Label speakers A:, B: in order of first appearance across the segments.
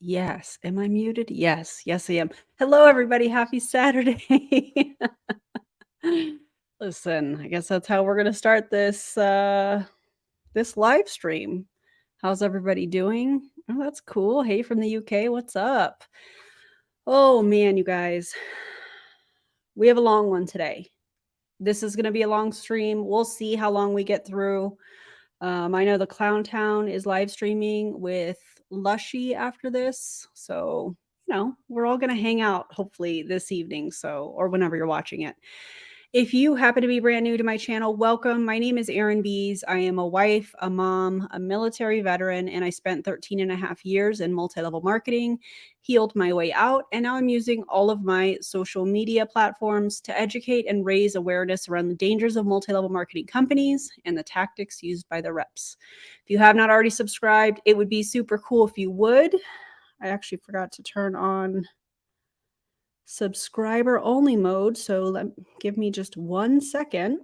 A: Yes. Am I muted? Yes. Yes, I am. Hello, everybody. Happy Saturday. Listen, I guess that's how we're gonna start this live stream. How's everybody doing? Oh, that's cool. Hey, from the UK, what's up? Oh man, you guys, we have a long one today. This is gonna be a long stream. We'll see how long we get through. I know the Clown Town is live streaming with Lushy after this. So, we're all going to hang out hopefully this evening. So, or whenever you're watching it. If you happen to be brand new to my channel, welcome. My name is Erin Bees. I am a wife, a mom, a military veteran, and I spent 13 and a half years in multi-level marketing, healed my way out, and now I'm using all of my social media platforms to educate and raise awareness around the dangers of multi-level marketing companies and the tactics used by the reps. If you have not already subscribed, it would be super cool if you would. I actually forgot to turn on subscriber only mode. So give me just 1 second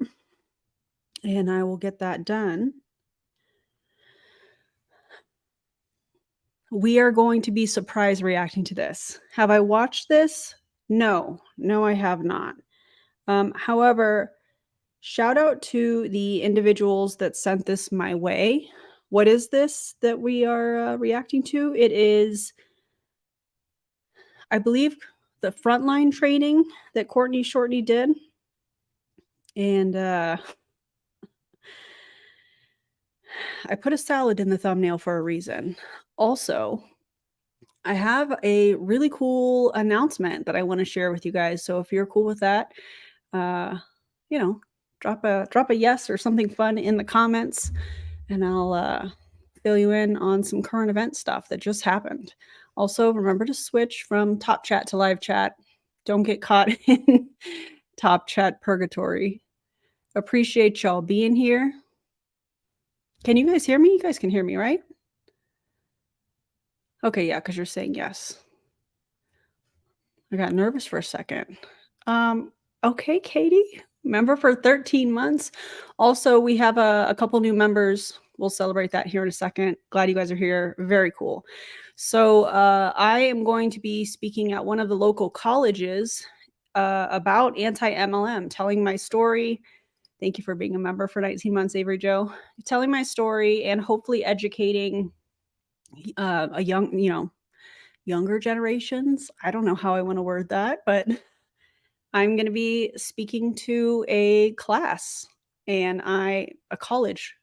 A: and I will get that done. We are going to be surprise reacting to this. Have I watched this? No, I have not. However, shout out to the individuals that sent this my way. What is this that we are reacting to? It is, I believe, the frontline training that Courtney Shortney did. And I put a salad in the thumbnail for a reason. Also, I have a really cool announcement that I want to share with you guys. So if you're cool with that, drop a yes or something fun in the comments, and I'll fill you in on some current event stuff that just happened. Also, remember to switch from top chat to live chat. Don't get caught in top chat purgatory. Appreciate y'all being here. Can you guys hear me? You guys can hear me, right? Okay, yeah, because you're saying yes. I got nervous for a second. Okay, Katie, member for 13 months. Also, we have a couple new members. We'll celebrate that here in a second. Glad you guys are here. Very cool. So I am going to be speaking at one of the local colleges about anti-MLM, telling my story. Thank you for being a member for 19 months, Avery Joe. Telling my story and hopefully educating a younger generations. I don't know how I want to word that, but I'm going to be speaking to a class and a college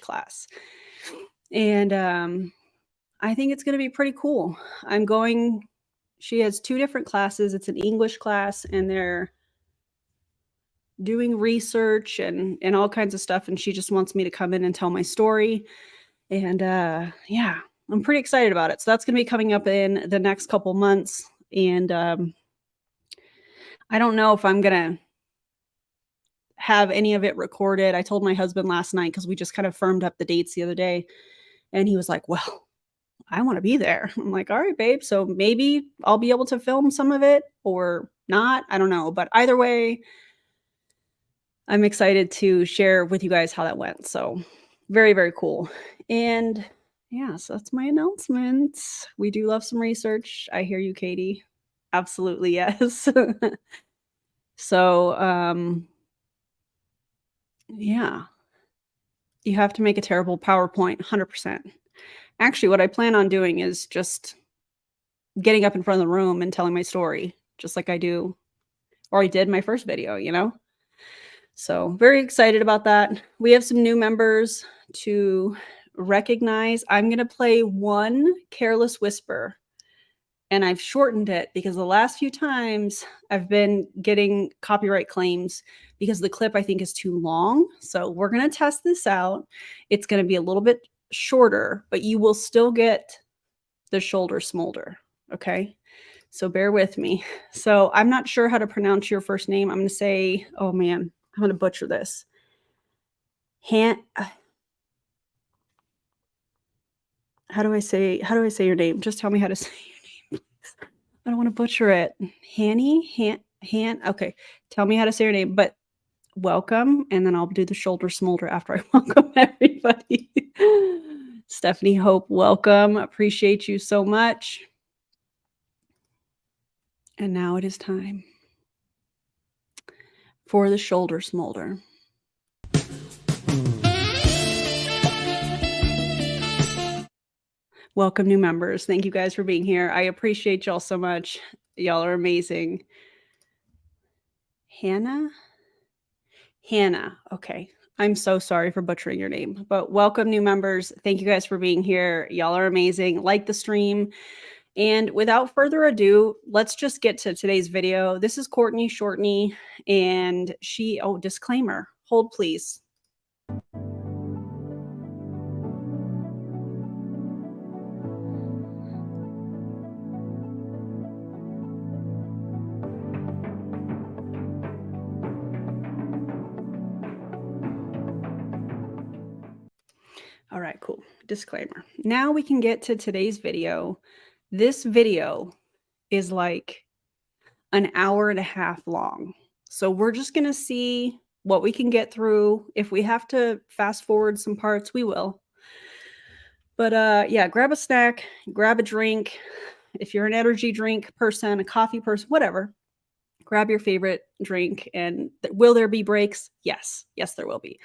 A: class. And I think it's going to be pretty cool. She has 2 different classes. It's an English class and they're doing research and all kinds of stuff. And she just wants me to come in and tell my story. And yeah, I'm pretty excited about it. So that's going to be coming up in the next couple months. And I don't know if I'm going to have any of it recorded. I told my husband last night because we just kind of firmed up the dates the other day. And he was like, well, I want to be there. I'm like, all right, babe. So maybe I'll be able to film some of it or not. I don't know. But either way, I'm excited to share with you guys how that went. So very, very cool. And yeah, so that's my announcement. We do love some research. I hear you, Katie. Absolutely, yes. So, yeah. You have to make a terrible PowerPoint, 100%. Actually, what I plan on doing is just getting up in front of the room and telling my story, just like I do, or I did my first video, So very excited about that. We have some new members to recognize. I'm going to play one Careless Whisper, and I've shortened it because the last few times I've been getting copyright claims because the clip I think is too long. So we're going to test this out. It's going to be a little bit shorter, but you will still get the shoulder smolder. Okay. So bear with me. So I'm not sure how to pronounce your first name. I'm going to say, oh man, I'm going to butcher this. How do I say your name? Just tell me how to say your name, please. I don't want to butcher it. Okay. Tell me how to say your name. But welcome, and then I'll do the shoulder smolder after I welcome everybody. Stephanie Hope, welcome. Appreciate you so much. And now it is time for the shoulder smolder. Welcome, new members. Thank you guys for being here. I appreciate y'all so much. Y'all are amazing. Hannah? Okay. I'm so sorry for butchering your name, but welcome, new members. Thank you guys for being here. Y'all are amazing. Like the stream. And without further ado, let's just get to today's video. This is Courtney Shortney, and disclaimer. Hold, please. All right, cool. Disclaimer. Now we can get to today's video. This video is like an hour and a half long. So we're just going to see what we can get through. If we have to fast forward some parts, we will. But yeah, grab a snack, grab a drink. If you're an energy drink person, a coffee person, whatever, grab your favorite drink. And will there be breaks? Yes. Yes, there will be.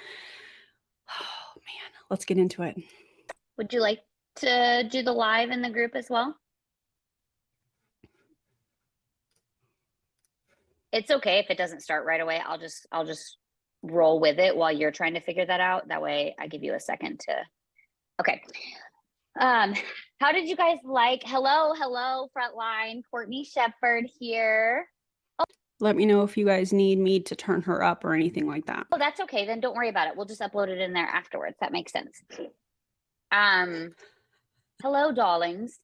A: Oh, man. Let's get into it.
B: Would you like to do the live in the group as well? It's okay if it doesn't start right away. I'll just roll with it while you're trying to figure that out. That way I give you a second to, okay. How did you guys like? Hello, frontline. Courtney Shepherd here.
A: Oh. Let me know if you guys need me to turn her up or anything like that.
B: Oh, that's okay. Then don't worry about it. We'll just upload it in there afterwards. That makes sense. Hello, darlings.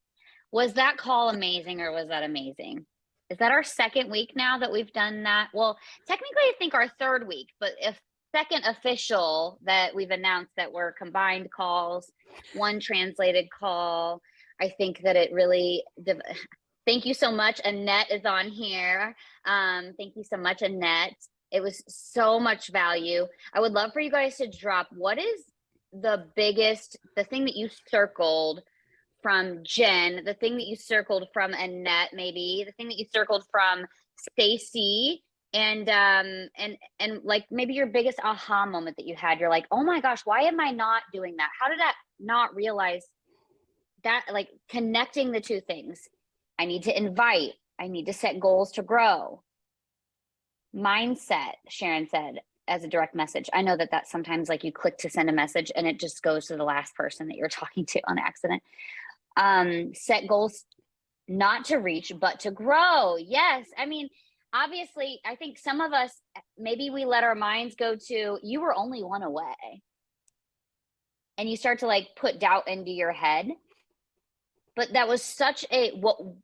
B: Was that call amazing or was that amazing? Is that our second week now that we've done that? Well, technically, I think our third week, but if second official that we've announced that we're combined calls, one translated call. I think that it really, thank you so much. Annette is on here. Thank you so much, Annette. It was so much value. I would love for you guys to drop, what is the thing that you circled from Jen, the thing that you circled from Annette, maybe the thing that you circled from Stacy, and like maybe your biggest aha moment that you had. You're like, oh my gosh, why am I not doing that? How did I not realize that? Like connecting the two things. I need to invite. I need to set goals to grow. Mindset, Sharon said, as a direct message. I know that sometimes like you click to send a message and it just goes to the last person that you're talking to on accident. Set goals not to reach, but to grow. Yes. I mean, obviously, I think some of us, maybe we let our minds go to, you were only one away. And you start to like put doubt into your head. But that was such a,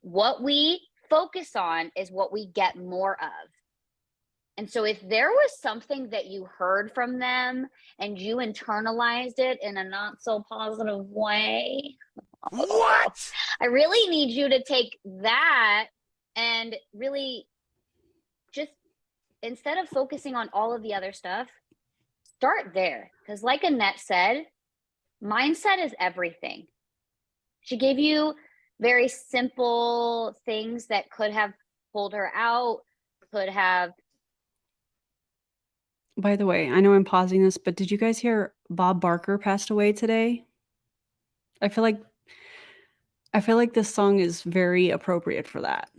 B: what we focus on is what we get more of. And so if there was something that you heard from them and you internalized it in a not so positive way, what? I really need you to take that and really just, instead of focusing on all of the other stuff, start there. Because like Annette said, mindset is everything. She gave you very simple things that could have pulled her out, could have.
A: By the way, I know I'm pausing this, but did you guys hear Bob Barker passed away today? I feel like this song is very appropriate for that.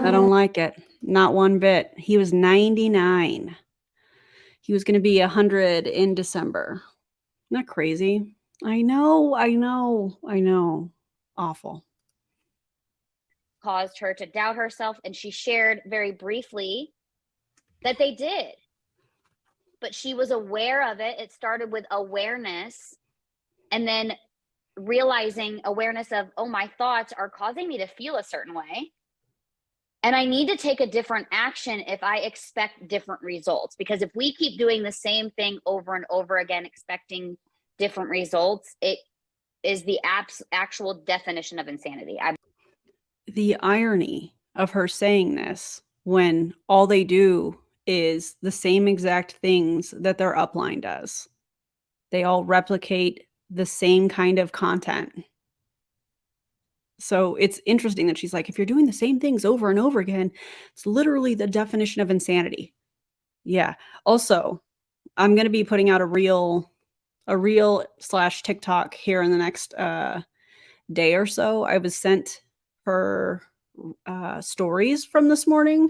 A: I don't like it. Not one bit. He was 99. He was going to be 100 in December. Isn't that crazy? I know. Awful.
B: Caused her to doubt herself, and she shared very briefly that they did. But she was aware of it. It started with awareness, and then realizing awareness of, oh, my thoughts are causing me to feel a certain way. And I need to take a different action if I expect different results. Because if we keep doing the same thing over and over again, expecting different results, it is the actual definition of insanity.
A: The irony of her saying this when all they do is the same exact things that their upline does. They all replicate the same kind of content. So it's interesting that she's like, if you're doing the same things over and over again, it's literally the definition of insanity. Yeah. Also, I'm going to be putting out a reel / TikTok here in the next day or so. I was sent her stories from this morning.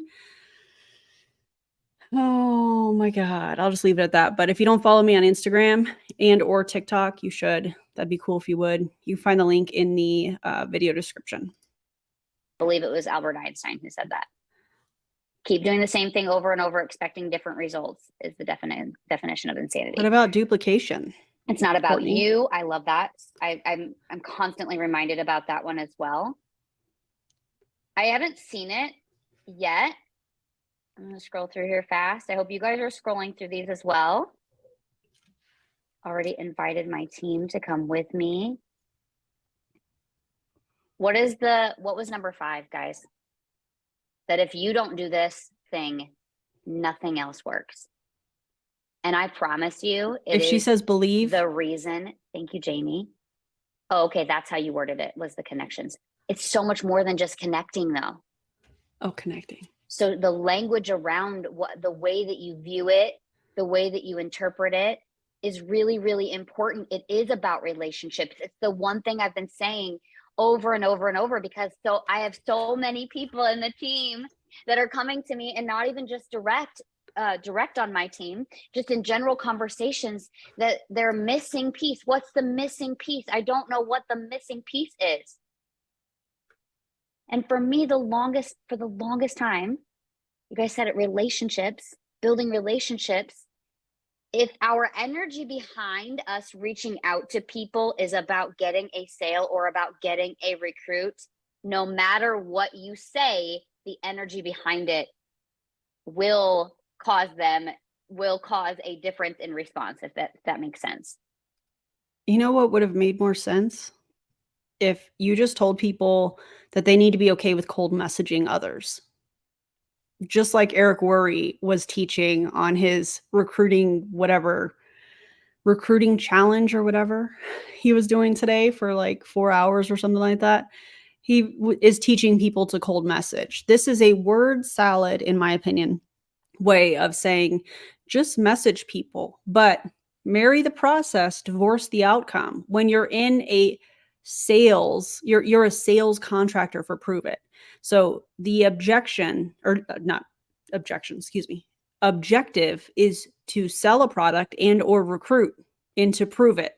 A: Oh my God. I'll just leave it at that. But if you don't follow me on Instagram and or TikTok, you should. That'd be cool if you would. You can find the link in the video description.
B: I believe it was Albert Einstein who said that. Keep doing the same thing over and over, expecting different results is the definition of insanity.
A: What about duplication?
B: It's not about
A: Courtney?
B: you. I love that. I'm constantly reminded about that one as well. I haven't seen it yet. I'm going to scroll through here fast. I hope you guys are scrolling through these as well. Already invited my team to come with me. What was number 5, guys? That if you don't do this thing, nothing else works. And I promise you,
A: if she says believe,
B: the reason. Thank you, Jamie. Oh, okay, that's how you worded it, was the connections. It's so much more than just connecting, though.
A: Oh, connecting.
B: So the language around the way that you view it, the way that you interpret it is really, really important. It is about relationships. It's the one thing I've been saying over and over and over, because I have so many people in the team that are coming to me, and not even just direct on my team, just in general conversations, that they're missing piece. What's the missing piece? I don't know what the missing piece is. And for me, for the longest time, you guys said it, relationships, building relationships. If our energy behind us reaching out to people is about getting a sale or about getting a recruit, no matter what you say, the energy behind it will cause a difference in response, if that makes sense.
A: You know what would have made more sense? If you just told people that they need to be okay with cold messaging others. Just like Eric Worre was teaching on his recruiting challenge or whatever he was doing today for like 4 hours or something like that. He is teaching people to cold message. This is a word salad, in my opinion, way of saying just message people, but marry the process, divorce the outcome. When you're in a sales, you're a sales contractor for Prove It. So the objective is to sell a product and or recruit into Prove It.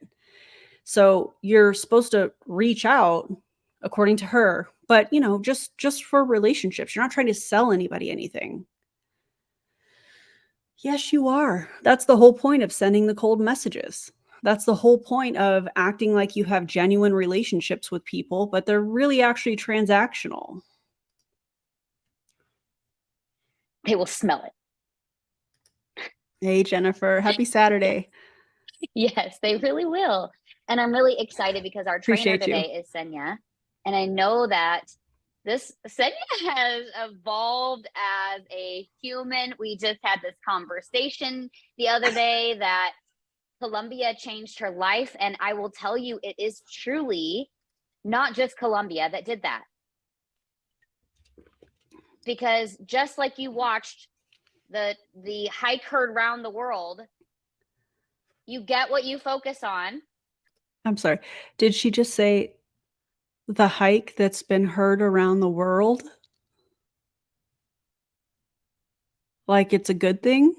A: So you're supposed to reach out, according to her, but just for relationships. You're not trying to sell anybody anything. Yes, you are. That's the whole point of sending the cold messages. That's the whole point of acting like you have genuine relationships with people, but they're really actually transactional.
B: They will smell it.
A: Hey, Jennifer. Happy Saturday.
B: Yes, they really will. And I'm really excited because our trainer today is Senya. And I know that Senya has evolved as a human. We just had this conversation the other day that Colombia changed her life. And I will tell you, it is truly not just Colombia that did that. Because just like you watched the hike heard around the world, you get what you focus on.
A: I'm sorry. Did she just say the hike that's been heard around the world? Like it's a good thing?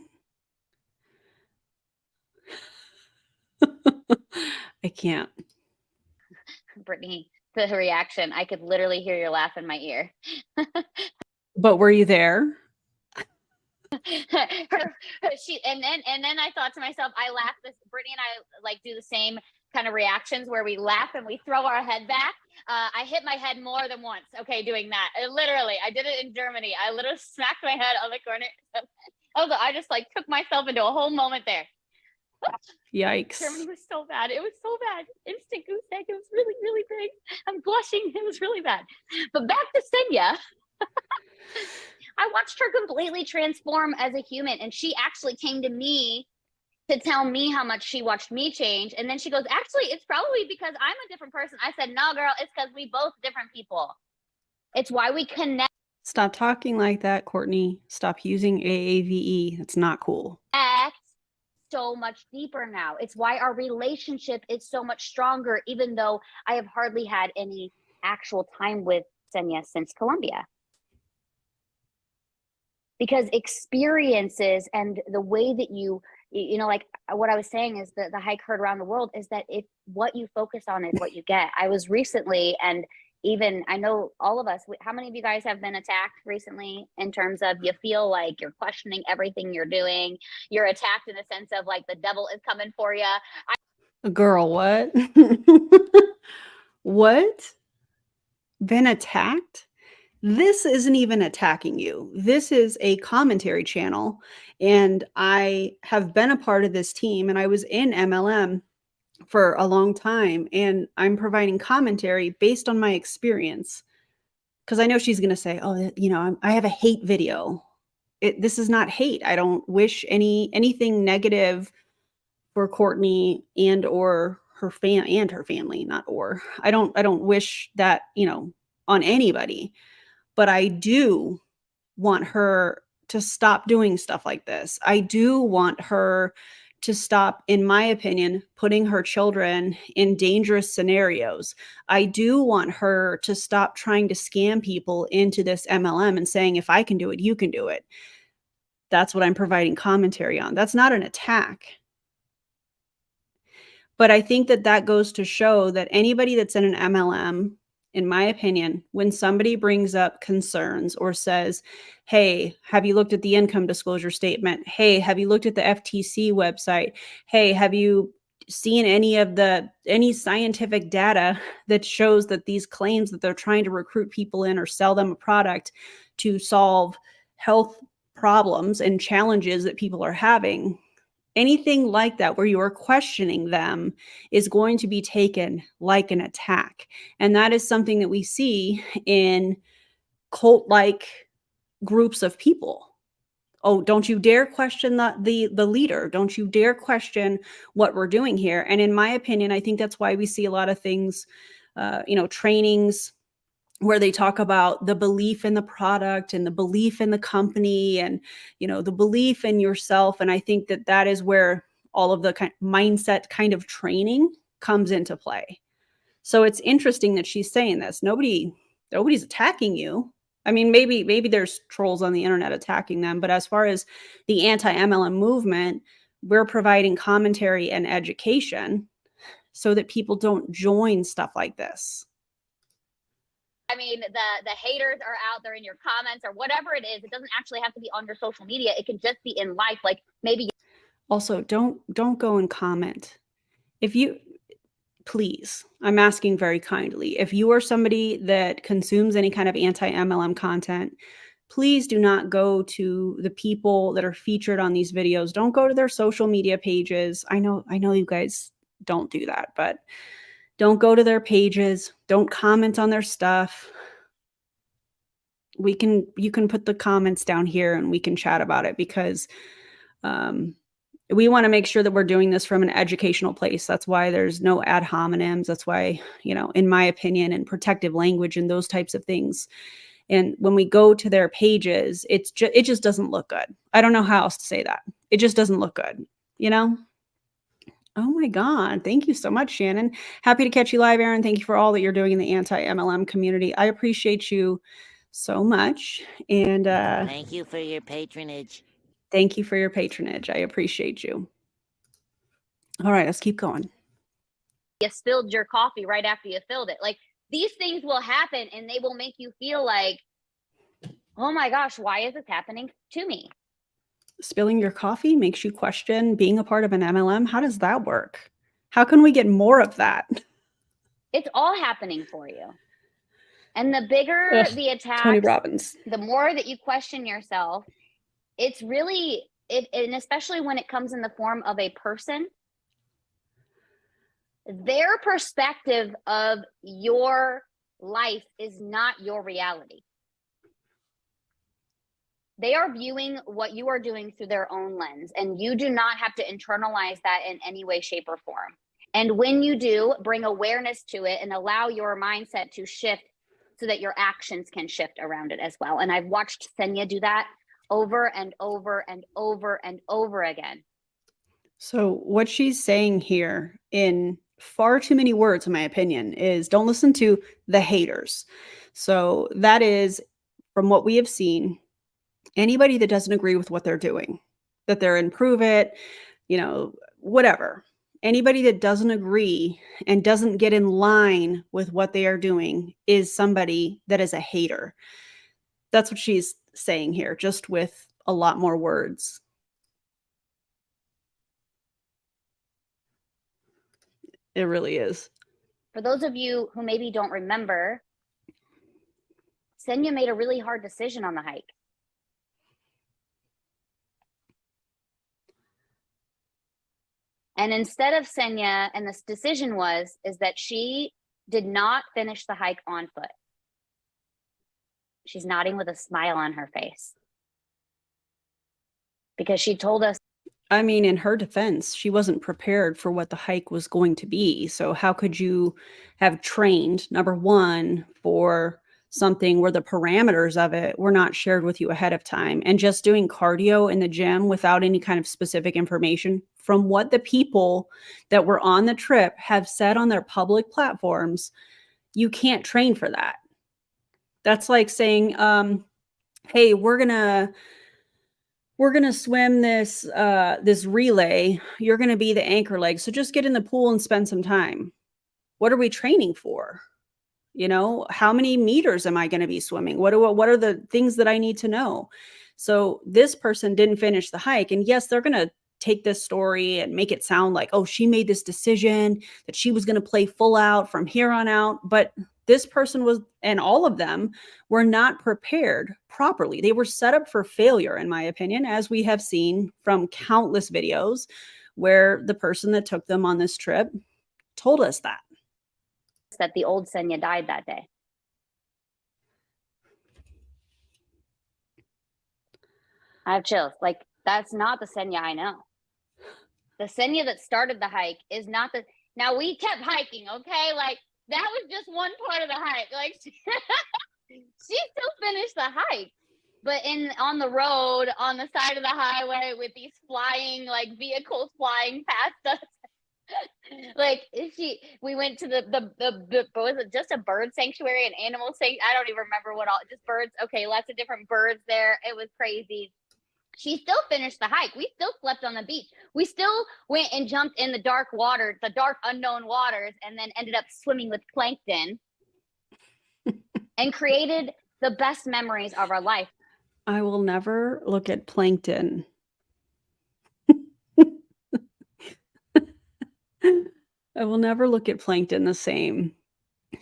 A: I can't.
B: Brittany, the reaction, I could literally hear your laugh in my ear.
A: But were you there?
B: And then I thought to myself, I laugh. Brittany and I like do the same kind of reactions where we laugh and we throw our head back. I hit my head more than once. Okay, doing that. I did it in Germany. I literally smacked my head on the corner. I just like took myself into a whole moment there.
A: Yikes.
B: Germany was so bad. It was so bad. Instant goose egg. It was really, really big. I'm blushing. It was really bad. But back to Senya. I watched her completely transform as a human, and she actually came to me to tell me how much she watched me change. And then she goes, actually, it's probably because I'm a different person. I said, no, girl, it's because we both different people. It's why we connect
A: Stop talking like that, Courtney. Stop using AAVE. It's not cool.
B: so much deeper now. It's why our relationship is so much stronger, even though I have hardly had any actual time with Senya since Colombia. Because experiences and the way that you know, like what I was saying is that the hike heard around the world is that if what you focus on is what you get. I was recently, and even I know all of us, how many of you guys have been attacked recently in terms of you feel like you're questioning everything you're doing? You're attacked in a sense of like the devil is coming for you.
A: Girl, what? What? Been attacked? This isn't even attacking you. This is a commentary channel. And I have been a part of this team, and I was in MLM for a long time. And I'm providing commentary based on my experience. Because I know she's going to say, oh, you know, I have a hate video. This is not hate. I don't wish anything negative for Courtney and or her family, not or. I don't wish that, you know, on anybody. But I do want her to stop doing stuff like this. I do want her to stop, in my opinion, putting her children in dangerous scenarios. I do want her to stop trying to scam people into this MLM and saying, if I can do it, you can do it. That's what I'm providing commentary on. That's not an attack. But I think that that goes to show that anybody that's in an MLM, in my opinion, when somebody brings up concerns or says, hey, have you looked at the income disclosure statement? Hey, have you looked at the FTC website? Hey, have you seen any scientific data that shows that these claims that they're trying to recruit people in or sell them a product to solve health problems and challenges that people are having? Anything like that where you are questioning them is going to be taken like an attack. And that is something that we see in cult-like groups of people. Oh, don't you dare question the leader. Don't you dare question what we're doing here. And in my opinion, I think that's why we see a lot of things, trainings where they talk about the belief in the product and the belief in the company and, you know, the belief in yourself. And I think that that is where all of the mindset kind of training comes into play. So it's interesting that she's saying this. Nobody's attacking you. I mean, maybe there's trolls on the internet attacking them, but as far as the anti-MLM movement, we're providing commentary and education so that people don't join stuff like this.
B: I mean, the haters are out there in your comments or whatever it is. It doesn't actually have to be on your social media. It can just be in life. Like maybe.
A: Also, don't go and comment. If you, please, I'm asking very kindly, if you are somebody that consumes any kind of anti-MLM content, please do not go to the people that are featured on these videos. Don't go to their social media pages. I know you guys don't do that, but don't go to their pages. Don't comment on their stuff. You can put the comments down here and we can chat about it, because we want to make sure that we're doing this from an educational place. That's why there's no ad hominems. That's why, you know, in my opinion, and protective language and those types of things. And when we go to their pages, it just doesn't look good. I don't know how else to say that. It just doesn't look good, you know? Oh my God. Thank you so much, Shannon. Happy to catch you live, Aaron. Thank you for all that you're doing in the anti-MLM community. I appreciate you so much. And
C: thank you for your patronage.
A: Thank you for your patronage. I appreciate you. All right, let's keep going.
B: You spilled your coffee right after you filled it. Like these things will happen and they will make you feel like, oh my gosh, why is this happening to me?
A: Spilling your coffee makes you question being a part of an MLM. How does that work? How can we get more of that?
B: It's all happening for you. And the bigger the attacks,
A: Tony Robbins,
B: the more that you question yourself, it's really, and especially when it comes in the form of a person, their perspective of your life is not your reality. They are viewing what you are doing through their own lens, and you do not have to internalize that in any way, shape, or form. And when you do, bring awareness to it and allow your mindset to shift so that your actions can shift around it as well. And I've watched Senya do that over and over and over and over again.
A: So what she's saying here in far too many words, in my opinion, is don't listen to the haters. So that is, from what we have seen, anybody that doesn't agree with what they're doing, that they're improve it, whatever. Anybody that doesn't agree and doesn't get in line with what they are doing is somebody that is a hater. That's what she's saying here, just with a lot more words. It really is.
B: For those of you who maybe don't remember, Senya made a really hard decision on the hike. And instead of Senya, and this decision is that she did not finish the hike on foot. She's nodding with a smile on her face. Because she told us.
A: I mean, in her defense, she wasn't prepared for what the hike was going to be. So how could you have trained, number one, for something where the parameters of it were not shared with you ahead of time, and just doing cardio in the gym without any kind of specific information from what the people that were on the trip have said on their public platforms? You can't train for that. That's like saying, hey, we're gonna swim this relay. You're gonna be the anchor leg, so just get in the pool and spend some time. What are we training for? How many meters am I going to be swimming? What are the things that I need to know? So this person didn't finish the hike. And yes, they're going to take this story and make it sound like, oh, she made this decision that she was going to play full out from here on out. But this person was, and all of them were not prepared properly. They were set up for failure, in my opinion, as we have seen from countless videos where the person that took them on this trip told us that
B: the old Senya died that day. I have chills. Like, that's not the Senya I know. The Senya that started the hike is not the. Now, we kept hiking, okay? Like, that was just one part of the hike. Like, she still finished the hike, but on the road, on the side of the highway, with these flying vehicles flying past us. Like, we went to the was it just a bird sanctuary, an animal sanctuary? I don't even remember what all, just birds. Okay, lots of different birds there. It was crazy. She still finished the hike. We still slept on the beach. We still went and jumped in the dark water, the dark unknown waters, and then ended up swimming with plankton and created the best memories of our life.
A: I will never look at plankton. I will never look at plankton the same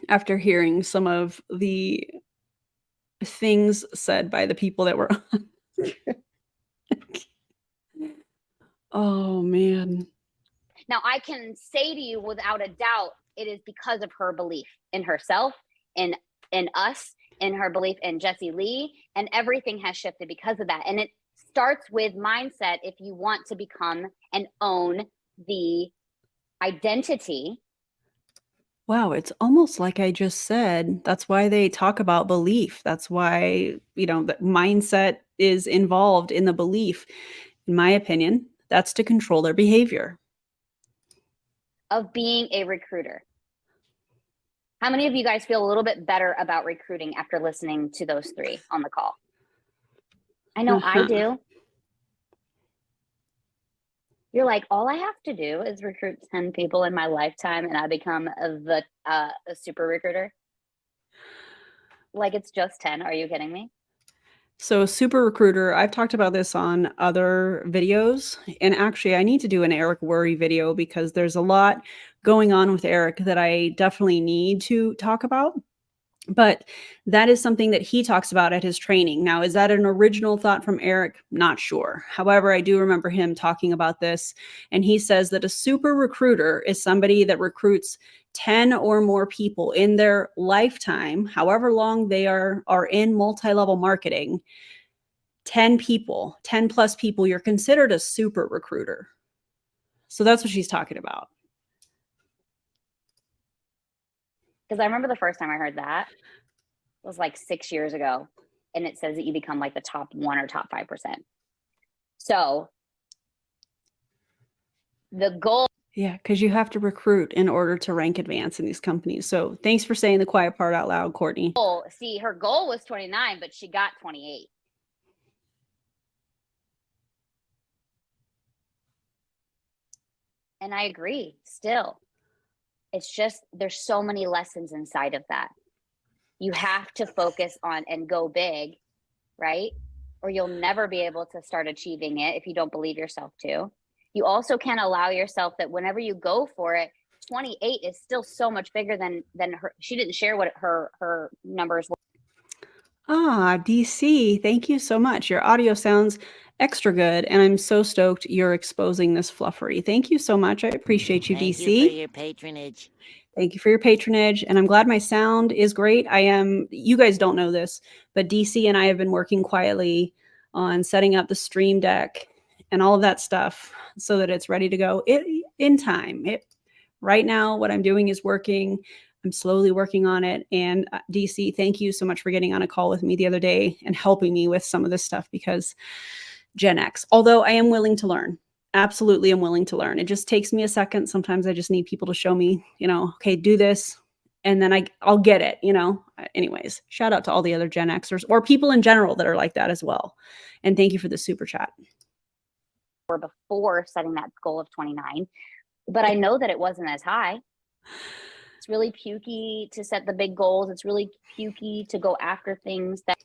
A: after hearing some of the things said by the people that were on. Oh, man.
B: Now, I can say to you without a doubt, it is because of her belief in herself, in us, in her belief in Jessie Lee, and everything has shifted because of that. And it starts with mindset. If you want to become and own the identity.
A: Wow, it's almost like I just said. That's why they talk about belief. That's why, that mindset is involved in the belief. In my opinion, that's to control their behavior.
B: Of being a recruiter. How many of you guys feel a little bit better about recruiting after listening to those three on the call? I know I do. You're like, all I have to do is recruit 10 people in my lifetime and I become a super recruiter. Like, it's just 10. Are you kidding me?
A: So super recruiter, I've talked about this on other videos. And actually, I need to do an Eric Worre video because there's a lot going on with Eric that I definitely need to talk about. But that is something that he talks about at his training. Now, is that an original thought from Eric? Not sure. However, I do remember him talking about this. And he says that a super recruiter is somebody that recruits 10 or more people in their lifetime, however long they are in multi-level marketing, 10 people, 10 plus people, you're considered a super recruiter. So that's what she's talking about.
B: Because I remember the first time I heard that was like 6 years ago. And it says that you become like the top 1 or top 5%. So the goal.
A: Yeah, because you have to recruit in order to rank advance in these companies. So thanks for saying the quiet part out loud, Courtney.
B: See, her goal was 29, but she got 28. And I agree still. It's just, there's so many lessons inside of that. You have to focus on and go big, right? Or you'll never be able to start achieving it if you don't believe yourself to. You also can't allow yourself that whenever you go for it, 28 is still so much bigger than her. She didn't share what her numbers were.
A: DC, thank you so much. Your audio sounds extra good, and I'm so stoked you're exposing this fluffery. Thank you so much. I appreciate you,
C: Thank
A: DC.
C: you for your patronage.
A: Thank you for your patronage, and I'm glad my sound is great. You guys don't know this, but DC and I have been working quietly on setting up the stream deck and all of that stuff so that it's ready to go in time. Right now, what I'm doing is working. I'm slowly working on it. And DC, thank you so much for getting on a call with me the other day and helping me with some of this stuff, because Gen X, although I am willing to learn, absolutely am willing to learn. It just takes me a second. Sometimes I just need people to show me, okay, do this. And then I'll get it, Anyways, shout out to all the other Gen Xers or people in general that are like that as well. And thank you for the super chat.
B: Before setting that goal of 29, but I know that it wasn't as high. It's really pukey to set the big goals. It's really pukey to go after things that.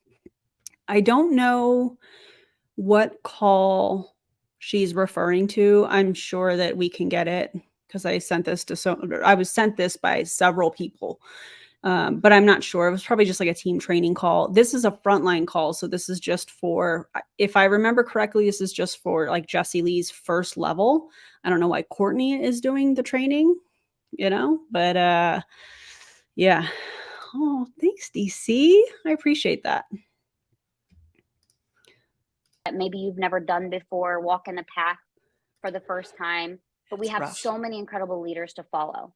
A: I don't know what call she's referring to. I'm sure that we can get it because I was sent this by several people. But I'm not sure. It was probably just like a team training call. This is a frontline call. So this is just for, if I remember correctly, this is just for like Jessie Lee's first level. I don't know why Courtney is doing the training, but yeah. Oh, thanks, DC. I appreciate that.
B: Maybe you've never done before, walking the path for the first time, but we have so many incredible leaders to follow.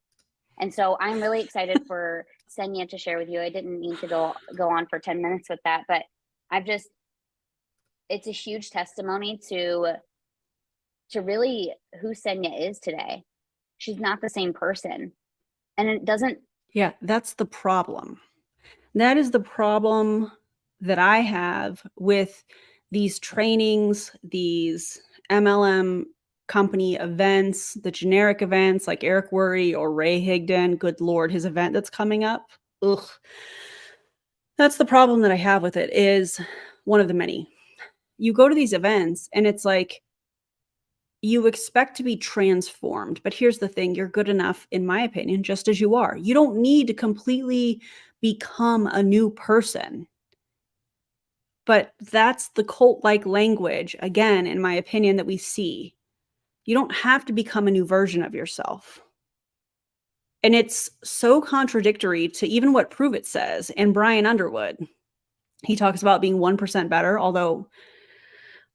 B: And so I'm really excited for Senya to share with you. I didn't mean to go on for 10 minutes with that, but it's a huge testimony to really who Senya is today. She's not the same person. And it doesn't.
A: Yeah, that's the problem. That is the problem that I have with these trainings, these MLM company events, the generic events like Eric Worre or Ray Higdon. Good Lord, his event that's coming up. Ugh. That's the problem that I have with it, is one of the many. You go to these events and it's like you expect to be transformed. But here's the thing, you're good enough, in my opinion, just as you are. You don't need to completely become a new person. But that's the cult-like language, again, in my opinion, that we see. You don't have to become a new version of yourself. And it's so contradictory to even what Prove It says. And Brian Underwood, he talks about being 1% better, although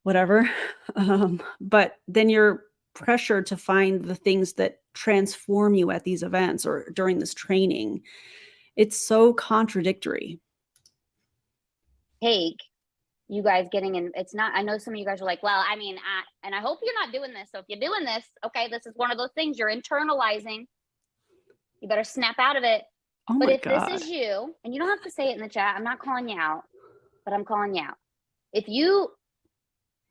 A: whatever. But then you're pressured to find the things that transform you at these events or during this training. It's so contradictory.
B: Take you guys getting in. It's not, I know some of you guys are like, well, I mean, and I hope you're not doing this. So if you're doing this, okay, this is one of those things you're internalizing. You better snap out of it.
A: Oh
B: but
A: my
B: if
A: God.
B: This is you, and you don't have to say it in the chat, I'm not calling you out, but I'm calling you out. If you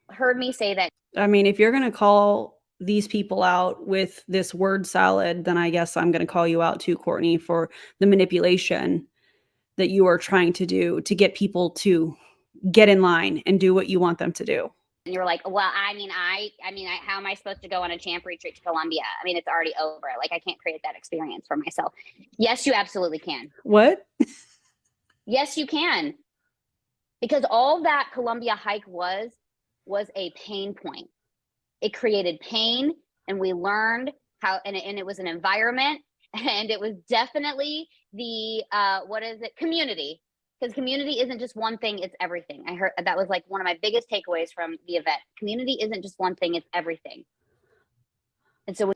B: heard me say that.
A: I mean, if you're going to call these people out with this word salad, then I guess I'm going to call you out too, Courtney, for the manipulation that you are trying to do to get people to get in line and do what you want them to do.
B: And you're like, well, I mean, how am I supposed to go on a champ retreat to Colombia? I mean, it's already over. Like, I can't create that experience for myself. Yes, you absolutely can.
A: What?
B: Yes, you can. Because all that Colombia hike was a pain point. It created pain, and we learned how, and it was an environment, and it was definitely the, community. Because community isn't just one thing, it's everything. I heard that was like one of my biggest takeaways from the event. Community isn't just one thing, it's everything. And so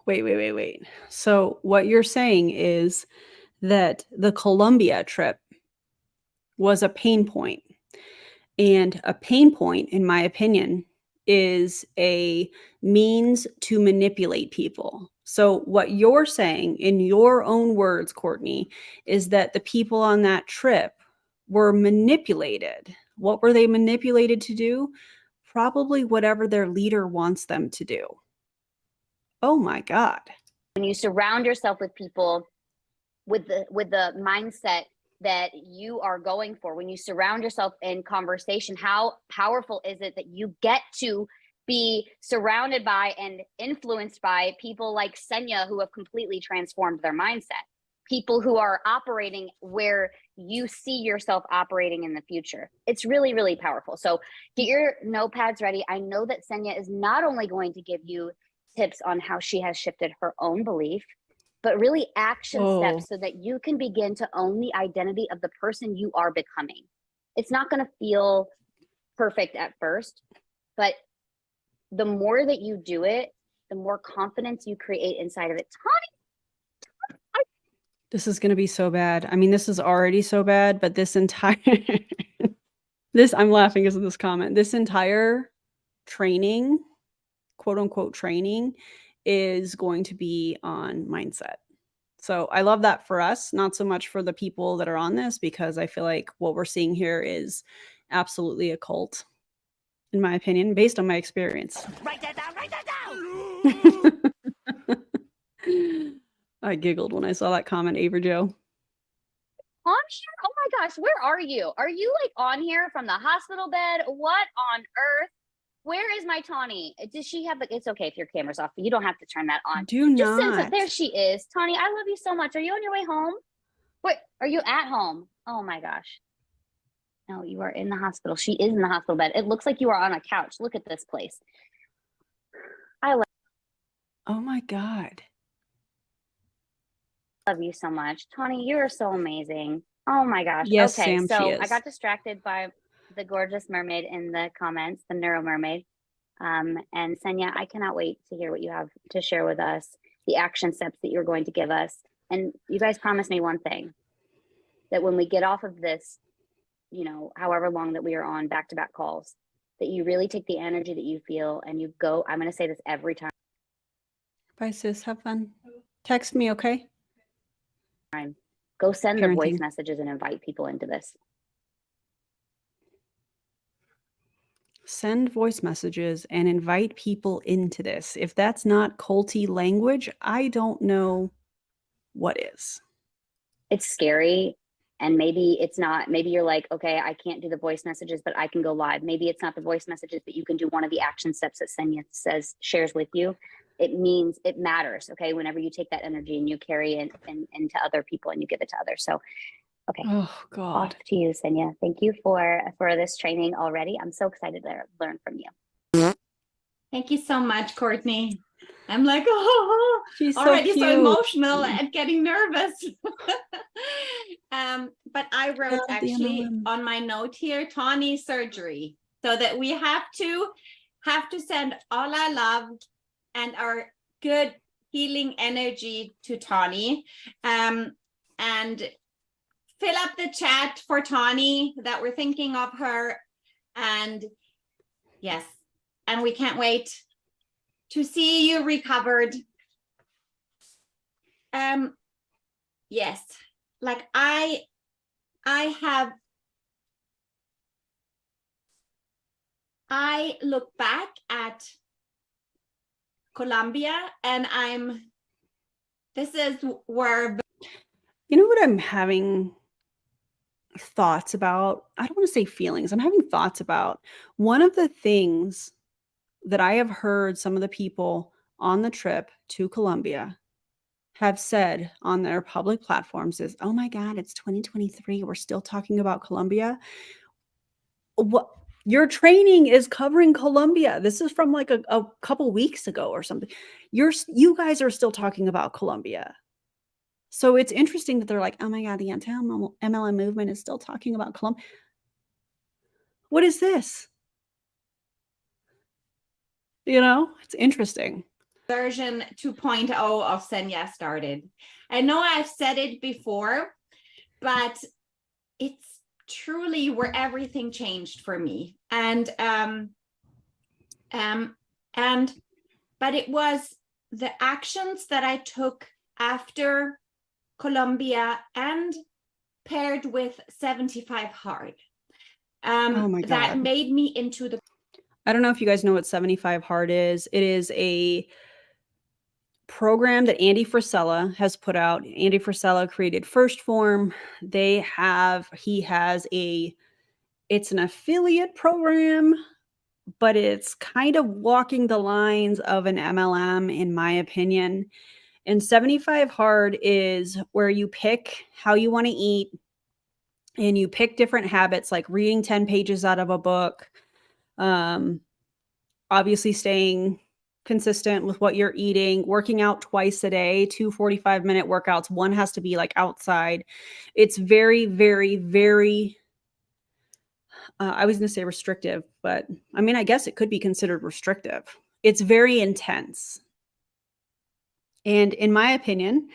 A: Wait. So what you're saying is that the Colombia trip was a pain point. And a pain point, in my opinion, is a means to manipulate people. So what you're saying in your own words, Courtney, is that the people on that trip were manipulated. What were they manipulated to do? Probably whatever their leader wants them to do. Oh my God.
B: when you surround yourself with people with the mindset that you are going for, when you surround yourself in conversation, how powerful is it that you get to be surrounded by and influenced by people like Senya, who have completely transformed their mindset, people who are operating where you see yourself operating in the future. It's really, really powerful. So get your notepads ready. I know that Senya is not only going to give you tips on how she has shifted her own belief, but really action steps so that you can begin to own the identity of the person you are becoming. It's not going to feel perfect at first, but the more that you do it, the more confidence you create inside of it.
A: This is going to be so bad. I mean, this is already so bad, but this entire, I'm laughing because of this comment. This entire training, quote unquote training, is going to be on mindset. So I love that for us, not so much for the people that are on this, because I feel like what we're seeing here is absolutely a cult, in my opinion, based on my experience.
C: Write that down, write that down!
A: I giggled when I saw that comment, Aver Joe.
B: On here? Oh my gosh, where are you? Are you like on here from the hospital bed? What on earth? Where is my Tawny? Does she have it's okay if your camera's off, but you don't have to turn that on.
A: Do
B: Just
A: not.
B: sense it. There she is. Tawny, I love you so much. Are you on your way home? Wait, are you at home? Oh my gosh. No, you are in the hospital. She is in the hospital bed. It looks like you are on a couch. Look at this place.
A: Oh my God.
B: Love you so much. Tawny, you are so amazing. Oh my gosh.
A: Yes,
B: okay,
A: Sam, she
B: so
A: is.
B: I got distracted by the gorgeous mermaid in the comments, the neuro mermaid. And Senya, I cannot wait to hear what you have to share with us, the action steps that you're going to give us. And you guys promised me one thing, that when we get off of this, you know, however long that we are on back-to-back calls, that you really take the energy that you feel and you go, I'm going to say this every time.
A: Bye, sis. Have fun. Text me, okay?
B: Go send the voice
A: Parenting.
B: messages and invite people into this.
A: Send voice messages and invite people into this. If that's not culty language, I don't know what is.
B: It's scary. And maybe it's not, maybe you're like, okay, I can't do the voice messages, but I can go live. Maybe it's not the voice messages, but you can do one of the action steps that Senya shares with you. It means it matters. Okay. Whenever you take that energy and you carry it into other people and you give it to others. So, okay.
A: Oh God.
B: Off to you, Senya. Thank you for this training already. I'm so excited to learn from you.
D: Thank you so much, Courtney. I'm like, oh,
A: She's
D: already
A: so
D: so
A: cute.
D: emotional and getting nervous. But I wrote
A: Yeah,
D: actually on my note here, Tawny surgery, so that we have to send all our love and our good healing energy to Tawny, and fill up the chat for Tawny that we're thinking of her. And yes, and we can't wait to see you recovered. Yes, like I look back at Colombia and this is where,
A: you know what I'm having thoughts about? I don't want to say feelings. I'm having thoughts about one of the things that I have heard some of the people on the trip to Colombia have said on their public platforms is, oh my God, it's 2023. We're still talking about Colombia. What? Your training is covering Colombia. This is from like a couple weeks ago or something. You guys are still talking about Colombia. So it's interesting that they're like, oh my God, the anti-MLM movement is still talking about Columbia. What is this? You know, it's interesting.
D: Version 2.0 of Senya started. I know I've said it before, but it's truly where everything changed for me. But it was the actions that I took after Colombia and paired with 75 Hard.
A: Oh my
D: That
A: God.
D: made me into the
A: I don't know if you guys know what 75 Hard is. It is a program that Andy Frisella has put out. Andy Frisella created First Form. It's an affiliate program, but it's kind of walking the lines of an MLM, in my opinion. And 75 Hard is where you pick how you want to eat and you pick different habits like reading 10 pages out of a book, obviously staying consistent with what you're eating, working out twice a day, 2 45-minute workouts. One has to be like outside. It's very, very, very, I was going to say restrictive, but I mean, I guess it could be considered restrictive. It's very intense. And in my opinion,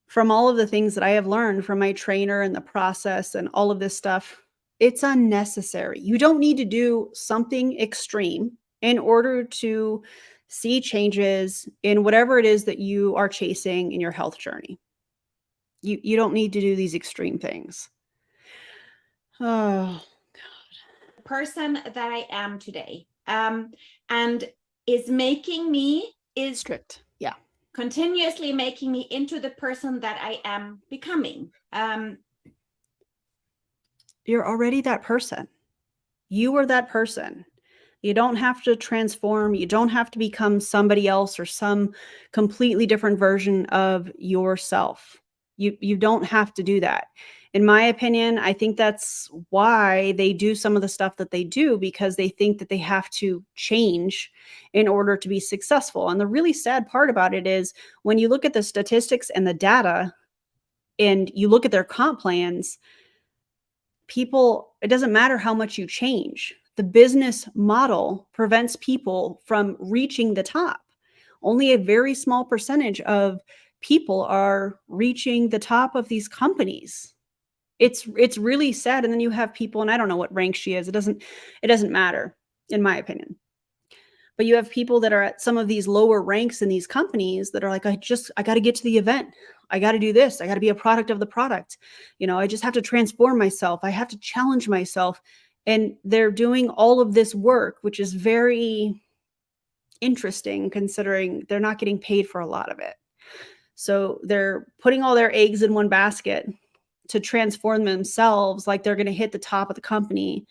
A: from all of the things that I have learned from my trainer and the process and all of this stuff, it's unnecessary. You don't need to do something extreme in order to see changes in whatever it is that you are chasing in your health journey. You don't need to do these extreme things. Oh,
D: person that I am today. And is making me, is
A: strict. Yeah.
D: continuously making me into the person that I am becoming.
A: You're already that person. You are that person. You don't have to transform. You don't have to become somebody else or some completely different version of yourself. You don't have to do that. In my opinion, I think that's why they do some of the stuff that they do, because they think that they have to change in order to be successful. And the really sad part about it is when you look at the statistics and the data and you look at their comp plans, people, it doesn't matter how much you change. The business model prevents people from reaching the top. Only a very small percentage of people are reaching the top of these companies. It's really sad. And then you have people, and I don't know what rank she is. It doesn't matter, in my opinion. But you have people that are at some of these lower ranks in these companies that are like, I got to get to the event. I got to do this. I got to be a product of the product. You know, I just have to transform myself. I have to challenge myself. And they're doing all of this work, which is very interesting considering they're not getting paid for a lot of it. So they're putting all their eggs in one basket to transform themselves like they're going to hit the top of the company.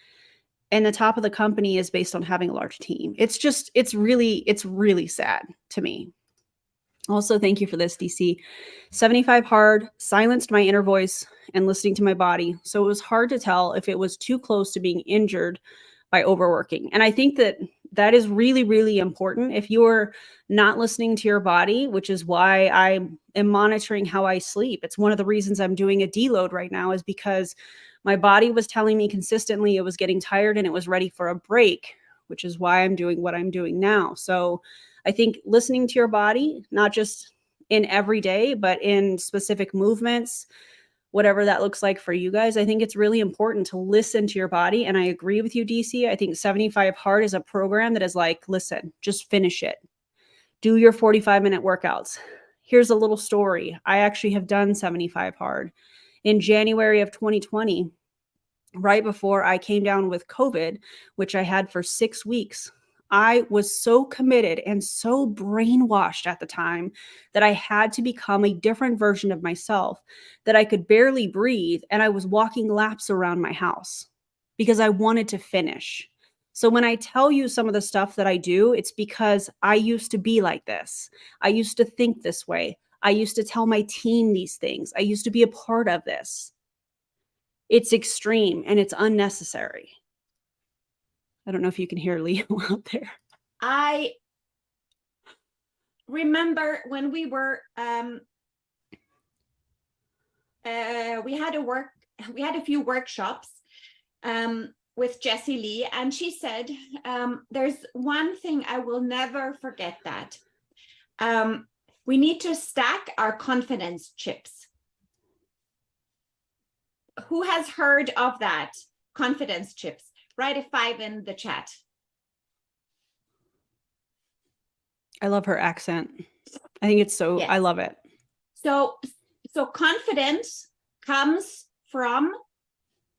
A: And the top of the company is based on having a large team. It's really sad to me. Also, thank you for this, DC. 75 Hard silenced my inner voice and listening to my body. So it was hard to tell if it was too close to being injured by overworking. And I think that is really, really important. If you're not listening to your body, which is why I am monitoring how I sleep. It's one of the reasons I'm doing a deload right now, is because my body was telling me consistently it was getting tired and it was ready for a break, which is why I'm doing what I'm doing now. So I think listening to your body, not just in every day, but in specific movements, whatever that looks like for you guys, I think it's really important to listen to your body. And I agree with you, DC. I think 75 Hard is a program that is like, listen, just finish it. Do your 45-minute workouts. Here's a little story. I actually have done 75 Hard. In January of 2020, right before I came down with COVID, which I had for 6 weeks, I was so committed and so brainwashed at the time that I had to become a different version of myself, that I could barely breathe. And I was walking laps around my house because I wanted to finish. So when I tell you some of the stuff that I do, it's because I used to be like this. I used to think this way. I used to tell my team these things. I used to be a part of this. It's extreme and it's unnecessary. I don't know if you can hear Leo out there.
D: I remember when we were we had a few workshops with Jessie Lee, and she said, there's one thing I will never forget, that we need to stack our confidence chips. Who has heard of that? Confidence chips. Write a 5 in the chat.
A: I love her accent. I think it's so, I
D: Yes.
A: love it.
D: So confidence comes from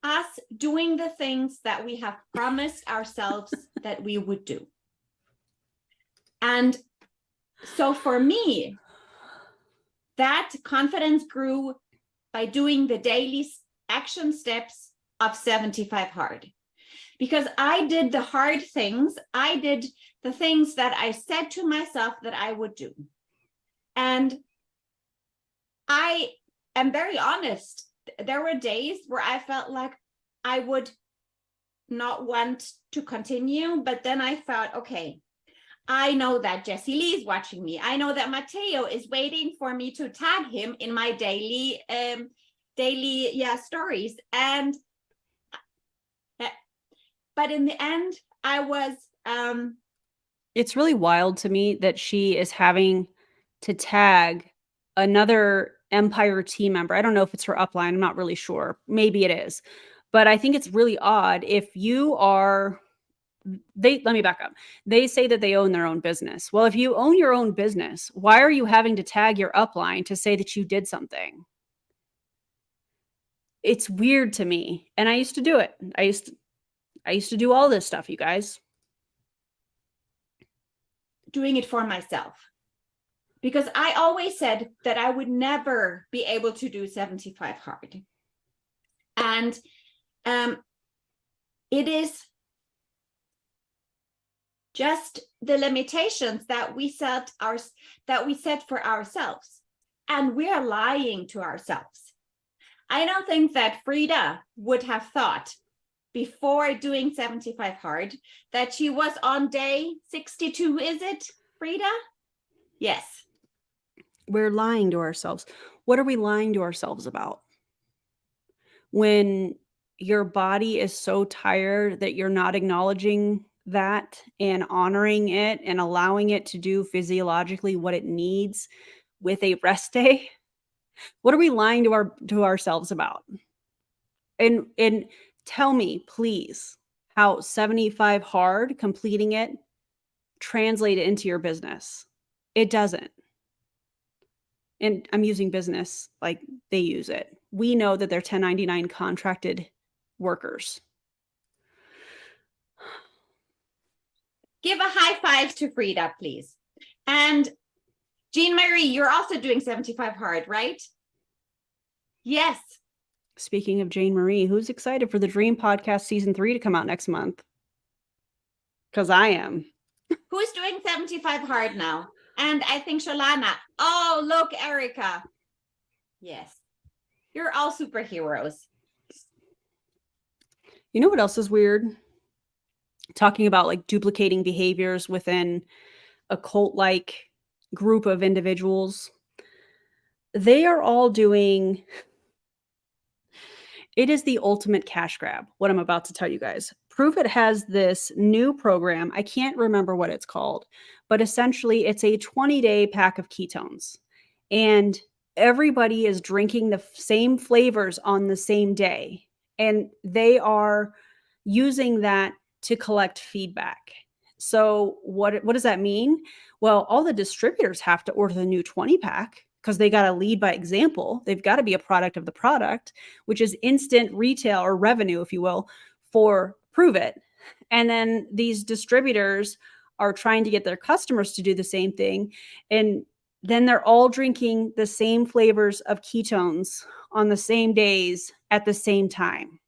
D: us doing the things that we have promised ourselves that we would do. And so for me, that confidence grew by doing the daily action steps of 75 Hard. Because I did the hard things. I did the things that I said to myself that I would do. And I am very honest. There were days where I felt like I would not want to continue, but then I thought, okay, I know that Jessie Lee is watching me. I know that Matteo is waiting for me to tag him in my daily stories. And but in the end, I was
A: It's really wild to me that she is having to tag another Empire team member. I don't know if it's her upline. I'm not really sure. Maybe it is. But I think it's really odd if you are let me back up. They say that they own their own business. Well, if you own your own business, why are you having to tag your upline to say that you did something? It's weird to me. And I used to do it. I used to do all this stuff, you guys.
D: doing it for myself. Because I always said that I would never be able to do 75 Hard. And it is just the limitations that we set for ourselves. And we are lying to ourselves. I don't think that Frida would have thought before doing 75 Hard that she was on day 62, is it, Frida? Yes.
A: We're lying to ourselves. What are we lying to ourselves about? When your body is so tired that you're not acknowledging that and honoring it and allowing it to do physiologically what it needs with a rest day, what are we lying to ourselves about? And tell me, please, how 75 Hard, completing it, translate it into your business. It doesn't. And I'm using business like they use it. We know that they're 1099 contracted workers.
D: Give a high five to Frida, please. And Jean Marie, you're also doing 75 Hard, right? Yes.
A: Speaking of Jane Marie, who's excited for the Dream Podcast Season 3 to come out next month? Because I am.
D: Who's doing 75 Hard now? And I think Shalana. Oh, look, Erica. Yes. You're all superheroes.
A: You know what else is weird? Talking about like duplicating behaviors within a cult-like group of individuals. They are all doing... It is the ultimate cash grab, what I'm about to tell you guys. Prove It has this new program. I can't remember what it's called, but essentially it's a 20-day pack of ketones. And everybody is drinking the same flavors on the same day. And they are using that to collect feedback. So what does that mean? Well, all the distributors have to order the new 20-pack because they got to lead by example. They've got to be a product of the product, which is instant retail or revenue, if you will, for Prove It. And then these distributors are trying to get their customers to do the same thing. And then they're all drinking the same flavors of ketones on the same days at the same time.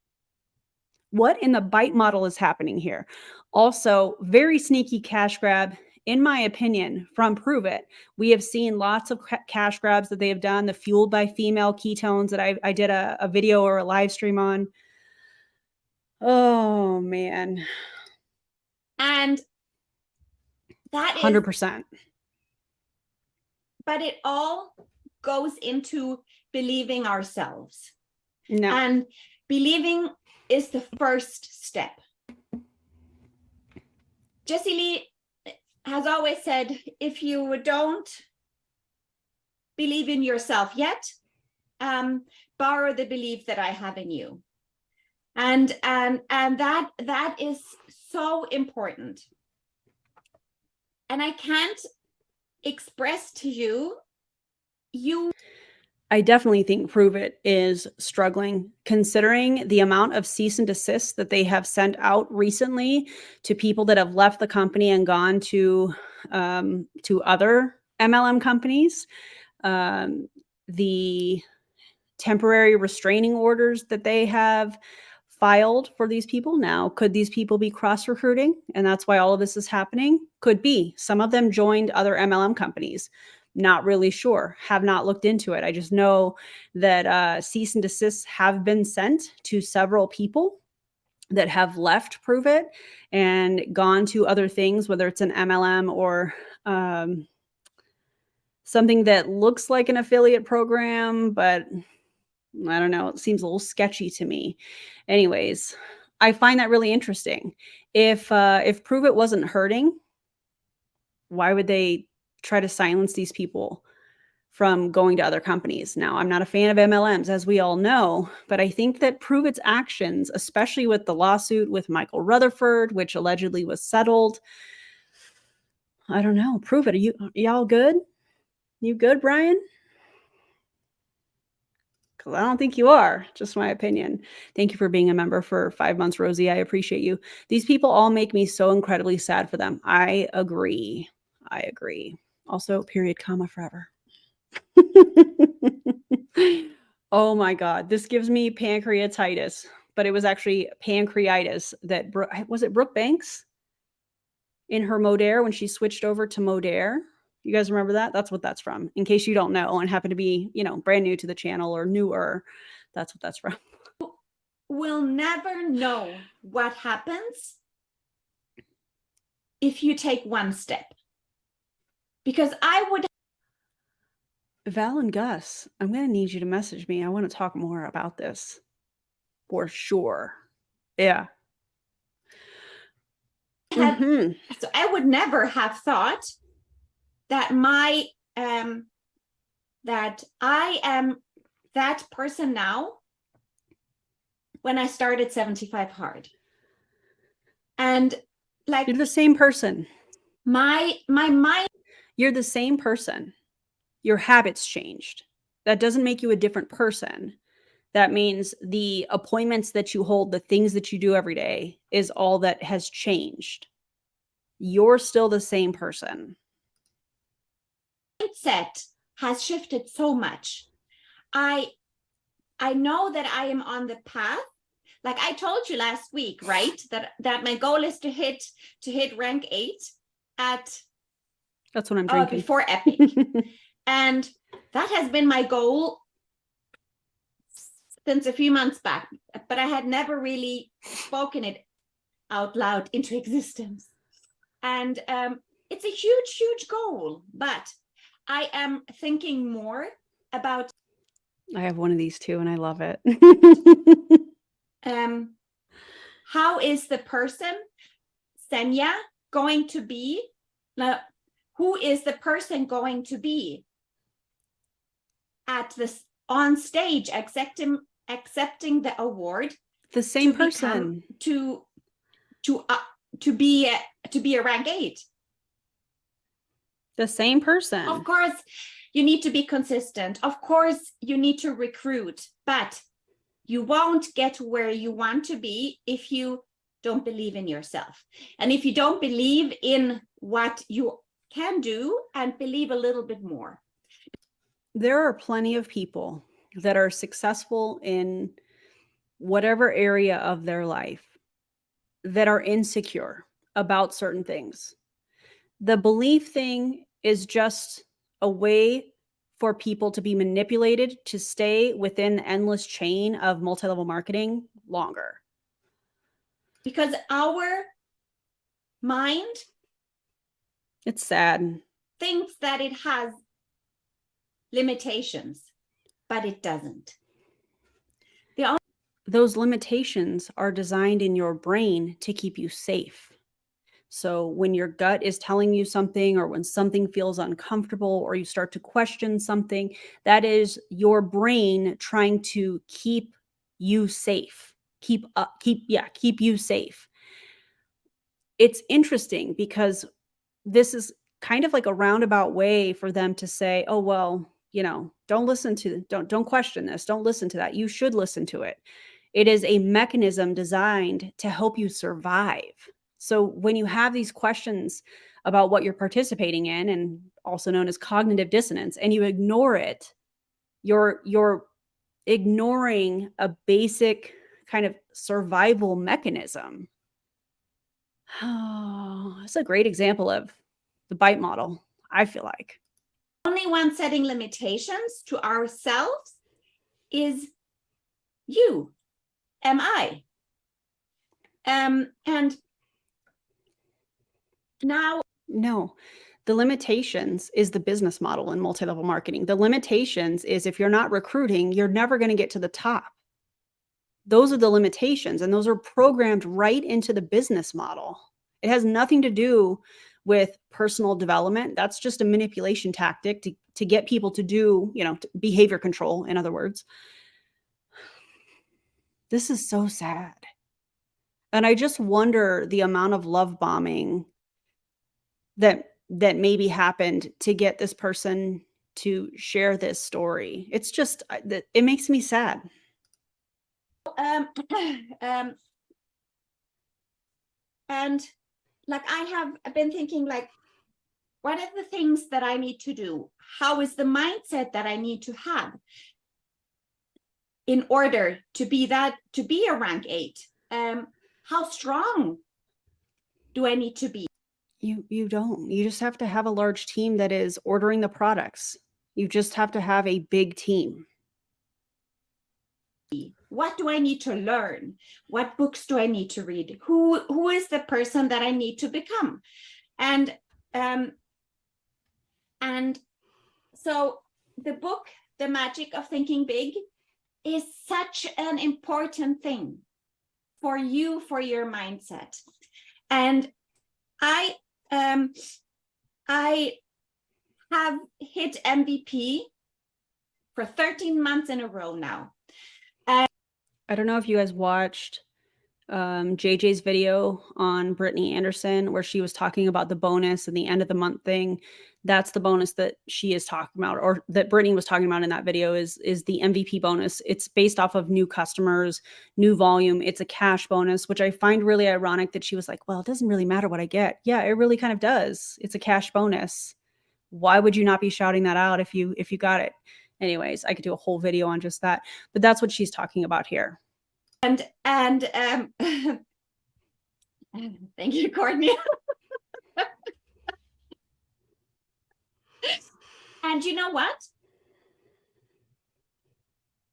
A: What in the bite model is happening here? Also, very sneaky cash grab, in my opinion, from Prove It. We have seen lots of cash grabs that they have done, the fueled by female ketones that I did a video or a live stream on. Oh, man.
D: And that
A: 100%.
D: But it all goes into believing ourselves.
A: No.
D: And believing is the first step. Jessie Lee has always said, if you don't believe in yourself yet, borrow the belief that I have in you. And that is so important. And I can't express to you,
A: I definitely think Prove It is struggling, considering the amount of cease and desist that they have sent out recently to people that have left the company and gone to other MLM companies. The temporary restraining orders that they have filed for these people now. Could these people be cross-recruiting? And that's why all of this is happening? Could be. Some of them joined other MLM companies. Not really sure. Have not looked into it. I just know that cease and desists have been sent to several people that have left Prove It and gone to other things, whether it's an MLM or something that looks like an affiliate program, but I don't know. It seems a little sketchy to me. Anyways, I find that really interesting. If Prove It wasn't hurting, why would they try to silence these people from going to other companies? Now, I'm not a fan of MLMs, as we all know, but I think that Prove It's actions, especially with the lawsuit with Michael Rutherford, which allegedly was settled. I don't know. Prove It. Y'all good? You good, Brian? Because I don't think you are. Just my opinion. Thank you for being a member for 5 months, Rosie. I appreciate you. These people all make me so incredibly sad for them. I agree. Also, period, comma, forever. Oh my God. This gives me pancreatitis, but it was actually pancreatitis that, was it Brooke Banks in her Modere when she switched over to Modere? You guys remember that? That's what that's from. In case you don't know and happen to be, brand new to the channel or newer, that's what that's from.
D: We'll never know what happens if you take one step. Because I would.
A: Val and Gus, I'm going to need you to message me. I want to talk more about this for sure. Yeah.
D: So I would never have thought that that I am that person now when I started 75 Hard. And like,
A: you're the same person.
D: My mind.
A: You're the same person. Your habits changed. That doesn't make you a different person. That means the appointments that you hold, the things that you do every day is all that has changed. You're still the same person.
D: Mindset has shifted so much. I know that I am on the path. Like I told you last week, right? That my goal is to hit rank 8 at.
A: That's what I'm drinking.
D: Before Epic. And that has been my goal since a few months back, but I had never really spoken it out loud into existence. And it's a huge, huge goal, but I am thinking more about.
A: I have one of these too, and I love it.
D: How is the person, Senya, going to be? Now, who is the person going to be at this on stage accepting the award?
A: The same person
D: to be a rank 8.
A: The same person.
D: Of course, you need to be consistent. Of course, you need to recruit, but you won't get where you want to be if you don't believe in yourself. And if you don't believe in what you can do and believe a little bit more.
A: There are plenty of people that are successful in whatever area of their life that are insecure about certain things. The belief thing is just a way for people to be manipulated to stay within the endless chain of multi-level marketing longer.
D: Because our mind,
A: it's sad,
D: thinks that it has limitations, but it doesn't.
A: Those limitations are designed in your brain to keep you safe. So when your gut is telling you something, or when something feels uncomfortable, or you start to question something, that is your brain trying to keep you safe. Keep you safe. It's interesting because this is kind of like a roundabout way for them to say, oh, well, don't question this. Don't listen to that. You should listen to it. It is a mechanism designed to help you survive. So when you have these questions about what you're participating in, and also known as cognitive dissonance, and you ignore it, you're ignoring a basic kind of survival mechanism. Oh, that's a great example of the bite model, I feel like.
D: Only one setting limitations to ourselves is you, am I. And now,
A: no, the limitations is the business model in multi-level marketing. The limitations is if you're not recruiting, you're never going to get to the top. Those are the limitations, and those are programmed right into the business model. It has nothing to do with personal development. That's just a manipulation tactic to get people to do, behavior control, in other words. This is so sad. And I just wonder the amount of love bombing that maybe happened to get this person to share this story. It's just, it makes me sad.
D: And like, I have been thinking, like, what are the things that I need to do? How is the mindset that I need to have in order to be a rank 8? How strong do I need to be?
A: You don't. You just have to have a large team that is ordering the products. You just have to have a big team.
D: What do I need to learn? What books do I need to read? Who is the person that I need to become? And so the book, The Magic of Thinking Big, is such an important thing for you, for your mindset. And I have hit MVP for 13 months in a row now.
A: I don't know if you guys watched JJ's video on Brittany Anderson, where she was talking about the bonus and the end of the month thing. That's the bonus that she is talking about, or that Brittany was talking about in that video, is the MVP bonus. It's based off of new customers, new volume. It's a cash bonus, which I find really ironic that she was like, well, it doesn't really matter what I get. Yeah, it really kind of does. It's a cash bonus. Why would you not be shouting that out if you got it? Anyways, I could do a whole video on just that, but that's what she's talking about here.
D: And thank you, Courtney. And you know what?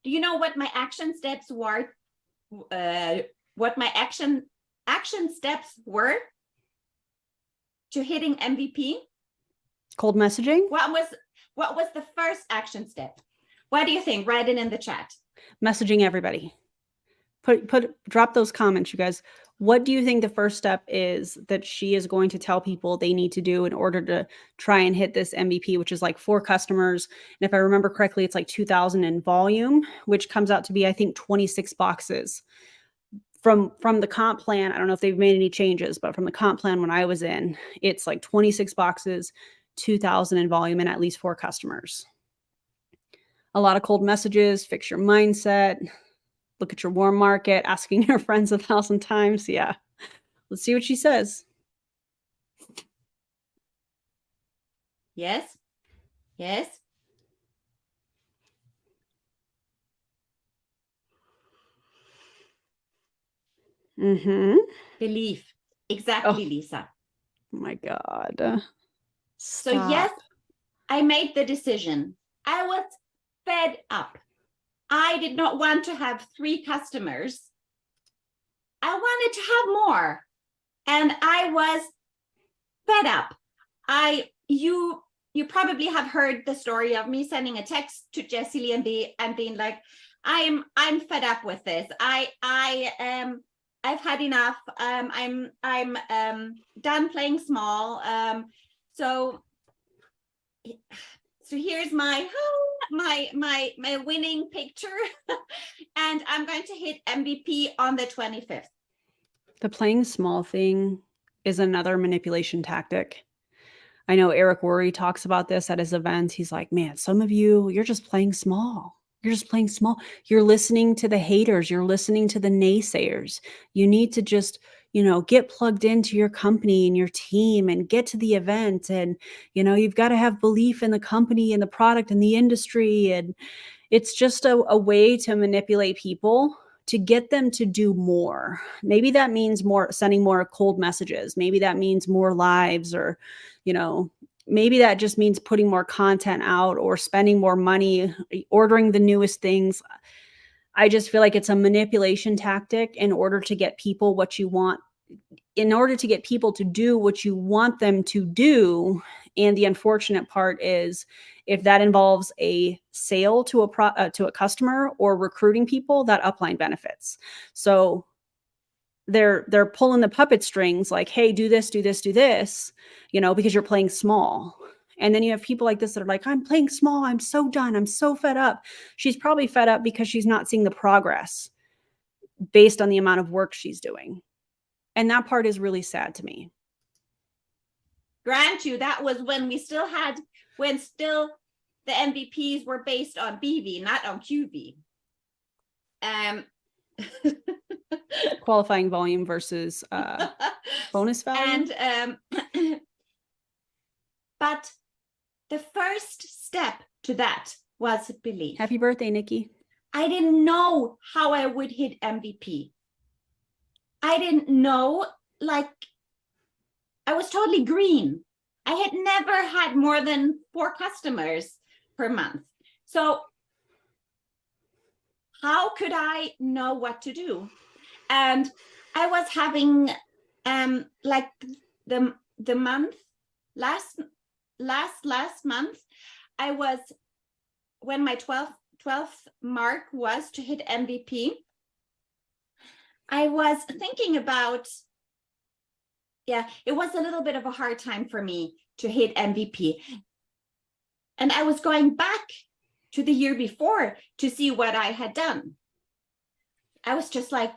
D: Do you know what my action steps were? What my action steps were to hitting MVP?
A: Cold messaging?
D: What was the first action step? What do you think? Write it in the chat.
A: Messaging everybody. Drop those comments, you guys. What do you think the first step is that she is going to tell people they need to do in order to try and hit this MVP, which is like 4 customers? And if I remember correctly, it's like 2,000 in volume, which comes out to be, I think, 26 boxes. From the comp plan, I don't know if they've made any changes, but from the comp plan when I was in, it's like 26 boxes, 2,000 in volume, and at least 4 customers. A lot of cold messages, fix your mindset, look at your warm market, asking your friends 1,000 times. Yeah. Let's see what she says.
D: Yes. Yes.
A: Mm-hmm.
D: Belief. Exactly,
A: Oh.
D: Lisa.
A: Oh my God.
D: So
A: Stop.
D: yes, I made the decision. I was fed up. I did not want to have 3 customers. I wanted to have more. And I was fed up. You you probably have heard the story of me sending a text to Jessie Lee and being like, I'm fed up with this. I've had enough. I'm done playing small. So here's my winning picture, and I'm going to hit MVP on the 25th.
A: The playing small thing is another manipulation tactic. I know Eric Worre talks about this at his events. He's like, man, some of you, you're just playing small. You're just playing small. You're listening to the haters. You're listening to the naysayers. You need to just, get plugged into your company and your team and get to the event. And, you've got to have belief in the company and the product and the industry. And it's just a way to manipulate people to get them to do more. Maybe that means sending more cold messages. Maybe that means more lives, or, maybe that just means putting more content out or spending more money, ordering the newest things. I just feel like it's a manipulation tactic in order to get people what you want, in order to get people to do what you want them to do. And the unfortunate part is, if that involves a sale to a customer or recruiting people, that upline benefits. So they're pulling the puppet strings like, hey, do this, do this, do this, because you're playing small. And then you have people like this that are like, I'm playing small. I'm so done. I'm so fed up. She's probably fed up because she's not seeing the progress based on the amount of work she's doing. And that part is really sad to me.
D: Grant you, that was when the MVPs were based on BV, not on QV.
A: Qualifying volume versus bonus value.
D: And but the first step to that was belief.
A: Happy birthday, Nikki.
D: I didn't know how I would hit MVP. I didn't know, I was totally green. I had never had more than 4 customers per month. So how could I know what to do? And I was having the month last month, I was, when my 12th mark was to hit MVP, I was thinking about, it was a little bit of a hard time for me to hit MVP. And I was going back to the year before to see what I had done. I was just like,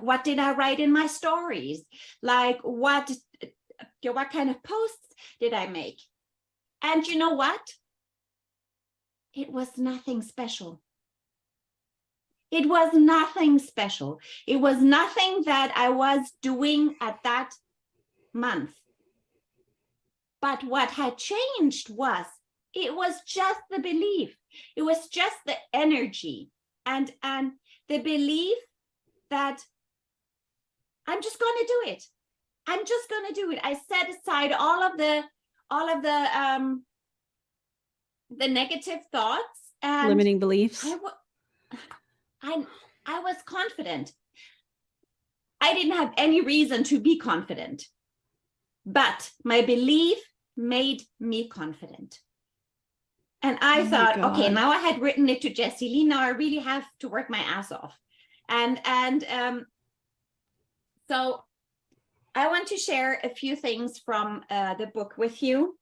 D: what did I write in my stories? Like, what kind of posts did I make? And you know what? It was nothing special. It was nothing special. It was nothing that I was doing at that month. But what had changed was, it was just the belief. It was just the energy and the belief that I'm just going to do it. I'm just going to do it. I set aside all of the negative thoughts and
A: limiting beliefs.
D: I was confident. I didn't have any reason to be confident, but my belief made me confident. And I thought, okay, now I had written it to Jessie Lee. Now I really have to work my ass off. And so I want to share a few things from the book with you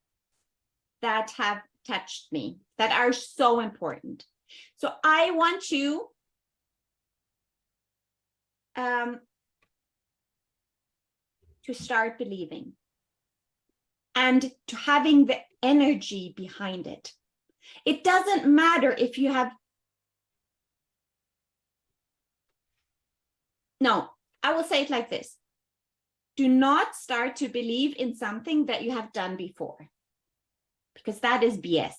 D: that have touched me, that are so important. So I want you to start believing and to having the energy behind it. It doesn't matter if you have, no, I will say it like this. Do not start to believe in something that you have done before, because that is BS,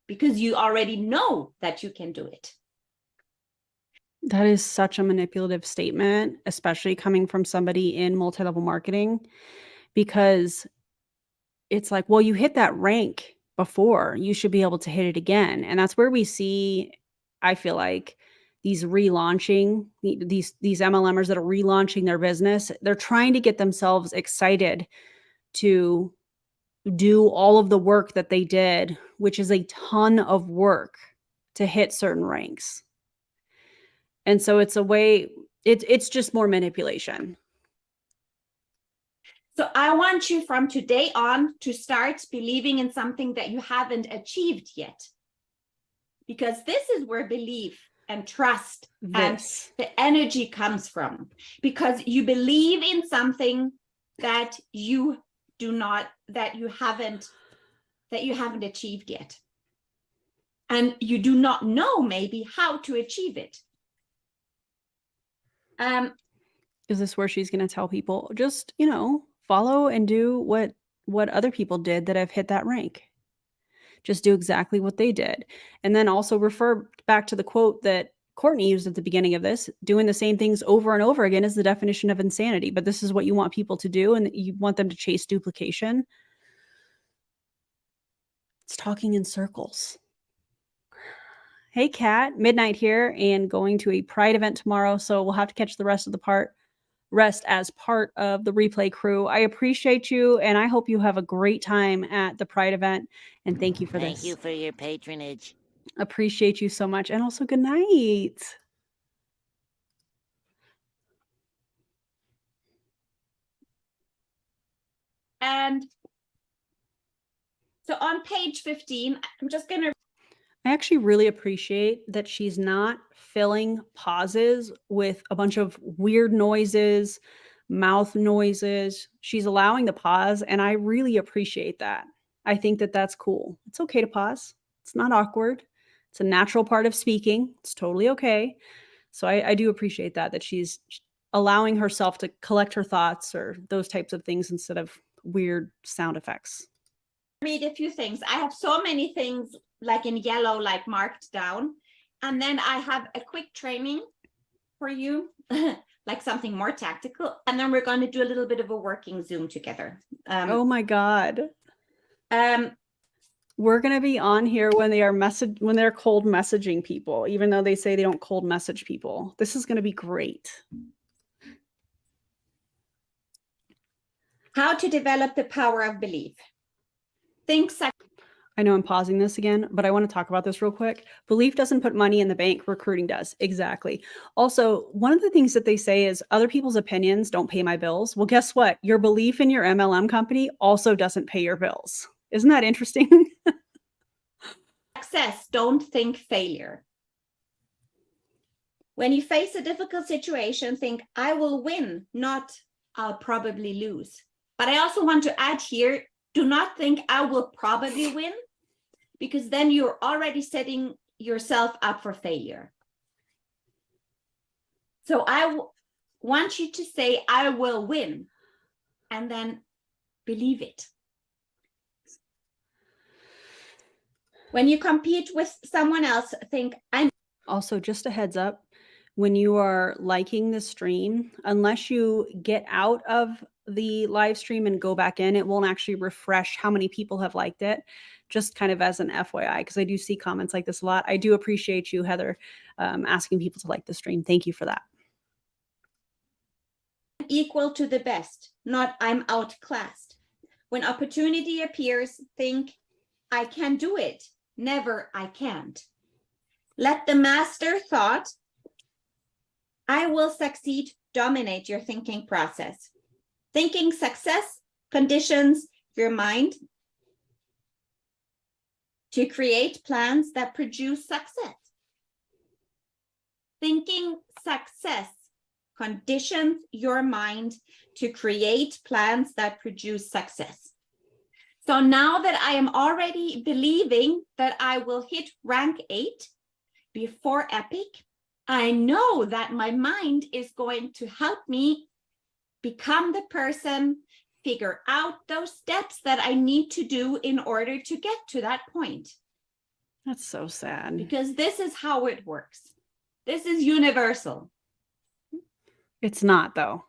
D: because you already know that you can do it.
A: That is such a manipulative statement, especially coming from somebody in multi-level marketing, because it's like, well, you hit that rank before, you should be able to hit it again. And that's where we see, I feel like, these relaunching, these MLMers that are relaunching their business. They're trying to get themselves excited to do all of the work that they did, which is a ton of work to hit certain ranks. And so it's a way, it's just more manipulation.
D: So I want you from today on to start believing in something that you haven't achieved yet. Because this is where belief and trust and the energy comes from. Because you believe in something that you haven't achieved yet. And you do not know maybe how to achieve it.
A: Is this where she's going to tell people, just, follow and do what other people did that have hit that rank? Just do exactly what they did. And then also refer back to the quote that Courtney used at the beginning of this: doing the same things over and over again is the definition of insanity. But this is what you want people to do, and you want them to chase duplication. It's talking in circles. Hey, Kat, midnight here and going to a Pride event tomorrow, so we'll have to catch the rest as part of the replay crew. I appreciate you, and I hope you have a great time at the Pride event, and thank you for this.
C: Thank you for your patronage.
A: Appreciate you so much, and also good night.
D: And so on page 15, I'm just going to...
A: I actually really appreciate that she's not filling pauses with a bunch of weird noises, mouth noises. She's allowing the pause, and I really appreciate that. I think that that's cool. It's okay to pause. It's not awkward. It's a natural part of speaking. It's totally okay. So I do appreciate that she's allowing herself to collect her thoughts or those types of things instead of weird sound effects.
D: Read a few things. I have so many things like in yellow, like marked down. And then I have a quick training for you, like something more tactical. And then we're going to do a little bit of a working Zoom together.
A: Oh my God. We're going to be on here when they're cold messaging people, even though they say they don't cold message people. This is going to be great.
D: How to develop the power of belief.
A: I know I'm pausing this again, but I want to talk about this real quick. Belief doesn't put money in the bank. Recruiting does. Exactly. Also, one of the things that they say is other people's opinions don't pay my bills. Well, guess what? Your belief in your MLM company also doesn't pay your bills. Isn't that interesting?
D: Success, don't think failure. When you face a difficult situation, think, I will win, not I'll probably lose. But I also want to add here, do not think I will probably win, because then you're already setting yourself up for failure. So I want you to say, I will win, and then believe it. When you compete with someone else, think, I'm...
A: Also, just a heads up, when you are liking the stream, unless you get out of the live stream and go back in, it won't actually refresh how many people have liked it, just kind of as an FYI, because I do see comments like this a lot. I do appreciate you, Heather, asking people to like the stream. Thank you for that.
D: Equal to the best, not I'm outclassed. When opportunity appears, think, I can do it, never I can't. Let the master thought, I will succeed, dominate your thinking process. Thinking success conditions your mind to create plans that produce success. Thinking success conditions your mind to create plans that produce success. So now that I am already believing that I will hit rank 8 before Epic, I know that my mind is going to help me become the person, figure out those steps that I need to do in order to get to that point.
A: That's so sad.
D: Because this is how it works. This is universal.
A: It's not, though.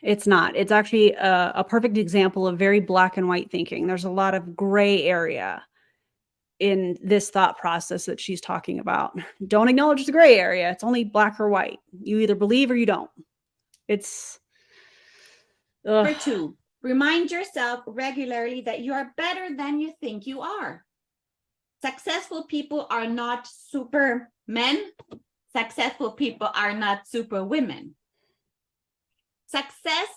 A: It's not. It's actually a perfect example of very black and white thinking. There's a lot of gray area in this thought process that she's talking about. Don't acknowledge the gray area. It's only black or white. You either believe or you don't. It's...
D: Number 2, Remind yourself regularly that you are better than you think you are. Successful people are not super men. Successful people are not super women. Success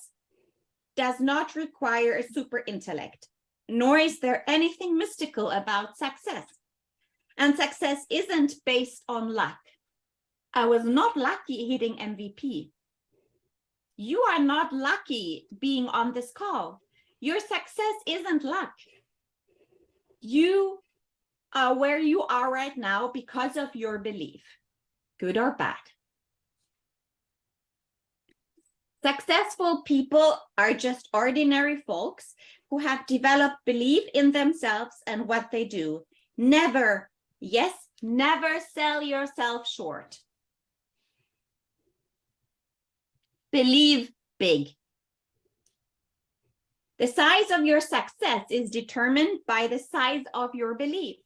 D: does not require a super intellect, nor is there anything mystical about success. And success isn't based on luck. I was not lucky hitting MVP. You are not lucky being on this call. Your success isn't luck. You are where you are right now because of your belief, good or bad. Successful people are just ordinary folks who have developed belief in themselves and what they do. Never, yes, never sell yourself short. Believe big. The size of your success is determined by the size of your belief.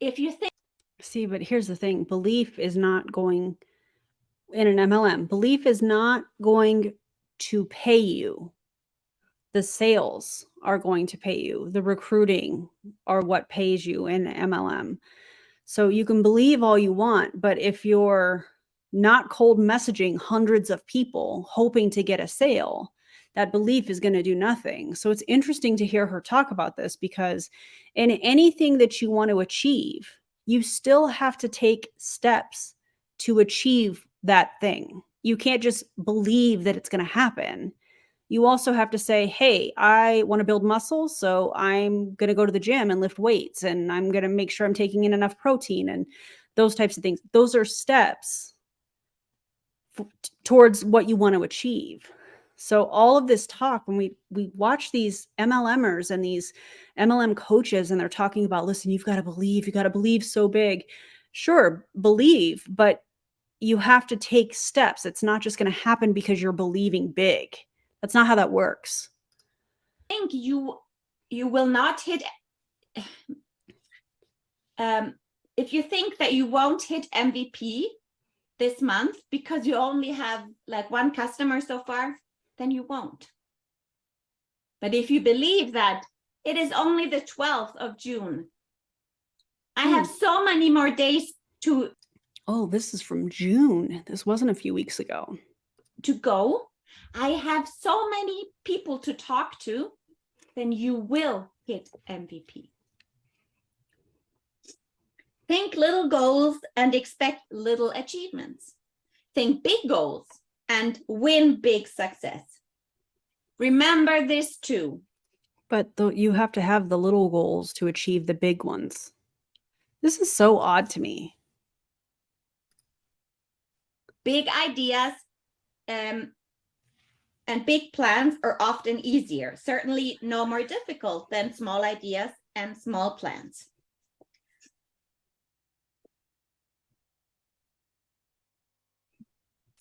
D: If you think...
A: See, but here's the thing. Belief is not going, in an MLM, belief is not going to pay you. The sales are going to pay you. The recruiting are what pays you in MLM. So you can believe all you want, but if you're not cold messaging hundreds of people hoping to get a sale, that belief is going to do nothing. So it's interesting to hear her talk about this, because in anything that you want to achieve, you still have to take steps to achieve that thing. You can't just believe that it's going to happen. You also have to say, hey, I want to build muscle, so I'm going to go to the gym and lift weights, and I'm going to make sure I'm taking in enough protein and those types of things. Those are steps towards what you want to achieve. So all of this talk, when we watch these MLMers and these MLM coaches, and they're talking about, listen, you got to believe so big. Sure, believe, but you have to take steps. It's not just going to happen because you're believing big. That's not how that works.
D: I think you will not hit, if you think that you won't hit MVP this month because you only have like one customer so far, then you won't. But if you believe that it is only the 12th of June, I have so many more days to...
A: Oh, this is from June. This wasn't a few weeks ago.
D: To go. I have so many people to talk to, then you will hit MVP. Think little goals and expect little achievements. Think big goals and win big success. Remember this too.
A: But you have to have the little goals to achieve the big ones. This is so odd to me.
D: Big ideas and big plans are often easier, certainly no more difficult than small ideas and small plans.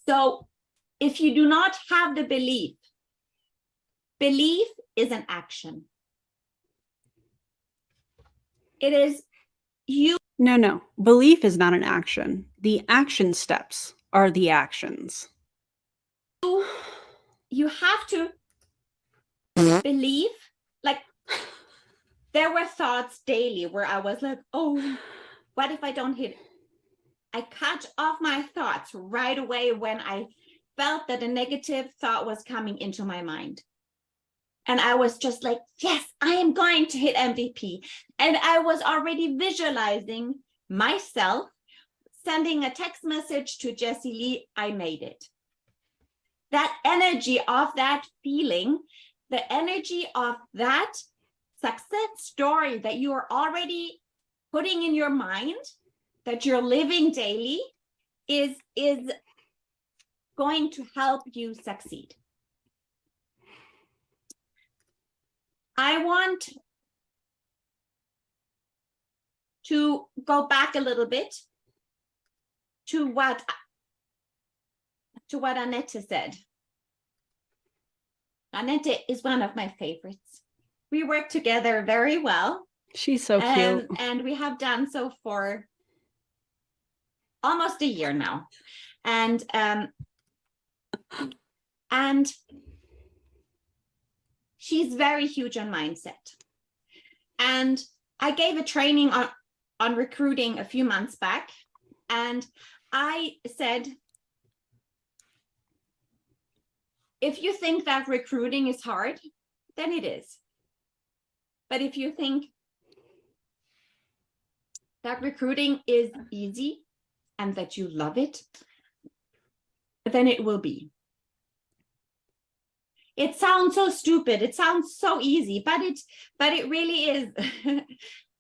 D: So if you do not have the belief is an action. It is you.
A: No. Belief is not an action. The action steps are the actions.
D: You have to believe. Like, there were thoughts daily where I was like, oh, what if I don't hit it? I cut off my thoughts right away when I felt that a negative thought was coming into my mind. And I was just like, yes, I am going to hit MVP. And I was already visualizing myself sending a text message to Jessie Lee, I made it. That energy of that feeling, the energy of that success story that you are already putting in your mind, that you're living daily, is going to help you succeed. I want to go back a little bit to what Annette said. Annette is one of my favorites. We work together very well.
A: She's so cute.
D: And we have done so for almost a year now. And And she's very huge on mindset. And I gave a training on recruiting a few months back. And I said, if you think that recruiting is hard, then it is. But if you think that recruiting is easy and that you love it, then it will be. It sounds so stupid. It sounds so easy, but it really is.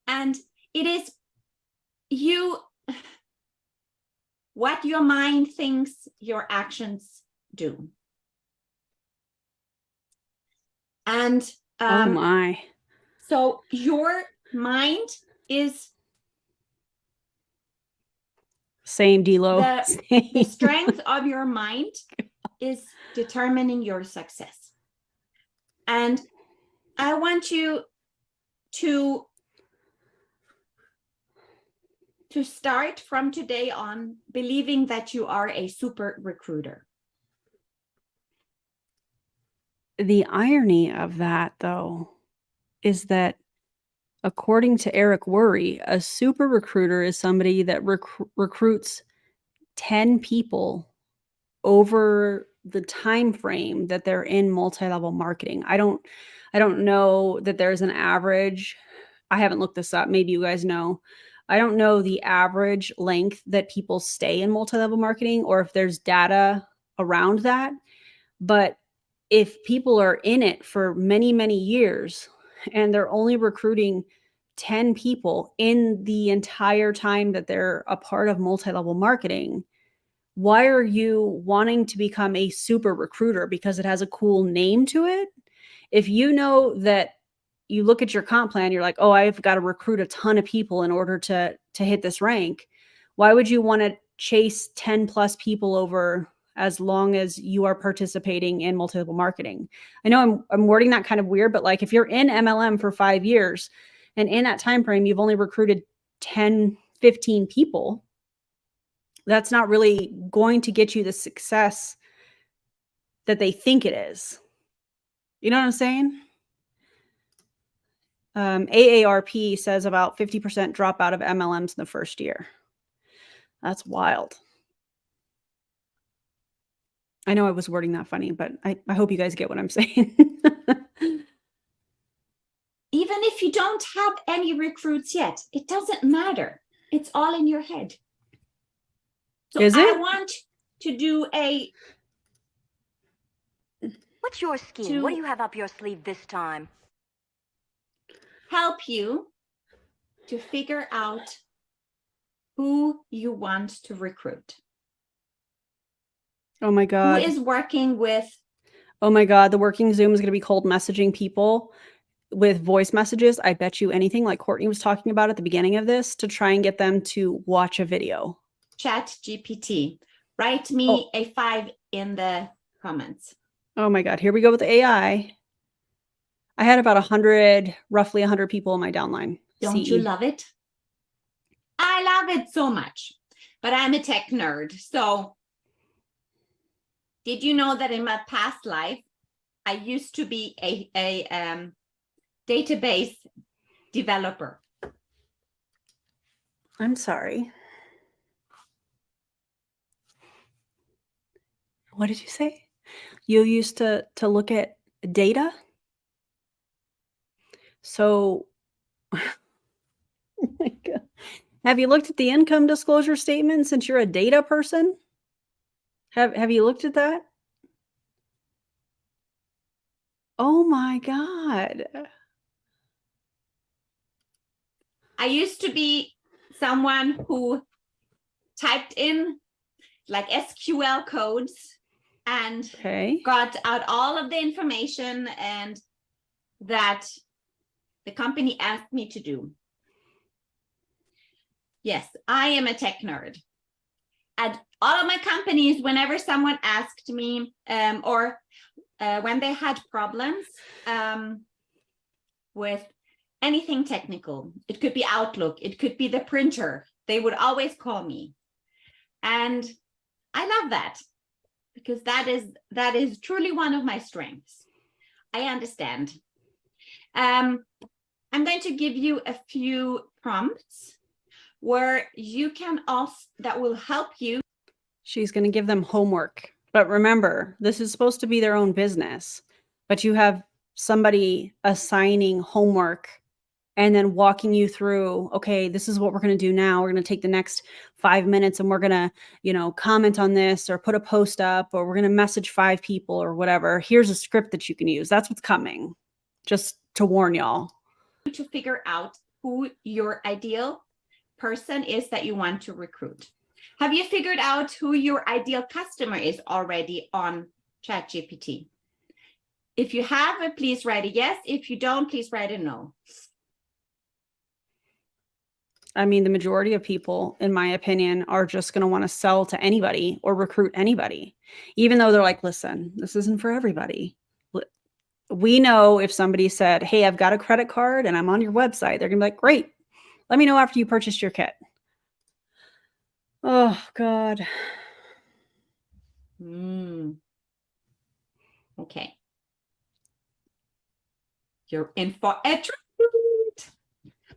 D: And it is what your mind thinks, your actions do. And
A: Oh my.
D: so your mind is
A: Same, D-Lo.
D: the strength of your mind is determining your success. And I want you to start from today on believing that you are a super recruiter.
A: The irony of that, though, is that according to Eric Worre, a super recruiter is somebody that recruits 10 people over the time frame that they're in multi-level marketing. I don't know that there's an average. I haven't looked this up. Maybe you guys know. I don't know the average length that people stay in multi-level marketing or if there's data around that. But if people are in it for many, many years and they're only recruiting 10 people in the entire time that they're a part of multi-level marketing, why are you wanting to become a super recruiter? Because it has a cool name to it. If you know that you look at your comp plan, you're like, oh, I've got to recruit a ton of people in order to hit this rank. Why would you want to chase 10 plus people over as long as you are participating in multi-level marketing? I know I'm wording that kind of weird, but like if you're in MLM for 5 years and in that time frame, you've only recruited 10, 15 people, that's not really going to get you the success that they think it is. You know what I'm saying? AARP says about 50% drop out of MLMs in the first year. That's wild. I know I was wording that funny, but I hope you guys get what I'm saying.
D: Even if you don't have any recruits yet, it doesn't matter. It's all in your head. So
A: Is
D: I
A: it?
D: want to do a...
E: What's your scheme? What do you have up your sleeve this time?
D: help you to figure out who you want to recruit.
A: Oh my God.
D: Who is working with...
A: Oh my God. The working Zoom is going to be cold messaging people with voice messages. I bet you anything, like Courtney was talking about at the beginning of this, to try and get them to watch a video.
D: Chat GPT. Write me a 5 in the comments.
A: Oh my God. Here we go with the AI. I had about roughly 100 people in my downline.
D: Don't you love it? I love it so much, but I'm a tech nerd. So did you know that in my past life, I used to be a database developer?
A: I'm sorry. What did you say? You used to look at data? So, oh my God. Have you looked at the income disclosure statement since you're a data person? Have you looked at that? Oh my God.
D: I used to be someone who typed in like SQL codes and got out all of the information and that the company asked me to do. Yes, I am a tech nerd. At all of my companies, whenever someone asked me or when they had problems with anything technical, it could be Outlook, it could be the printer, they would always call me. And I love that. because that is truly one of my strengths. I understand. I'm going to give you a few prompts where you can also, that will help you.
A: She's going to give them homework. But remember, this is supposed to be their own business, but you have somebody assigning homework and then walking you through, okay, this is what we're going to do now. We're going to take the next 5 minutes and we're going to, you know, comment on this or put a post up, or we're going to message 5 people or whatever. Here's a script that you can use. That's what's coming. Just to warn y'all.
D: To figure out who your ideal person is that you want to recruit. Have you figured out who your ideal customer is already on ChatGPT? If you have, please write a yes. If you don't, please write a no.
A: I mean, the majority of people, in my opinion, are just going to want to sell to anybody or recruit anybody, even though they're like, listen, this isn't for everybody. We know if somebody said, hey, I've got a credit card and I'm on your website, they're going to be like, great. Let me know after you purchased your kit. Oh, God.
D: Okay. You're in for a treat.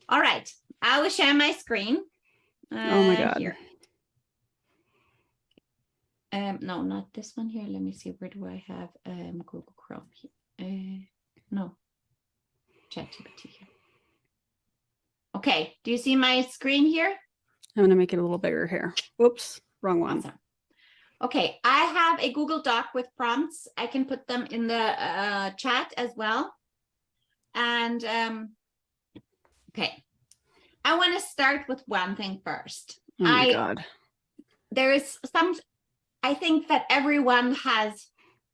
D: All right. I will share my screen.
A: Oh, my God.
D: Here. No, not this one here. Let me see. Where do I have Google Chrome here? No. ChatGPT here. Okay. Do you see my screen here?
A: I'm going to make it a little bigger here. Oops, wrong one.
D: Awesome. Okay. I have a Google Doc with prompts. I can put them in the chat as well. And okay. I want to start with one thing first.
A: Oh my God.
D: There is some, I think that everyone has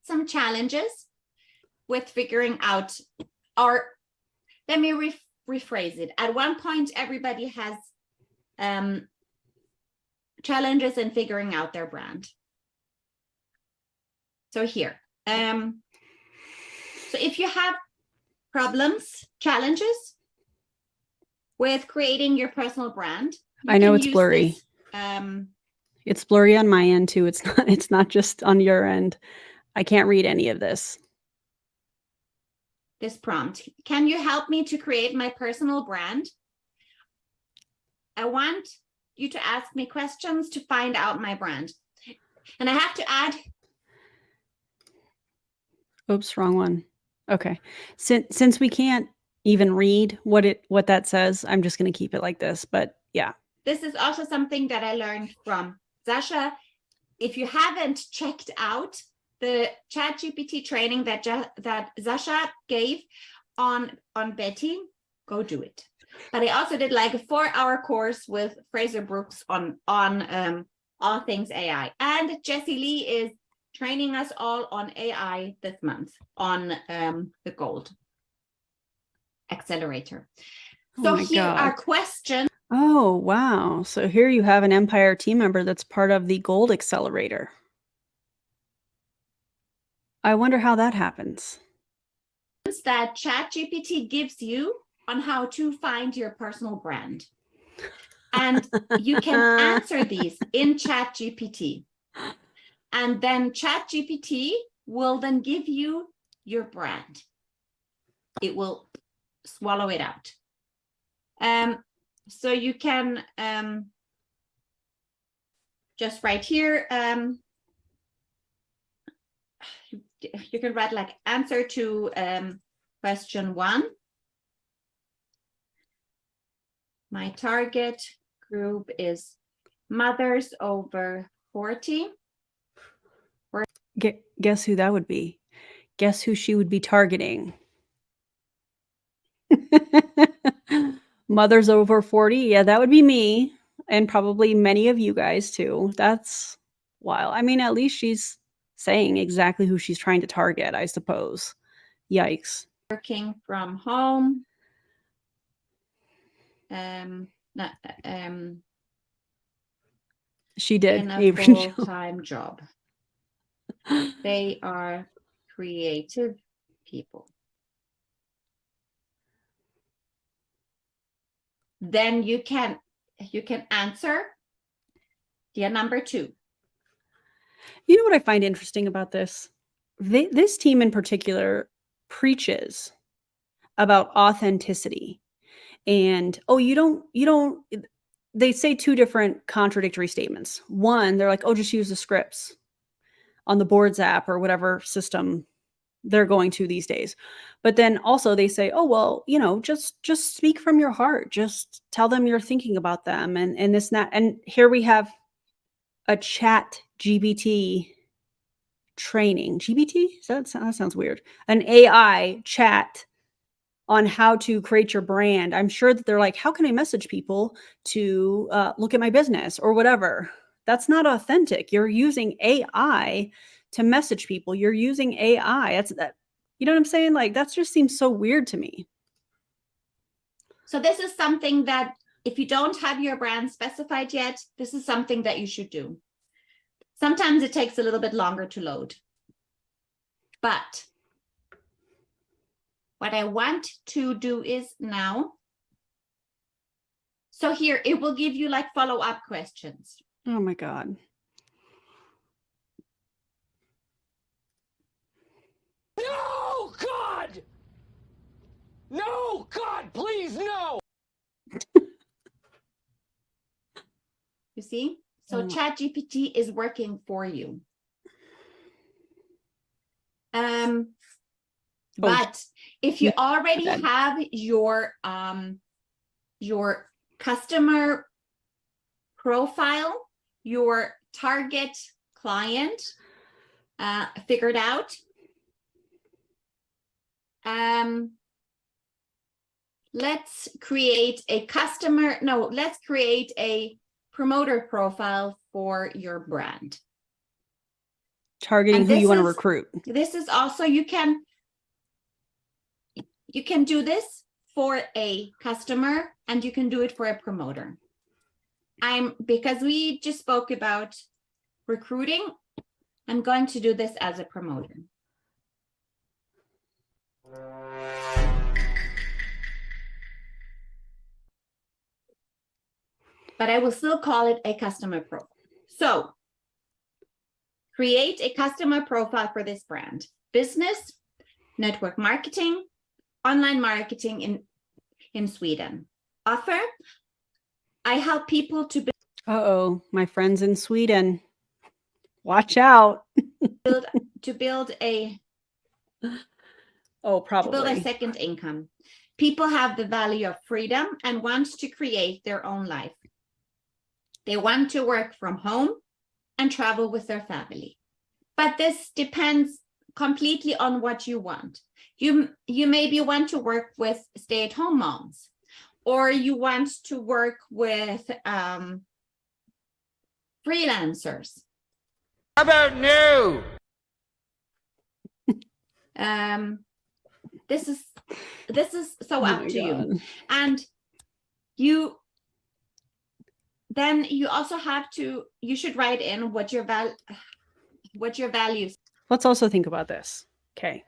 D: some challenges with figuring out, or let me rephrase it. At one point, everybody has challenges in figuring out their brand. So here, so if you have problems, challenges with creating your personal brand,
A: I know it's blurry.
D: This,
A: it's blurry on my end too. It's not just on your end. I can't read any of this.
D: This prompt. Can you help me to create my personal brand? I want you to ask me questions to find out my brand. And I have to add.
A: Oops, wrong one. Okay. Since we can't even read what that says, I'm just going to keep it like this. But yeah.
D: This is also something that I learned from Sasha. If you haven't checked out the ChatGPT training that Sasha gave on Betty, go do it. But I also did like a 4-hour course with Fraser Brooks on all things AI. And Jessie Lee is training us all on AI this month on the Gold Accelerator. So here are questions.
A: Oh, wow. So here you have an Empire team member that's part of the Gold Accelerator. I wonder how that happens.
D: That ChatGPT gives you on how to find your personal brand. And you can answer these in ChatGPT. And then ChatGPT will then give you your brand. It will swallow it out. So you can just write here, you can write like answer to question 1. My target group is mothers over 40.
A: Guess who that would be? Guess who she would be targeting? Mothers over 40. Yeah, that would be me. And probably many of you guys too. That's wild. I mean, at least she's saying exactly who she's trying to target, I suppose. Yikes.
D: Working from home.
A: She did.
D: In a full-time job. They are creative people. Then you can answer the number 2.
A: You know what I find interesting about this? This team in particular preaches about authenticity. And they say two different contradictory statements. One, they're like, oh, just use the scripts on the boards app or whatever system they're going to these days. But then also they say, oh, well, just speak from your heart. Just tell them you're thinking about them and this and that. And here we have a chat GBT training. GBT? That sounds weird. An AI chat on how to create your brand. I'm sure that they're like, how can I message people to look at my business or whatever? That's not authentic. You're using AI to message people. You're using AI. You know what I'm saying? Like, that just seems so weird to me.
D: So this is something that if you don't have your brand specified yet, this is something that you should do. Sometimes it takes a little bit longer to load. But what I want to do is now. So here, it will give you like follow-up questions.
A: Oh my God.
C: No, God! No, God, please, no!
D: You see? So ChatGPT is working for you. But if you already have your customer profile, your target client figured out, let's create a promoter profile for your brand.
A: Targeting who you want to recruit.
D: This is also, you can do this for a customer and you can do it for a promoter. Because we just spoke about recruiting, I'm going to do this as a promoter. But I will still call it a customer profile. So create a customer profile for this brand. Business, network marketing, online marketing in Sweden. Offer, I help people to build.
A: Uh-oh, my friends in Sweden. Watch out.
D: to build a second income. People have the value of freedom and want to create their own life. They want to work from home and travel with their family. But this depends completely on what you want. You maybe want to work with stay-at-home moms, or you want to work with freelancers.
C: How about no?
D: This is so up to you. And then you also you should write in what your values.
A: Let's also think about this. Okay.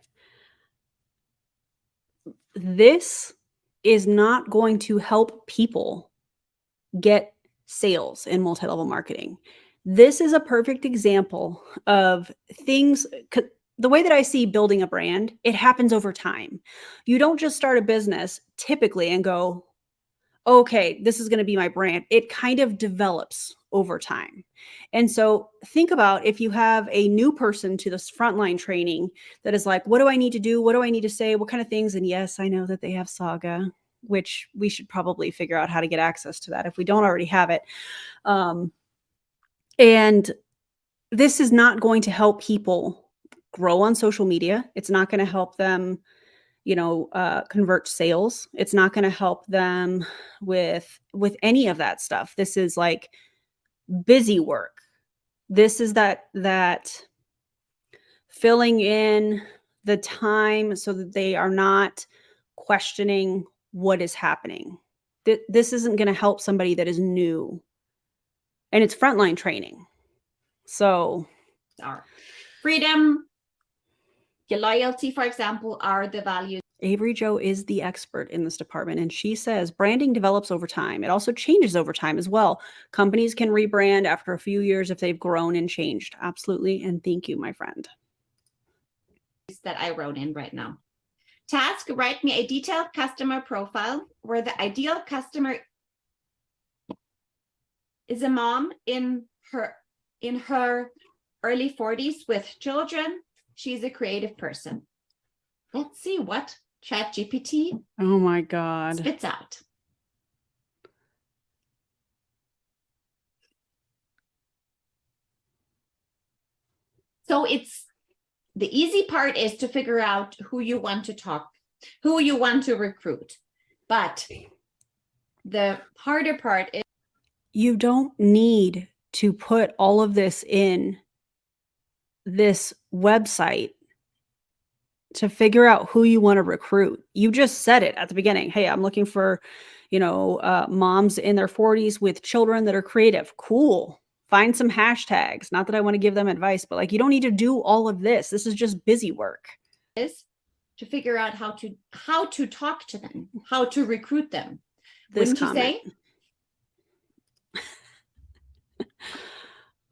A: This is not going to help people get sales in multi-level marketing. This is a perfect example of things. The way that I see building a brand, it happens over time. You don't just start a business typically and go, okay, this is going to be my brand. It kind of develops over time. And so think about if you have a new person to this frontline training that is like, what do I need to do? What do I need to say? What kind of things? And yes, I know that they have Saga, which we should probably figure out how to get access to that if we don't already have it. And this is not going to help people grow on social media. It's not going to help them convert sales. It's not going to help them with any of that stuff. This is like busy work. This is that filling in the time so that they are not questioning what is happening. This isn't going to help somebody that is new, and it's frontline training. So
D: freedom, your loyalty, for example, are the values.
A: Avery Jo is the expert in this department, and she says branding develops over time. It also changes over time as well. Companies can rebrand after a few years if they've grown and changed. Absolutely. And thank you, my friend.
D: That I wrote in right now. Task, write me a detailed customer profile where the ideal customer is a mom in her early 40s with children. She's a creative person. Let's see what ChatGPT
A: Oh my God.
D: spits out. So it's the easy part is to figure out who you want to who you want to recruit. But the harder part is
A: you don't need to put all of this in this website to figure out who you want to recruit. You just said it at the beginning. Hey, I'm looking for, moms in their 40s with children that are creative. Cool. Find some hashtags. Not that I want to give them advice, but like, you don't need to do all of this. This is just busy work.
D: is to figure out how to talk to them, how to recruit them.
A: This
D: Wouldn't you
A: comment.
D: say?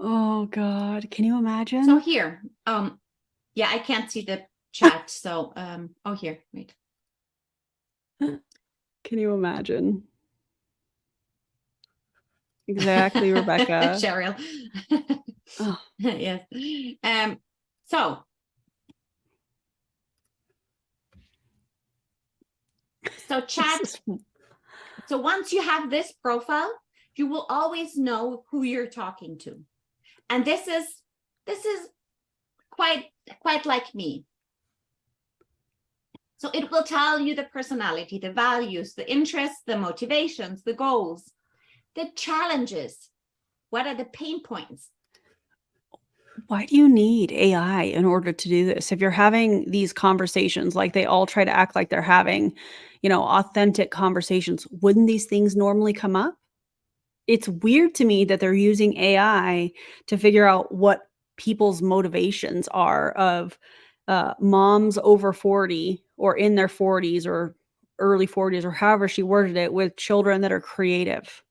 A: Oh God. Can you imagine?
D: So here, yeah, I can't see the chat. So, oh, here, wait.
A: Can you imagine? Exactly, Rebecca.
D: Cheryl.
A: Oh.
D: Yes. So chat. So once you have this profile, you will always know who you're talking to. And this is quite like me. So it will tell you the personality, the values, the interests, the motivations, the goals, the challenges. What are the pain points?
A: Why do you need AI in order to do this? If you're having these conversations, like they all try to act like they're having, authentic conversations, wouldn't these things normally come up? It's weird to me that they're using AI to figure out what people's motivations are of moms over 40 or in their 40s or early 40s or however she worded it with children that are creative.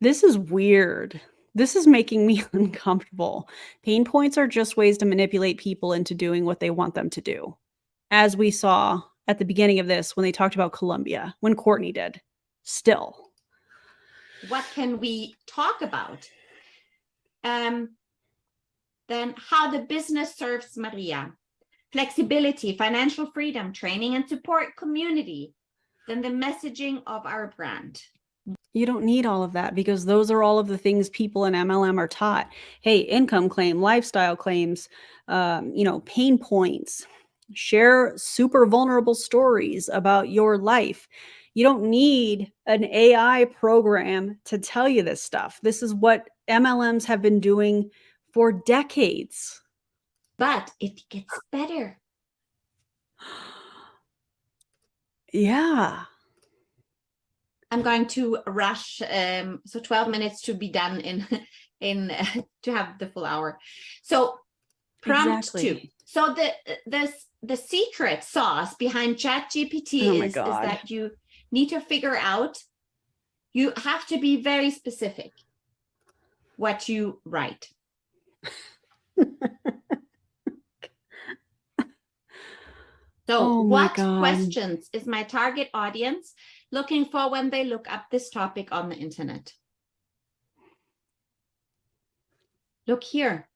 A: This is weird. This is making me uncomfortable. Pain points are just ways to manipulate people into doing what they want them to do. As we saw at the beginning of this, when they talked about Colombia, when Courtney did. Still.
D: What can we talk about? Then how the business serves Maria. Flexibility, financial freedom, training and support, community. Then the messaging of our brand.
A: You don't need all of that because those are all of the things people in MLM are taught. Hey, income claim, lifestyle claims, pain points, share super vulnerable stories about your life. You don't need an AI program to tell you this stuff. This is what MLMs have been doing for decades.
D: But it gets better.
A: Yeah.
D: I'm going to rush. So 12 minutes to be done in to have the full hour. So prompt
A: Exactly.
D: 2. So the secret sauce behind ChatGPT is that you need to figure out. You have to be very specific what you write. So what questions is my target audience looking for when they look up this topic on the internet? Look here.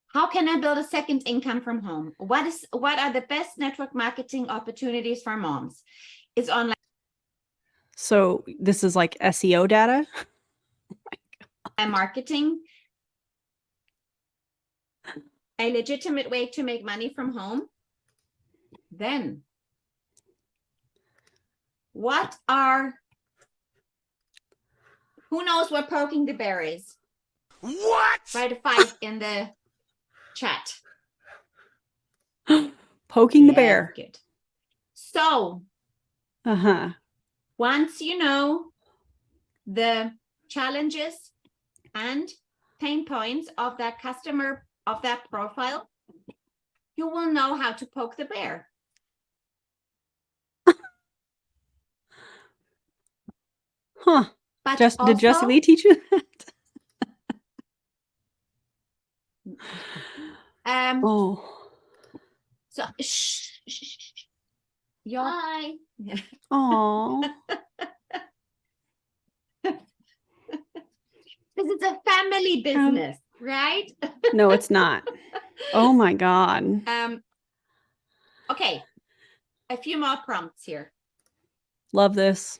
D: How can I build a second income from home? What are the best network marketing opportunities for moms? Is online.
A: So this is like SEO data?
D: Marketing a legitimate way to make money from home? Then who knows what poking the bear is?
C: What?
D: Write a 5 in the chat.
A: Poking the bear.
D: Good. So once you know the challenges and pain points of that customer, of that profile, you will know how to poke the bear.
A: Huh.
D: But
A: Did Jessie
D: also-
A: Lee teach you that? Oh.
D: So, shh. Hi.
A: Oh.
D: This is a family business, right?
A: No, it's not. Oh my God.
D: Okay, a few more prompts here.
A: Love this.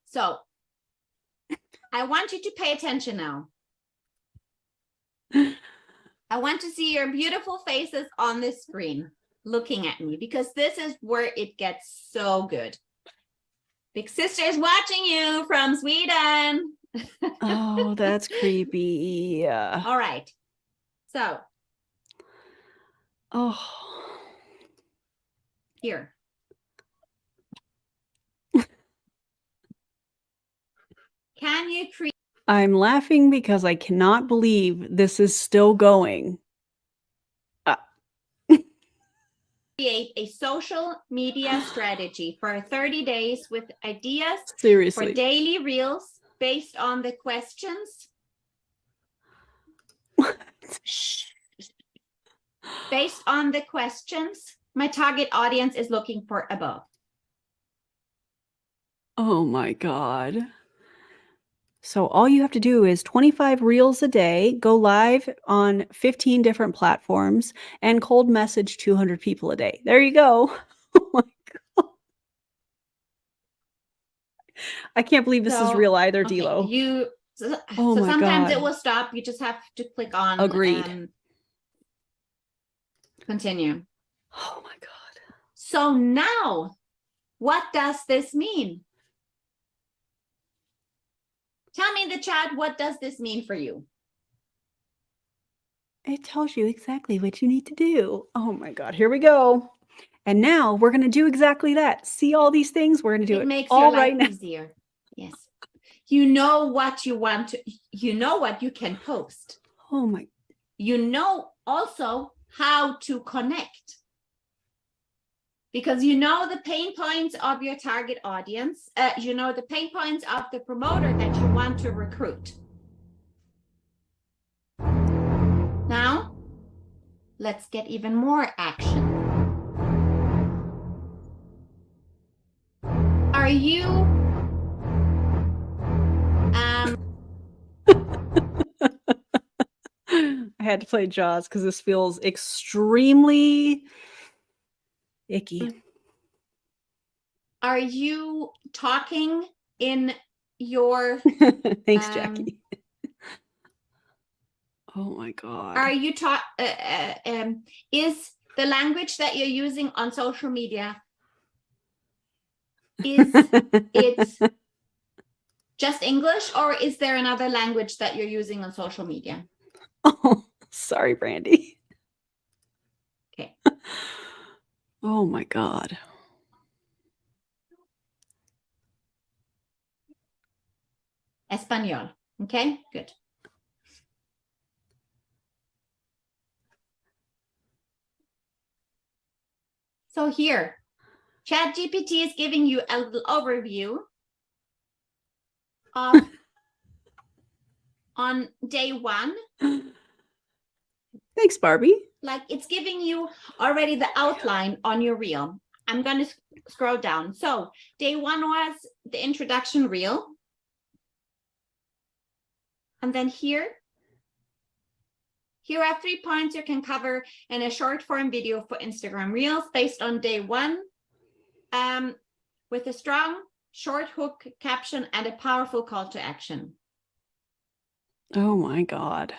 D: So, I want you to pay attention now. I want to see your beautiful faces on the screen looking at me, because this is where it gets so good. Big sister's watching you from Sweden.
A: Oh, that's creepy.
D: All right. So,
A: Oh.
D: here. Can you create
A: I'm laughing because I cannot believe this is still going.
D: a social media strategy for 30 days with ideas for
A: Seriously.
D: daily reels based on the questions? Shh. Based on the questions my target audience is looking for above.
A: Oh my God. So all you have to do is 25 reels a day, go live on 15 different platforms, and cold message 200 people a day. There you go. Oh my God. I can't believe this is
D: So,
A: real either,
D: okay,
A: Dilo.
D: so
A: Oh my
D: sometimes it
A: God.
D: will stop. You just have to click on
A: Agreed.
D: continue.
A: Oh my God.
D: So now, what does this mean? Tell me in the chat, what does this mean for you?
A: It tells you exactly what you need to do. Oh my God. Here we go. And now we're going to do exactly that. See all these things? We're going to do
D: It
A: it
D: makes
A: all
D: your
A: right
D: life
A: now.
D: easier. Yes. You know what you want to, you know what you can post.
A: Oh my.
D: You know also how to connect. Because you know the pain points of your target audience. You know the pain points of the promoter that you want to recruit. Now, let's get even more action. Are you
A: I had to play Jaws because this feels extremely icky.
D: Are you talking in your
A: Thanks, Jackie. Oh my God.
D: are you is the language that you're using on social media, is it just English, or is there another language that you're using on social media?
A: Oh, sorry, Brandy.
D: Okay.
A: Oh my God.
D: Espanol. Okay, good. So here, ChatGPT is giving you a little overview of on day one.
A: Thanks, Barbie.
D: Like it's giving you already the outline on your reel. I'm going to scroll down. So day one was the introduction reel. And then here are 3 points you can cover in a short form video for Instagram Reels based on day one, with a strong short hook caption and a powerful call to action.
A: Oh my God.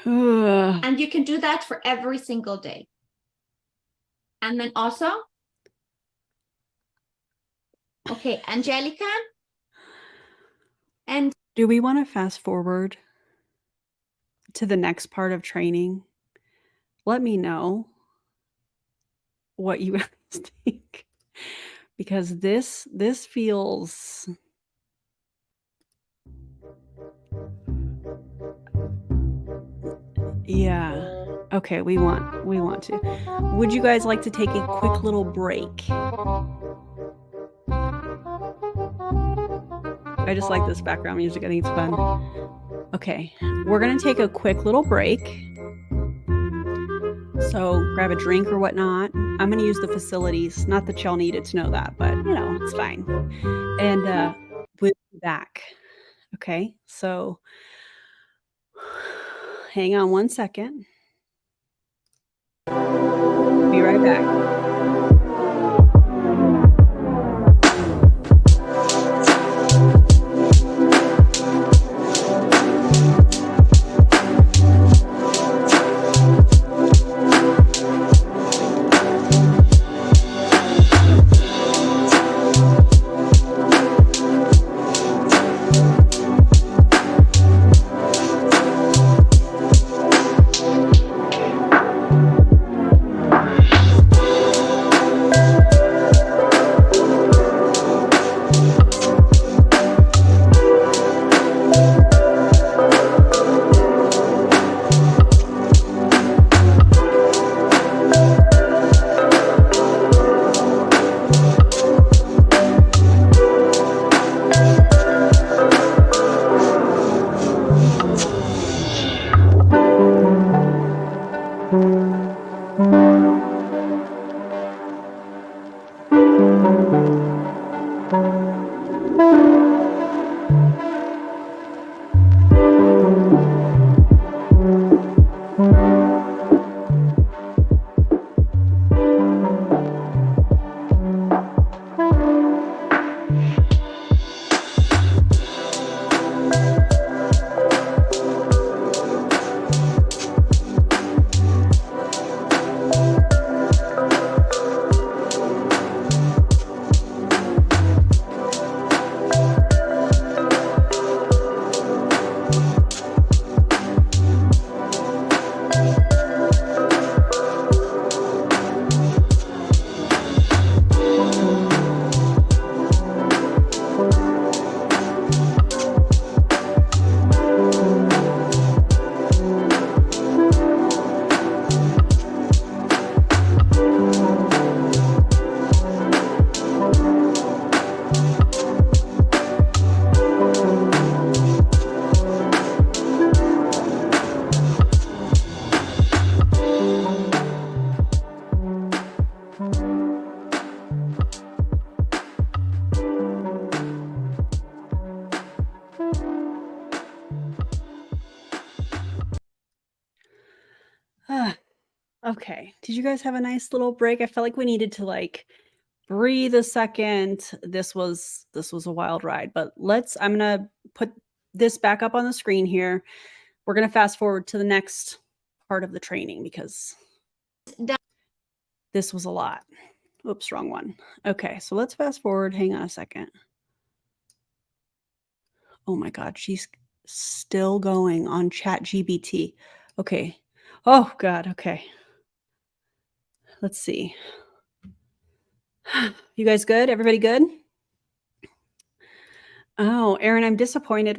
A: Ugh.
D: And you can do that for every single day. And then also, okay, Angelica. And
A: do we want to fast forward to the next part of training? Let me know what you guys think, because this feels Yeah. Okay, we want to. Would you guys like to take a quick little break? I just like this background music. I think it's fun. Okay, we're gonna take a quick little break. So grab a drink or whatnot. I'm gonna use the facilities. Not that y'all needed to know that, but you know, it's fine. And we'll be back. Okay, so hang on one second. Be right back. Okay. Did you guys have a nice little break? I felt like we needed to like breathe a second. This was a wild ride, but I'm going to put this back up on the screen here. We're going to fast forward to the next part of the training because this was a lot. Oops, wrong one. Okay, so let's fast forward. Hang on a second. Oh my God, she's still going on ChatGPT. Okay. Oh God, okay. Let's see. You guys good? Everybody good? Oh, Erin, I'm disappointed.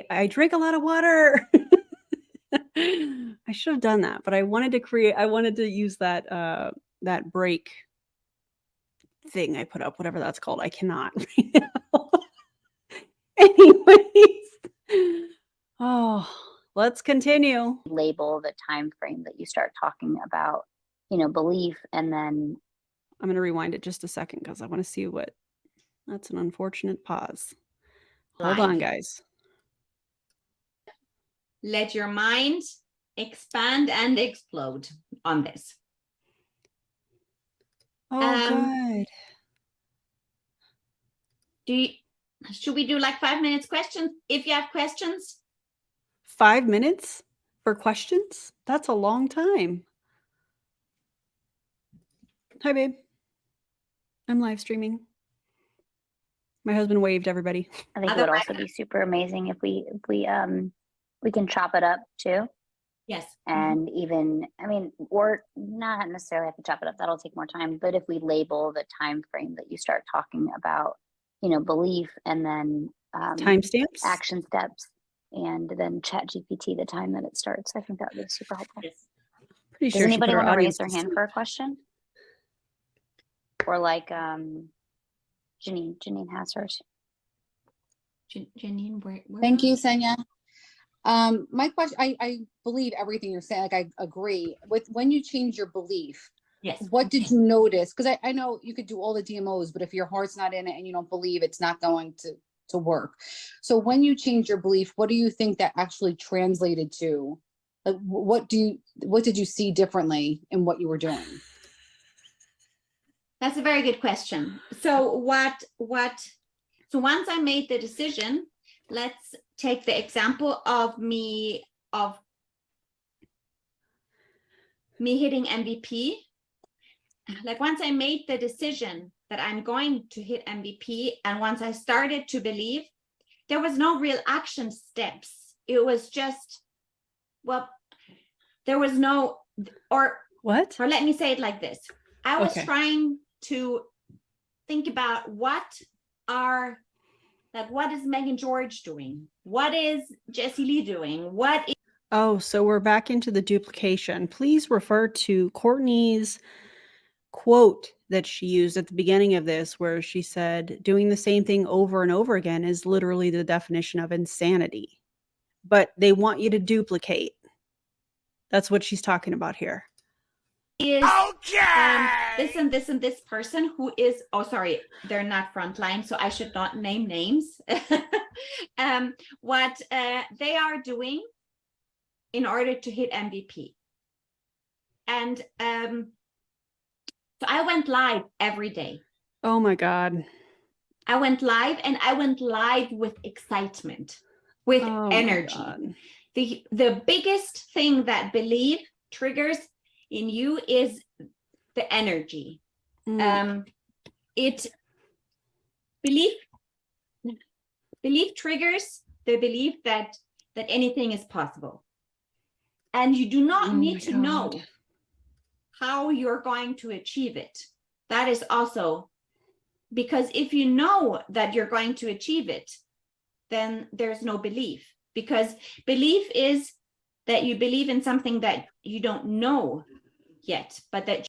A: I drank a lot of water. I should have done that, but I wanted to use that that break thing I put up, whatever that's called. I cannot right now. Anyways. Oh, let's continue.
B: Label the time frame that you start talking about, you know, belief, and then
A: I'm going to rewind it just a second because I want to see what. That's an unfortunate pause. Hold on, guys.
D: Let your mind expand and explode on this.
A: Oh, good.
D: Should we do like 5 minutes questions? If you have questions.
A: 5 minutes for questions? That's a long time. Hi, babe. I'm live streaming. My husband waved, everybody.
B: I think it would also be super amazing if we can chop it up too.
D: Yes.
B: And even, I mean, or not necessarily have to chop it up. That'll take more time. But if we label the time frame that you start talking about, you know, belief, and then
A: timestamps,
B: action steps. and then ChatGPT the time that it starts. I think that would be super helpful.
D: Yes.
A: Pretty
B: Does
A: sure she
B: anybody
A: put her
B: want to raise
A: audience
B: their
A: to
B: hand
A: sleep.
B: for a question? Or like Janine has hers.
D: Janine, where
F: Thank you, Senya. My question, I believe everything you're saying, like I agree with when you change your belief,
D: Yes.
F: what did you notice? Because I know you could do all the DMOs, but if your heart's not in it and you don't believe, it's not going to work. So when you change your belief, what do you think that actually translated to? Like, what did you see differently in what you were doing?
D: That's a very good question. So so once I made the decision, let's take the example of me hitting MVP. Like once I made the decision that I'm going to hit MVP, and once I started to believe, there was no real action steps. It was just, well, there was no, or let me say it like this. I was trying to think about what is Megan George doing? What is Jessie Lee doing?
A: Oh, so we're back into the duplication. Please refer to Courtney's quote that she used at the beginning of this, where she said, doing the same thing over and over again is literally the definition of insanity. But they want you to duplicate. That's what she's talking about here.
D: Is this and this and this person who is, oh, sorry, they're not frontline, so I should not name names. What they are doing in order to hit MVP. And so I went live every day.
A: Oh my God.
D: I went live, and I went live with excitement, with energy. The biggest thing that belief triggers in you is the energy. Belief triggers the belief that anything is possible. And you do not need to know how you're going to achieve it. That is also, because if you know that you're going to achieve it, then there's no belief. Because belief is that you believe in something that you don't know yet, but that.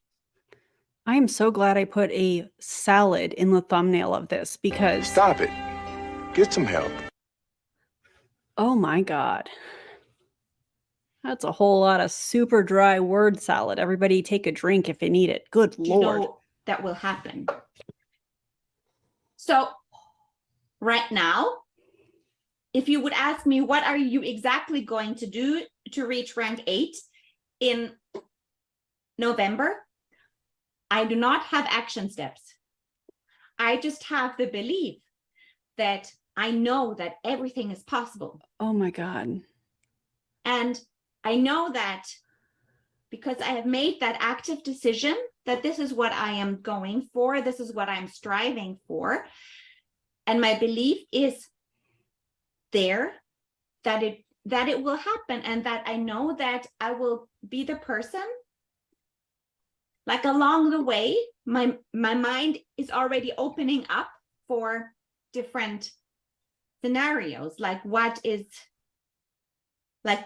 A: I am so glad I put a salad in the thumbnail of this, because
G: stop it. Get some help.
A: Oh my God. That's a whole lot of super dry word salad. Everybody take a drink if you need it. Good Lord.
D: You know that will happen. So right now, if you would ask me, what are you exactly going to do to reach rank 8 in November? I do not have action steps. I just have the belief that I know that everything is possible.
A: Oh my God.
D: And I know that because I have made that active decision that this is what I am going for, this is what I'm striving for. And my belief is there that it will happen, and that I know that I will be the person. Like along the way, my mind is already opening up for different scenarios. Like what is, like,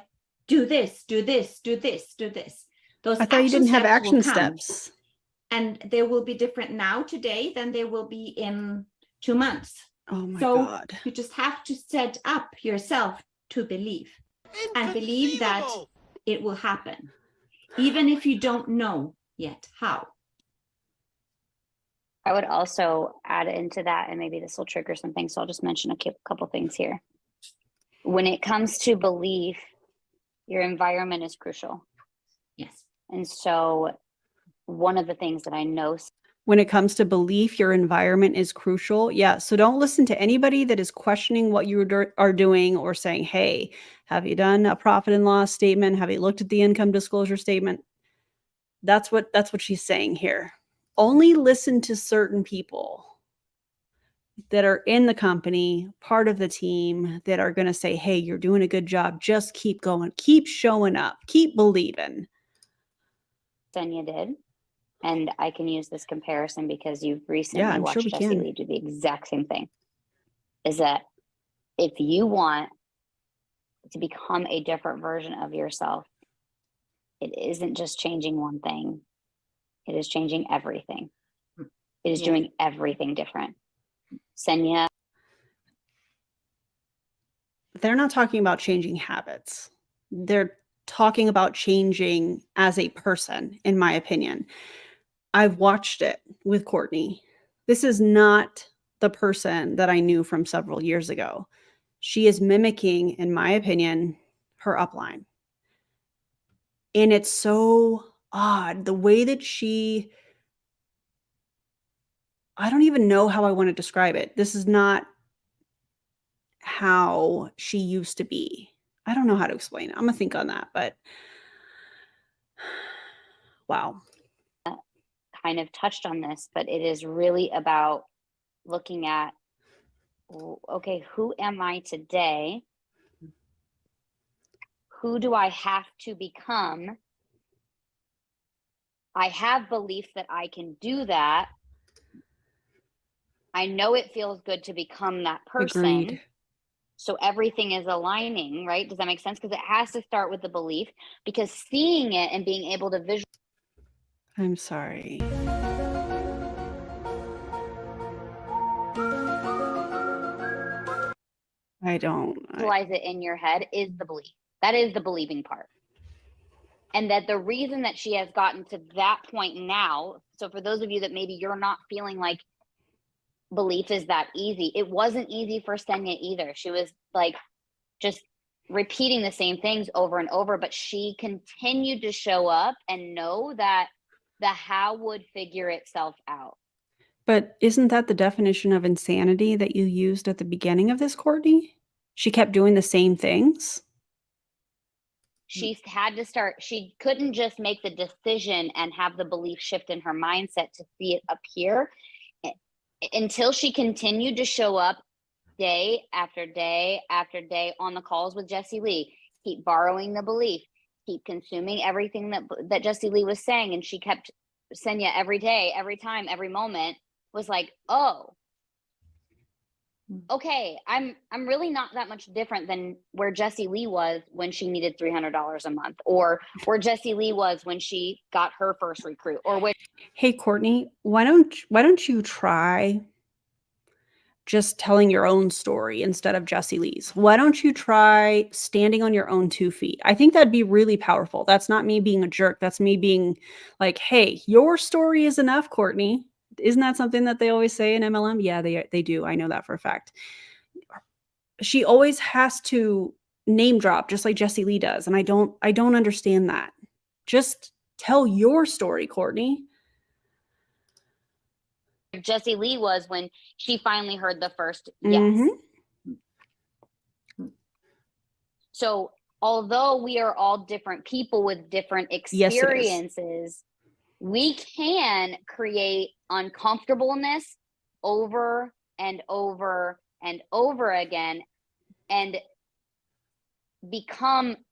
D: do this, do this, do this, do this. Those
A: I thought you didn't have action steps.
D: And they will be different now today than they will be in 2 months.
A: Oh my
D: so
A: God.
D: You just have to set up yourself to believe and believe that it will happen, even if you don't know yet how.
B: I would also add into that, and maybe this will trigger something, so I'll just mention a couple things here. When it comes to belief, your environment is crucial.
D: Yes.
B: And so one of the things that I know,
A: when it comes to belief, your environment is crucial. Yeah. So don't listen to anybody that is questioning what you are doing, or saying, hey, have you done a profit and loss statement? Have you looked at the income disclosure statement? That's what she's saying here. Only listen to certain people that are in the company, part of the team, that are going to say, hey, you're doing a good job. Just keep going, keep showing up, keep believing.
B: Senya did. And I can use this comparison because you've recently watched Jessie Lee do the exact same thing. Is that if you want to become a different version of yourself, it isn't just changing one thing. It is changing everything. It is doing everything different. Senya.
A: They're not talking about changing habits. They're talking about changing as a person, in my opinion. I've watched it with Courtney. This is not the person that I knew from several years ago. She is mimicking, in my opinion, her upline. And it's so odd the way that I don't even know how I want to describe it. This is not how she used to be. I don't know how to explain it. I'm going to think on that, but wow.
B: Kind of touched on this, but it is really about looking at, okay, who am I today? Who do I have to become? I have belief that I can do that. I know it feels good to become that person.
A: Agreed.
B: So everything is aligning, right? Does that make sense? Because it has to start with the belief, because seeing it and being able to visualize.
A: I'm sorry. I don't.
B: Visualize it in your head is the belief. That is the believing part. And that the reason that she has gotten to that point now, so for those of you that maybe you're not feeling like belief is that easy, it wasn't easy for Senya either. She was like just repeating the same things over and over, but she continued to show up and know that the how would figure itself out.
A: But isn't that the definition of insanity that you used at the beginning of this, Courtney? She kept doing the same things.
B: She had to start, she couldn't just make the decision and have the belief shift in her mindset to see it appear until she continued to show up day after day after day on the calls with Jessie Lee, keep borrowing the belief, keep consuming everything that Jessie Lee was saying. And she kept, Senya every day, every time, every moment was like, oh, okay, I'm really not that much different than where Jessie Lee was when she needed $300 a month, or where Jessie Lee was when she got her first recruit, or when.
A: Hey, Courtney, why don't you try just telling your own story instead of Jessie Lee's? Why don't you try standing on your own 2 feet? I think that'd be really powerful. That's not me being a jerk. That's me being like, hey, your story is enough, Courtney. Isn't that something that they always say in MLM? Yeah, they do. I know that for a fact. She always has to name drop just like Jessie Lee does. And I don't understand that. Just tell your story, Courtney.
B: Jessie Lee was when she finally heard the first yes.
A: Mm-hmm.
B: So although we are all different people with different experiences, we can create uncomfortableness over and over and over again, and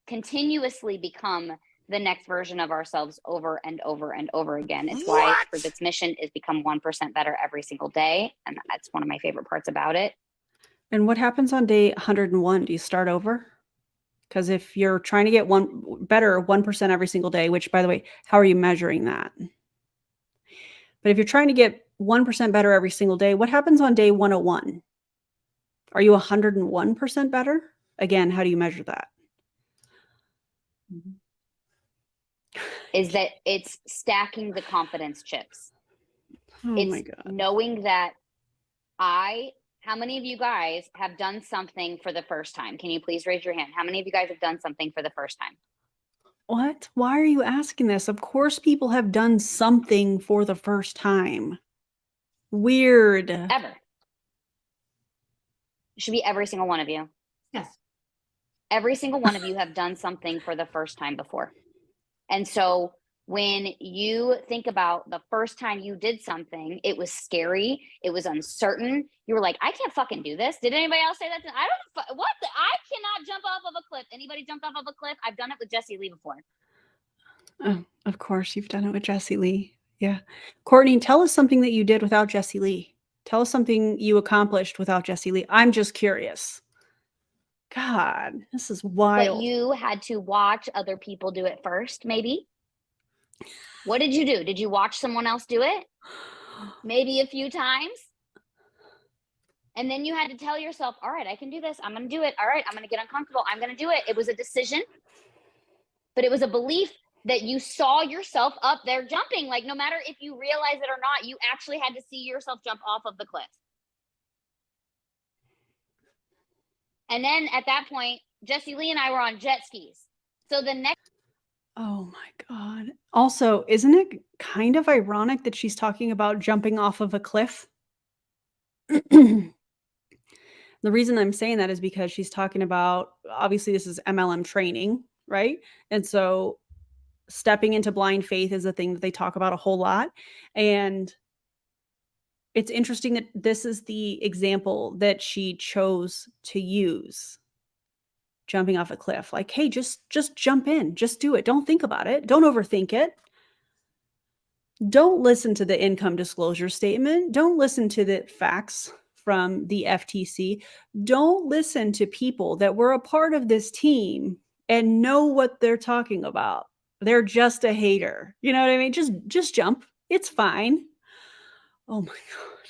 B: continuously become the next version of ourselves over and over and over again. It's why its mission is become 1% better every single day. And that's one of my favorite parts about it.
A: And what happens on day 101? Do you start over? Because if you're trying to get 1% every single day, which, by the way, how are you measuring that? But if you're trying to get 1% better every single day, what happens on day 101? Are you 101% better? Again, how do you measure that?
B: Is that it's stacking the confidence chips.
A: Oh my God.
B: Knowing that how many of you guys have done something for the first time? Can you please raise your hand? How many of you guys have done something for the first time?
A: What? Why are you asking this? Of course people have done something for the first time. Weird.
B: Ever. It should be every single one of you.
D: Yes.
B: Every single one of you have done something for the first time before. And so when you think about the first time you did something, it was scary. It was uncertain. You were like, I can't fucking do this. Did anybody else say that? I cannot jump off of a cliff. Anybody jumped off of a cliff? I've done it with Jessie Lee before.
A: Oh, of course, you've done it with Jessie Lee. Yeah. Courtney, tell us something that you did without Jessie Lee. Tell us something you accomplished without Jessie Lee. I'm just curious. God, this is
B: But
A: wild.
B: you had to watch other people do it first, maybe. What did you do? Did you watch someone else do it? Maybe a few times. And then you had to tell yourself, all right, I can do this. I'm going to do it. All right, I'm going to get uncomfortable. I'm going to do it. It was a decision, but it was a belief that you saw yourself up there jumping. Like, no matter if you realize it or not, you actually had to see yourself jump off of the cliff. And then at that point, Jesse Lee and I were on jet skis. So the next.
A: Oh my God. Also, isn't it kind of ironic that she's talking about jumping off of a cliff? The reason I'm saying that is because she's talking about, obviously, this is MLM training, right? And so stepping into blind faith is a thing that they talk about a whole lot. And it's interesting that this is the example that she chose to use. Jumping off a cliff. Like, hey, just jump in. Just do it. Don't think about it. Don't overthink it. Don't listen to the income disclosure statement. Don't listen to the facts from the FTC. Don't listen to people that were a part of this team and know what they're talking about. They're just a hater. You know what I mean? Just jump. It's fine. Oh my God.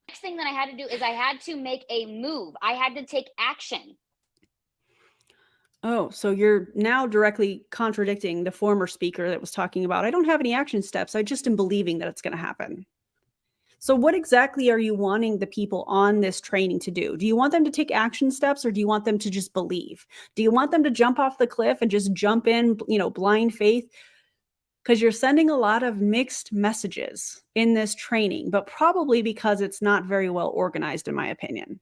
B: Next thing that I had to do is I had to make a move. I had to take action.
A: Oh, so you're now directly contradicting the former speaker that was talking about, I don't have any action steps. I just am believing that it's going to happen. So what exactly are you wanting the people on this training to do? Do you want them to take action steps, or do you want them to just believe? Do you want them to jump off the cliff and just jump in, blind faith? Because you're sending a lot of mixed messages in this training, but probably because it's not very well organized, in my opinion.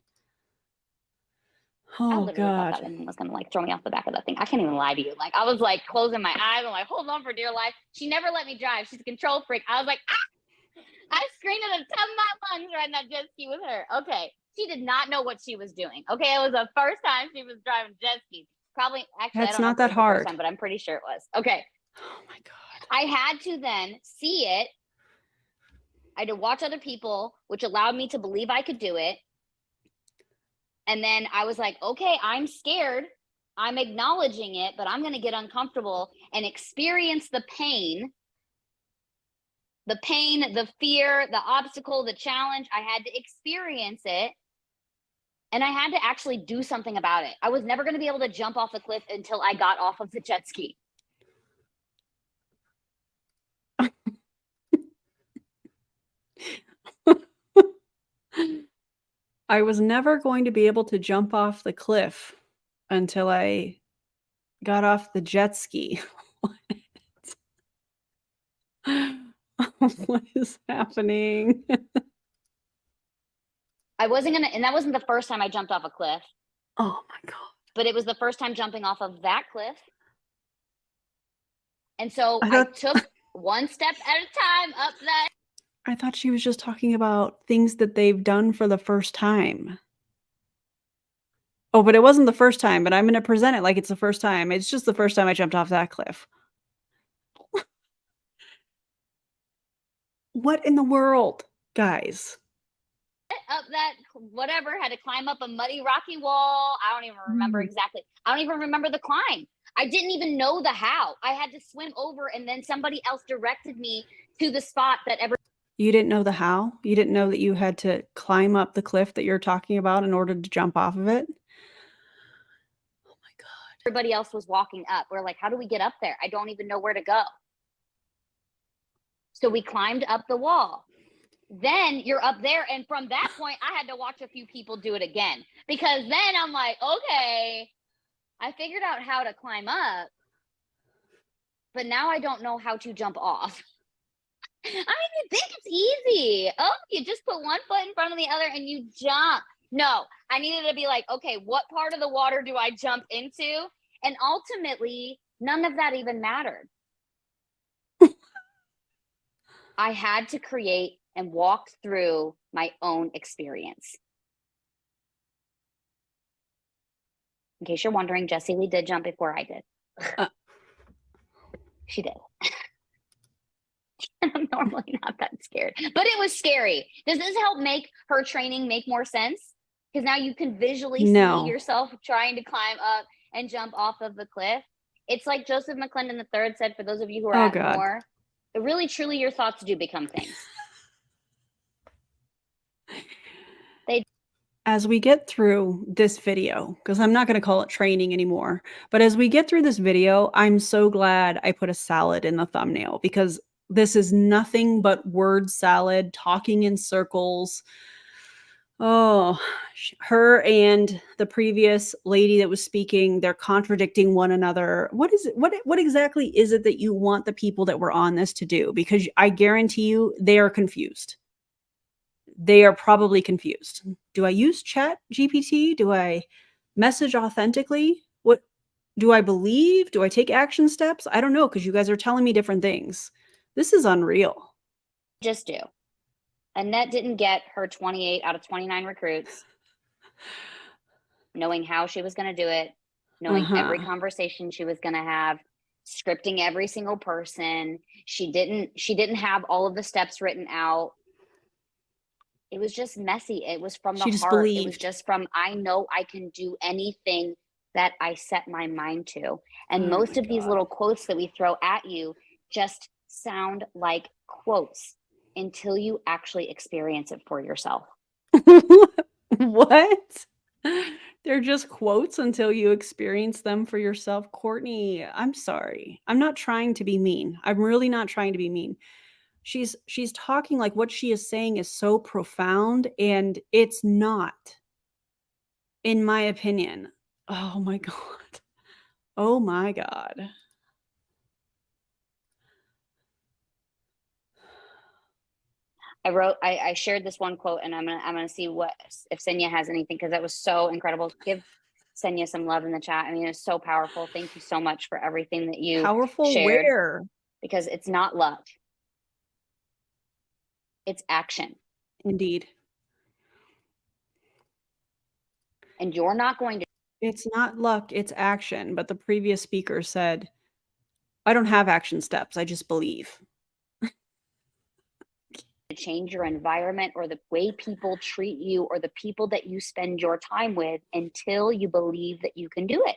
B: I
A: Oh
B: literally thought
A: God.
B: that woman was going to like throw me off the back of that thing. I can't even lie to you. Like, I was like closing my eyes. I'm like, hold on for dear life. She never let me drive. She's a control freak. I was like, ah! I screamed at the top of my lungs riding that jet ski with her. Okay. She did not know what she was doing. Okay. It was the first time she was driving jet skis. Probably, actually,
A: That's
B: I don't know
A: not
B: if it
A: that
B: was the first
A: hard.
B: time, but I'm pretty sure it was. Okay.
A: Oh my God.
B: I had to then see it. I had to watch other people, which allowed me to believe I could do it. And then I was like, okay, I'm scared. I'm acknowledging it, but I'm going to get uncomfortable and experience the pain, the fear, the obstacle, the challenge. I had to experience it. And I had to actually do something about it. I was never going to be able to jump off the cliff until I got off of the jet ski.
A: I was never going to be able to jump off the cliff until I got off the jet ski. What is happening?
B: I wasn't going to, and that wasn't the first time I jumped off a cliff.
A: Oh my God.
B: But it was the first time jumping off of that cliff. And so
A: I
B: took one step at a time up that.
A: I thought she was just talking about things that they've done for the first time. Oh, but it wasn't the first time, but I'm going to present it like it's the first time. It's just the first time I jumped off that cliff. What in the world, guys?
B: Up that whatever, had to climb up a muddy rocky wall. I don't even remember exactly. I don't even remember the climb. I didn't even know the how. I had to swim over, and then somebody else directed me to the spot that
A: You didn't know the how? You didn't know that you had to climb up the cliff that you're talking about in order to jump off of it? Oh my God.
B: everybody else was walking up. We're like, how do we get up there? I don't even know where to go. So we climbed up the wall. Then you're up there. And from that point, I had to watch a few people do it again, because then I'm like, okay, I figured out how to climb up, but now I don't know how to jump off. I mean, you think it's easy. Oh, you just put one foot in front of the other and you jump. No, I needed to be like, okay, what part of the water do I jump into? And ultimately, none of that even mattered. I had to create and walk through my own experience. In case you're wondering, Jessie Lee did jump before I did. She did. I'm normally not that scared, but it was scary. Does this help make her training make more sense? Because now you can visually
A: No.
B: see yourself trying to climb up and jump off of the cliff. It's like Joseph McClendon III said, for those of you who are
A: Oh,
B: at
A: God.
B: more, really, truly, your thoughts do become things.
A: As we get through this video, because I'm not going to call it training anymore, but as we get through this video, I'm so glad I put a salad in the thumbnail, because this is nothing but word salad, talking in circles. Oh, her and the previous lady that was speaking, they're contradicting one another. What is it? What exactly is it that you want the people that were on this to do? Because I guarantee you they are confused. They are probably confused. Do I use Chat GPT? Do I message authentically? What do I believe? Do I take action steps? I don't know, because you guys are telling me different things. This is unreal.
B: Just do. Annette didn't get her 28 out of 29 recruits, knowing how she was going to do it, knowing every conversation she was going to have, scripting every single person. She didn't have all of the steps written out. It was just messy. It was from the heart. It was just from, I know I can do anything that I set my mind to. And most of these little quotes that we throw at you just sound like quotes until you actually experience it for yourself.
A: What? They're just quotes until you experience them for yourself. Courtney, I'm sorry. I'm not trying to be mean. I'm really not trying to be mean. She's talking like what she is saying is so profound, and it's not, in my opinion. Oh my God. Oh my God.
B: I shared this one quote, and I'm gonna see if Senya has anything, because that was so incredible. Give Senya some love in the chat. I mean, it's so powerful. Thank you so much for everything that you shared.
A: Where?
B: Because it's not luck. It's action.
A: Indeed.
B: And you're not going to.
A: It's not luck, it's action. But the previous speaker said, I don't have action steps. I just believe.
B: Change your environment or the way people treat you or the people that you spend your time with until you believe that you can do it.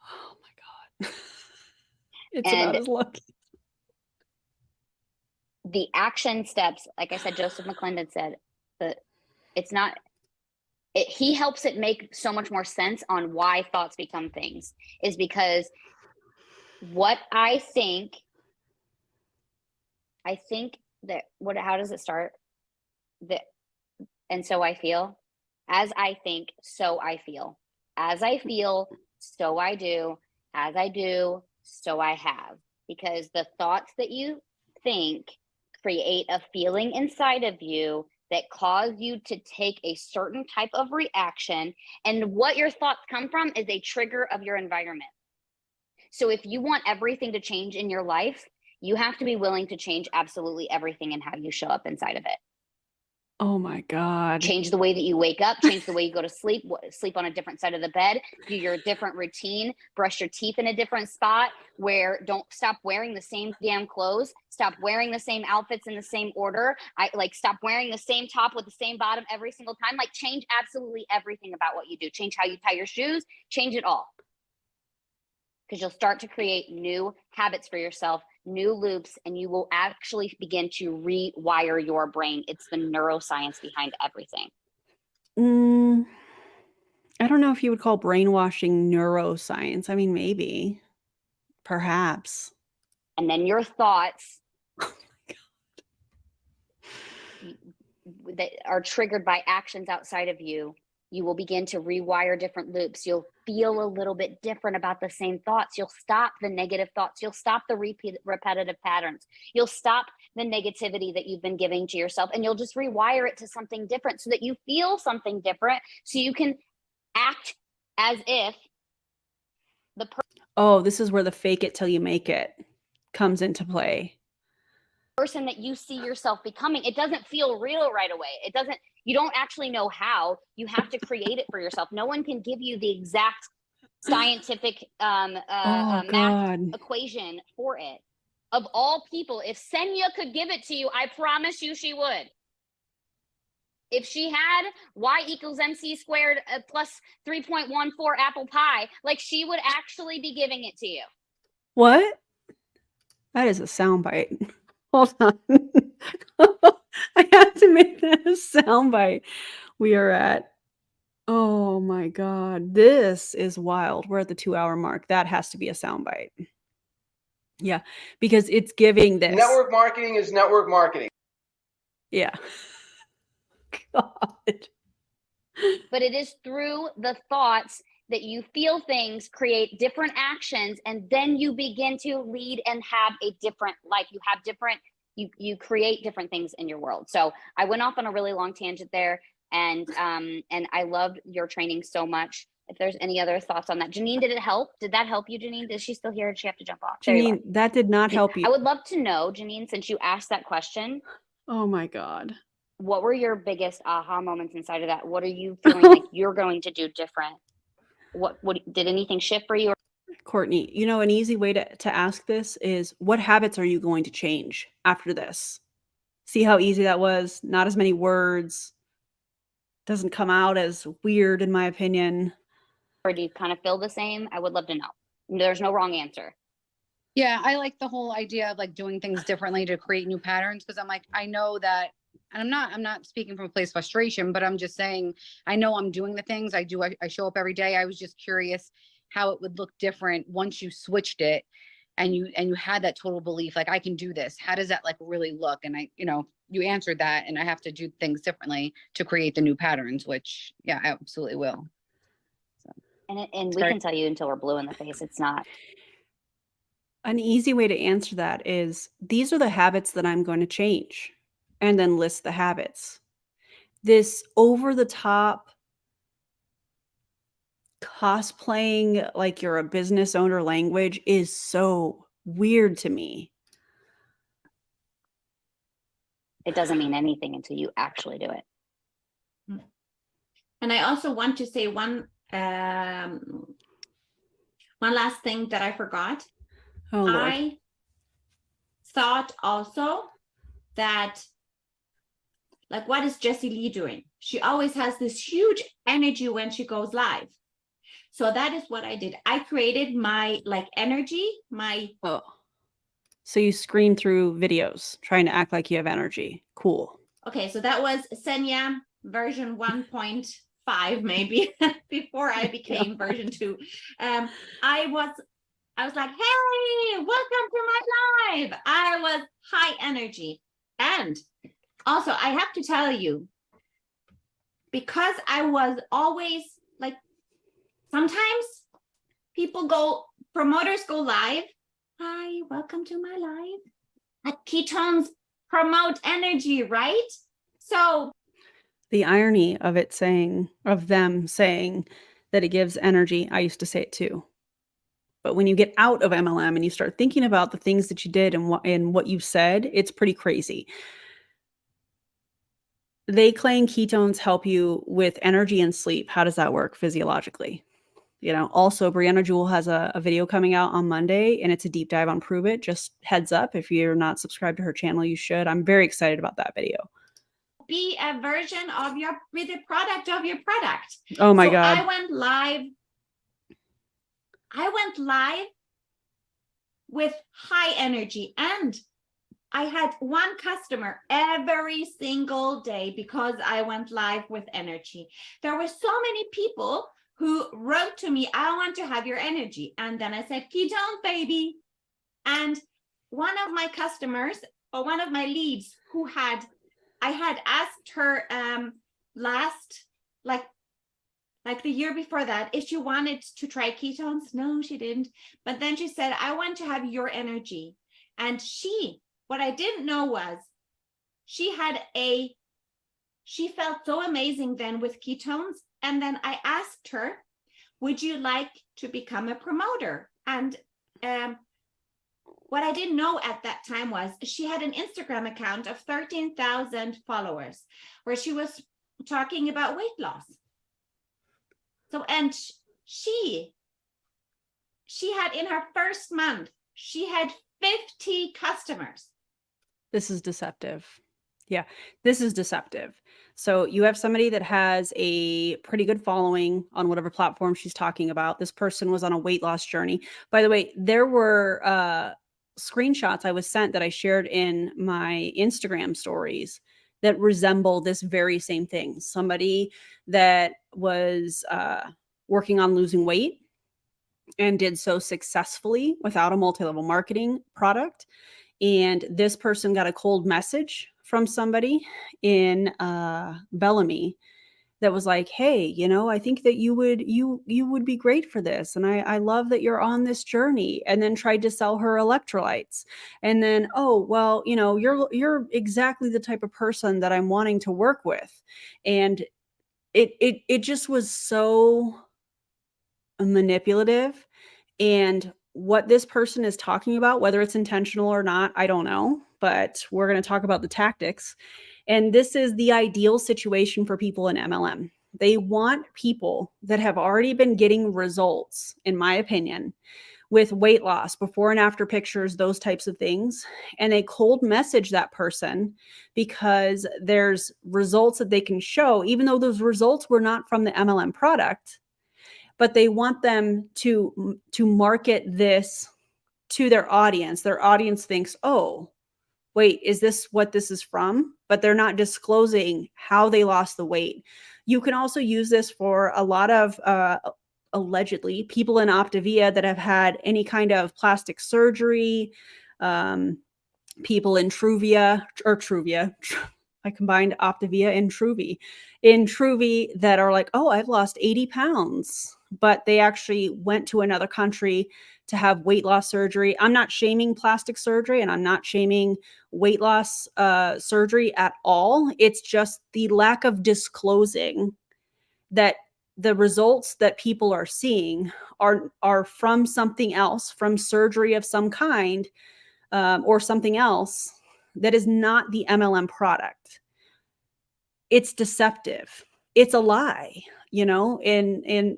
A: Oh my God. It's about as lucky.
B: The action steps, like I said, Joseph McClendon said, that it's not, he helps it make so much more sense on why thoughts become things, is because what I think that how does it start? And so I feel. As I think, so I feel. As I feel, so I do. As I do, so I have. Because the thoughts that you think create a feeling inside of you that cause you to take a certain type of reaction. And what your thoughts come from is a trigger of your environment. So if you want everything to change in your life, you have to be willing to change absolutely everything and how you show up inside of it.
A: Oh my God.
B: Change the way that you wake up, change the way you go to sleep, sleep on a different side of the bed, do your different routine, brush your teeth in a different spot, don't stop wearing the same damn clothes, stop wearing the same outfits in the same order. Stop wearing the same top with the same bottom every single time. Like, change absolutely everything about what you do. Change how you tie your shoes, change it all. Because you'll start to create new habits for yourself, new loops, and you will actually begin to rewire your brain. It's the neuroscience behind everything.
A: I don't know if you would call brainwashing neuroscience. I mean, maybe, perhaps.
B: And then your thoughts that are triggered by actions outside of you, you will begin to rewire different loops. You'll feel a little bit different about the same thoughts. You'll stop the negative thoughts. You'll stop the repetitive patterns. You'll stop the negativity that you've been giving to yourself, and you'll just rewire it to something different so that you feel something different, so you can act as if the
A: this is where the fake it till you make it comes into play.
B: Person that you see yourself becoming. It doesn't feel real right away. You don't actually know how. You have to create it for yourself. No one can give you the exact scientific math equation for it. Of all people, if Senya could give it to you, I promise you she would. If she had y equals mc squared plus 3.14 apple pie, like she would actually be giving it to you.
A: What? That is a soundbite. Hold on. I have to make that a soundbite. We are at, oh my God, this is wild. We're at the 2-hour mark. That has to be a soundbite. Yeah, because it's giving this.
H: Network marketing is network marketing.
A: Yeah. God.
B: But it is through the thoughts that you feel things, create different actions, and then you begin to lead and have a different life. You have different, you create different things in your world. So I went off on a really long tangent there, and I loved your training so much. If there's any other thoughts on that, Janine, did it help? Did that help you, Janine? Is she still here? Did she have to jump off?
A: Janine, that did not help you.
B: I would love to know, Janine, since you asked that question.
A: Oh my God.
B: What were your biggest aha moments inside of that? What are you feeling like you're going to do different? What did anything shift for you?
A: Courtney, you know, an easy way to ask this is, what habits are you going to change after this? See how easy that was? Not as many words. Doesn't come out as weird, in my opinion.
B: Or do you kind of feel the same? I would love to know. There's no wrong answer.
F: Yeah, I like the whole idea of like doing things differently to create new patterns, because I'm like, I know that, and I'm not speaking from a place of frustration, but I'm just saying, I know I'm doing the things I do. I show up every day. I was just curious how it would look different once you switched it and you had that total belief, like, I can do this. How does that like really look? And you answered that, and I have to do things differently to create the new patterns, which, yeah, I absolutely will. So.
B: And we can tell you until we're blue in the face. It's not.
A: An easy way to answer that is, these are the habits that I'm going to change, and then list the habits. This over the top cosplaying like you're a business owner language is so weird to me.
B: It doesn't mean anything until you actually do it.
D: And I also want to say one last thing that I forgot.
A: Oh, Lord.
D: I thought also that, like, what is Jessie Lee doing? She always has this huge energy when she goes live. So that is what I did. I created my energy,
A: Oh. So you scream through videos trying to act like you have energy. Cool.
D: Okay, so that was Senya version 1.5 maybe before I became version 2. I was like, hey, welcome to my live. I was high energy. And also, I have to tell you, because I was always like, sometimes promoters go live. Hi, welcome to my live. Ketones promote energy, right? So
A: the irony of them saying that it gives energy, I used to say it too. But when you get out of MLM and you start thinking about the things that you did and what you said, it's pretty crazy. They claim ketones help you with energy and sleep. How does that work physiologically? Also, Brianna Jewell has a video coming out on Monday, and it's a deep dive on Prove It. Just heads up, if you're not subscribed to her channel, you should. I'm very excited about that video.
D: Be a version of with a product of your product.
A: Oh my God.
D: I went live with high energy, and I had one customer every single day because I went live with energy. There were so many people who wrote to me, I want to have your energy. And then I said, ketone, baby. And one of my customers, or one of my leads I had asked her last, like the year before that, if she wanted to try ketones. No, she didn't. But then she said, I want to have your energy. And what I didn't know was she felt so amazing then with ketones. And then I asked her, would you like to become a promoter? And what I didn't know at that time was she had an Instagram account of 13,000 followers where she was talking about weight loss. So, and she had, in her first month, she had 50 customers.
A: This is deceptive. Yeah, this is deceptive. So you have somebody that has a pretty good following on whatever platform she's talking about. This person was on a weight loss journey. By the way, there were screenshots I was sent that I shared in my Instagram stories that resemble this very same thing. Somebody that was working on losing weight and did so successfully without a multi-level marketing product. And this person got a cold message from somebody in Bellamy that was like, hey, you know, I think that you would be great for this, and I love that you're on this journey, and then tried to sell her electrolytes. And then, oh well, you know, you're exactly the type of person that I'm wanting to work with. And it just was so manipulative. And what this person is talking about, whether it's intentional or not, I don't know, but we're going to talk about the tactics. And this is the ideal situation for people in MLM. They want people that have already been getting results, in my opinion, with weight loss, before and after pictures, those types of things. And they cold message that person because there's results that they can show, even though those results were not from the MLM product. But they want them to market this to their audience. Their audience thinks, oh, wait, is this what this is from? But they're not disclosing how they lost the weight. You can also use this for a lot of allegedly people in Optavia that have had any kind of plastic surgery, people in Truvia. I combined Optavia and Truvy. In Truvy that are like, oh, I've lost 80 pounds, but they actually went to another country to have weight loss surgery. I'm not shaming plastic surgery, and I'm not shaming weight loss surgery at all. It's just the lack of disclosing that the results that people are seeing are from something else, from surgery of some kind, or something else that is not the MLM product. It's deceptive. It's a lie, you know, and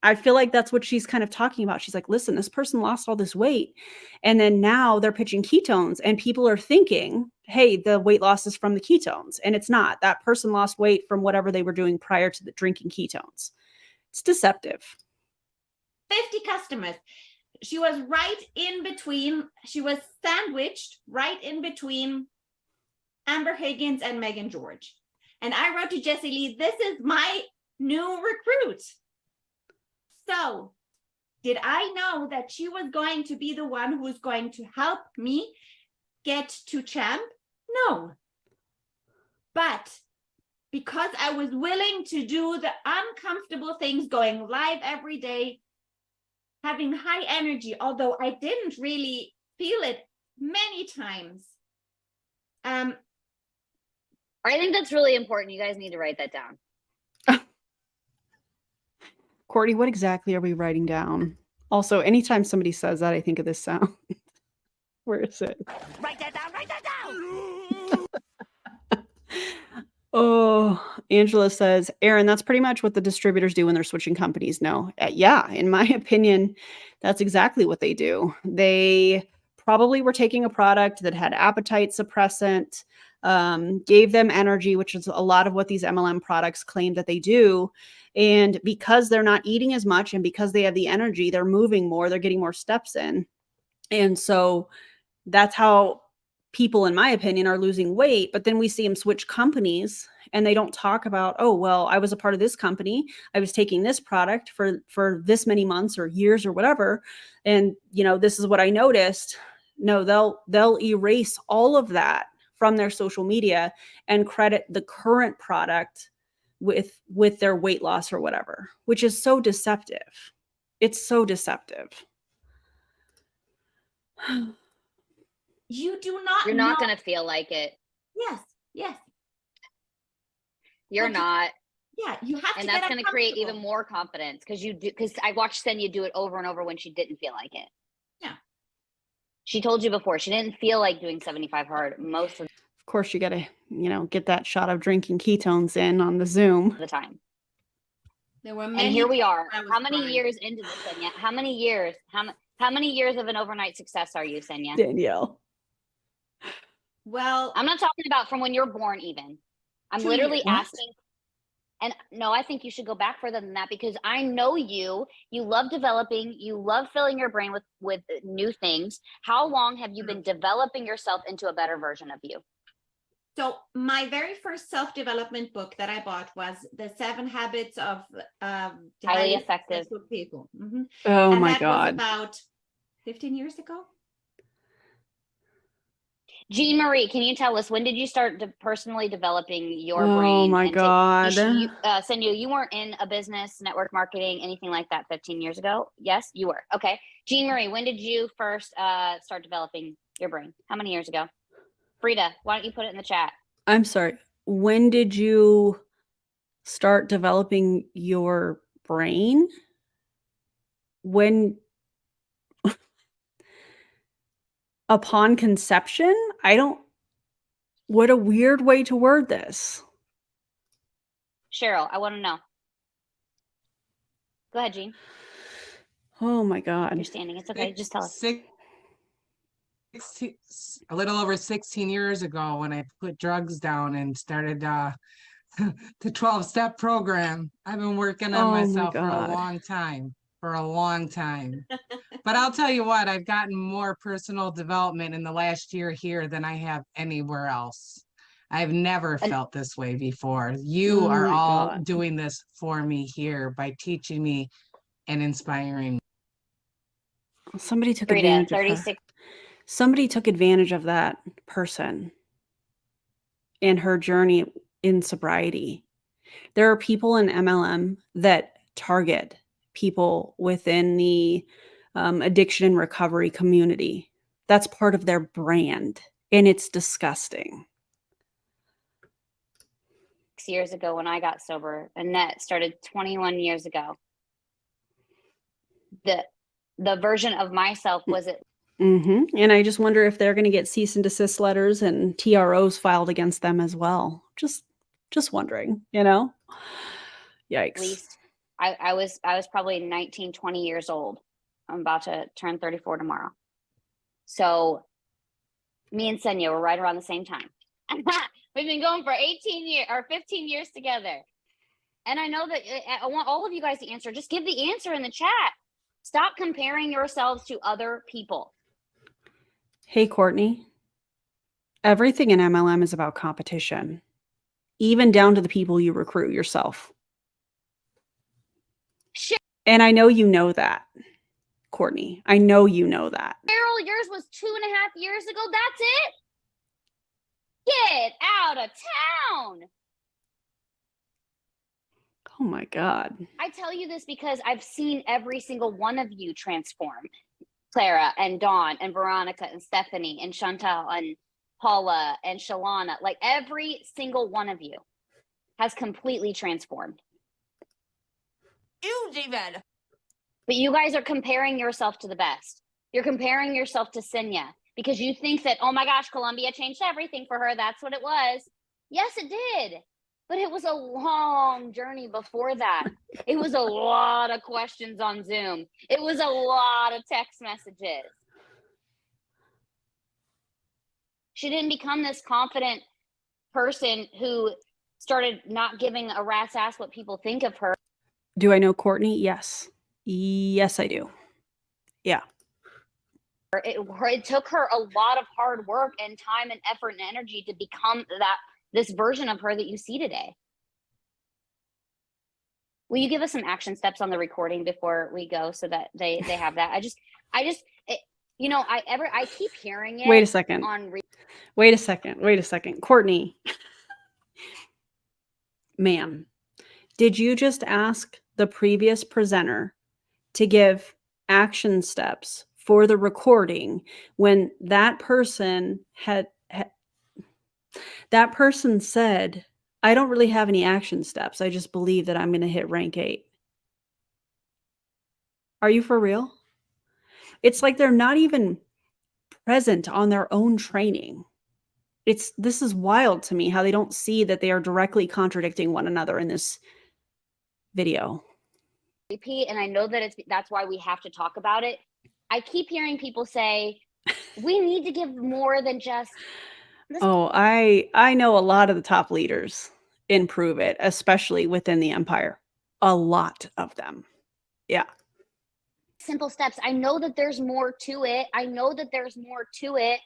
A: I feel like that's what she's kind of talking about. She's like, listen, this person lost all this weight, and then now they're pitching ketones, and people are thinking, hey, the weight loss is from the ketones. And it's not. That person lost weight from whatever they were doing prior to the drinking ketones. It's deceptive.
D: 50 customers. She was right in between. She was sandwiched right in between Amber Higgins and Megan George. And I wrote to Jessie Lee, this is my new recruit. So did I know that she was going to be the one who was going to help me get to champ? No. But because I was willing to do the uncomfortable things, going live every day, having high energy, although I didn't really feel it many times.
B: I think that's really important. You guys need to write that down.
A: Courtney, what exactly are we writing down? Also, anytime somebody says that, I think of this sound. Where is it?
E: Write that down, write that down!
A: Oh, Angela says, Aaron, that's pretty much what the distributors do when they're switching companies. No, yeah, in my opinion, that's exactly what they do. They probably were taking a product that had appetite suppressant, gave them energy, which is a lot of what these MLM products claim that they do. And because they're not eating as much, and because they have the energy, they're moving more, they're getting more steps in. And so that's how people, in my opinion, are losing weight. But then we see them switch companies, and they don't talk about, oh, well, I was a part of this company. I was taking this product for this many months or years or whatever. And, you know, this is what I noticed. No, they'll erase all of that from their social media and credit the current product with their weight loss or whatever, which is so deceptive. It's so deceptive.
D: You do not
B: You're not going to feel like it.
D: Yes.
B: You're not.
D: Yeah, you have to.
B: And that's going to create even more confidence because I watched Senya do it over and over when she didn't feel like it.
D: Yeah.
B: She told you before, she didn't feel like doing 75 hard most of
A: course, you got to, get that shot of drinking ketones in on the Zoom.
B: the time.
D: There were many.
B: And here we are.
D: How
B: many years into this, Senya? How many years? How many years of an overnight success are you, Senya?
A: Danielle.
D: Well,
B: I'm not talking about from when you're born even. I'm
D: 2
B: literally
D: years.
A: What?
B: asking. And no, I think you should go back further than that because I know you. You love developing. You love filling your brain with new things. How long have you been developing yourself into a better version of you?
D: So my very first self-development book that I bought was The 7 Habits of
B: Highly effective
D: Successful People. Mhm.
A: Oh
D: And
A: my
D: that was
A: God.
D: about 15 years ago.
B: Jean Marie, can you tell us when did you start personally developing your
A: Oh
B: brain?
A: my
B: And
A: God.
B: Senyo, you weren't in a business, network marketing, anything like that 15 years ago? Yes, you were. Okay. Jean Marie, when did you first start developing your brain? How many years ago? Frida, why don't you put it in the chat?
A: I'm sorry. When did you start developing your brain? When upon conception? What a weird way to word this.
B: Cheryl, I want to know. Go ahead, Jean.
A: Oh my
B: You're
A: God.
B: standing. It's okay. Just tell us.
I: A little over 16 years ago when I put drugs down and started the 12-step program. I've been working on
A: Oh my
I: myself for a
A: God.
I: long time. But I'll tell you what, I've gotten more personal development in the last year here than I have anywhere else. I've never
B: And-
I: felt this way before. You
A: Oh
I: are
A: my
I: all
A: God.
I: doing this for me here by teaching me and inspiring me.
A: Somebody took
B: Frida,
A: advantage of her.
B: 36.
A: Somebody took advantage of that person in her journey in sobriety. There are people in MLM that target people within the addiction and recovery community. That's part of their brand, and it's disgusting.
B: Years ago when I got sober. Annette started 21 years ago. The version of myself was it.
A: And I just wonder if they're going to get cease and desist letters and TROs filed against them as well. Just wondering, you know? Yikes.
B: At least I was probably 19, 20 years old. I'm about to turn 34 tomorrow. So me and Senya were right around the same time. We've been going for 18 years or 15 years together. And I know that I want all of you guys to answer. Just give the answer in the chat. Stop comparing yourselves to other people.
A: Hey, Courtney. Everything in MLM is about competition, even down to the people you recruit yourself. And I know you know that, Courtney. I know you know that.
B: Cheryl, yours was 2.5 years ago. That's it? Get out of town.
A: Oh my God.
B: I tell you this because I've seen every single one of you transform. Clara and Dawn and Veronica and Stephanie and Chantal and Paula and Shalana. Like every single one of you has completely transformed.
E: Huge even.
B: But you guys are comparing yourself to the best. You're comparing yourself to Senya because you think that, oh my gosh, Columbia changed everything for her. That's what it was. Yes, it did. But it was a long journey before that. It was a lot of questions on Zoom. It was a lot of text messages. She didn't become this confident person who started not giving a rat's ass what people think of her.
A: Do I know Courtney? Yes. Yes, I do. Yeah.
B: It took her a lot of hard work and time and effort and energy to become this version of her that you see today. Will you give us some action steps on the recording before we go so that they have that? I keep hearing it.
A: Wait a second. Wait a second. Courtney. Ma'am, did you just ask the previous presenter to give action steps for the recording when that person that person said, I don't really have any action steps. I just believe that I'm going to hit rank 8. Are you for real? It's like they're not even present on their own training. This is wild to me how they don't see that they are directly contradicting one another in this video.
B: Repeat, and I know that that's why we have to talk about it. I keep hearing people say, we need to give more than just
A: Oh, I know a lot of the top leaders improve it, especially within the empire. A lot of them. Yeah.
B: Simple steps. I know that there's more to it. I know that there's more to it.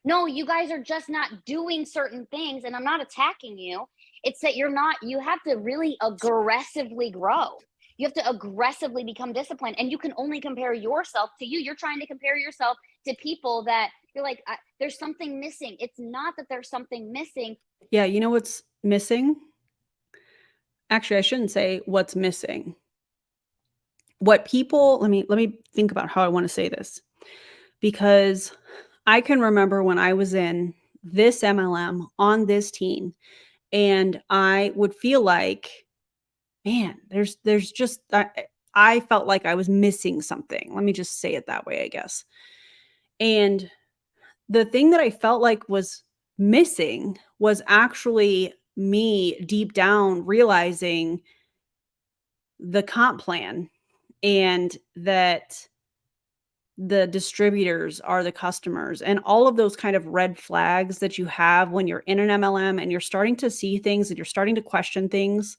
B: No, you guys are just not doing certain things, and I'm not attacking you. It's that you have to really aggressively grow. You have to aggressively become disciplined, and you can only compare yourself to you. You're trying to compare yourself to people that you're like, there's something missing. It's not that there's something missing.
A: Yeah, you know what's missing? Actually, I shouldn't say what's missing. What people, let me think about how I want to say this. Because I can remember when I was in this MLM on this team, and I would feel like, man, there's just I felt like I was missing something. Let me just say it that way, I guess. And the thing that I felt like was missing was actually me deep down realizing the comp plan, and that the distributors are the customers, and all of those kind of red flags that you have when you're in an MLM and you're starting to see things and you're starting to question things.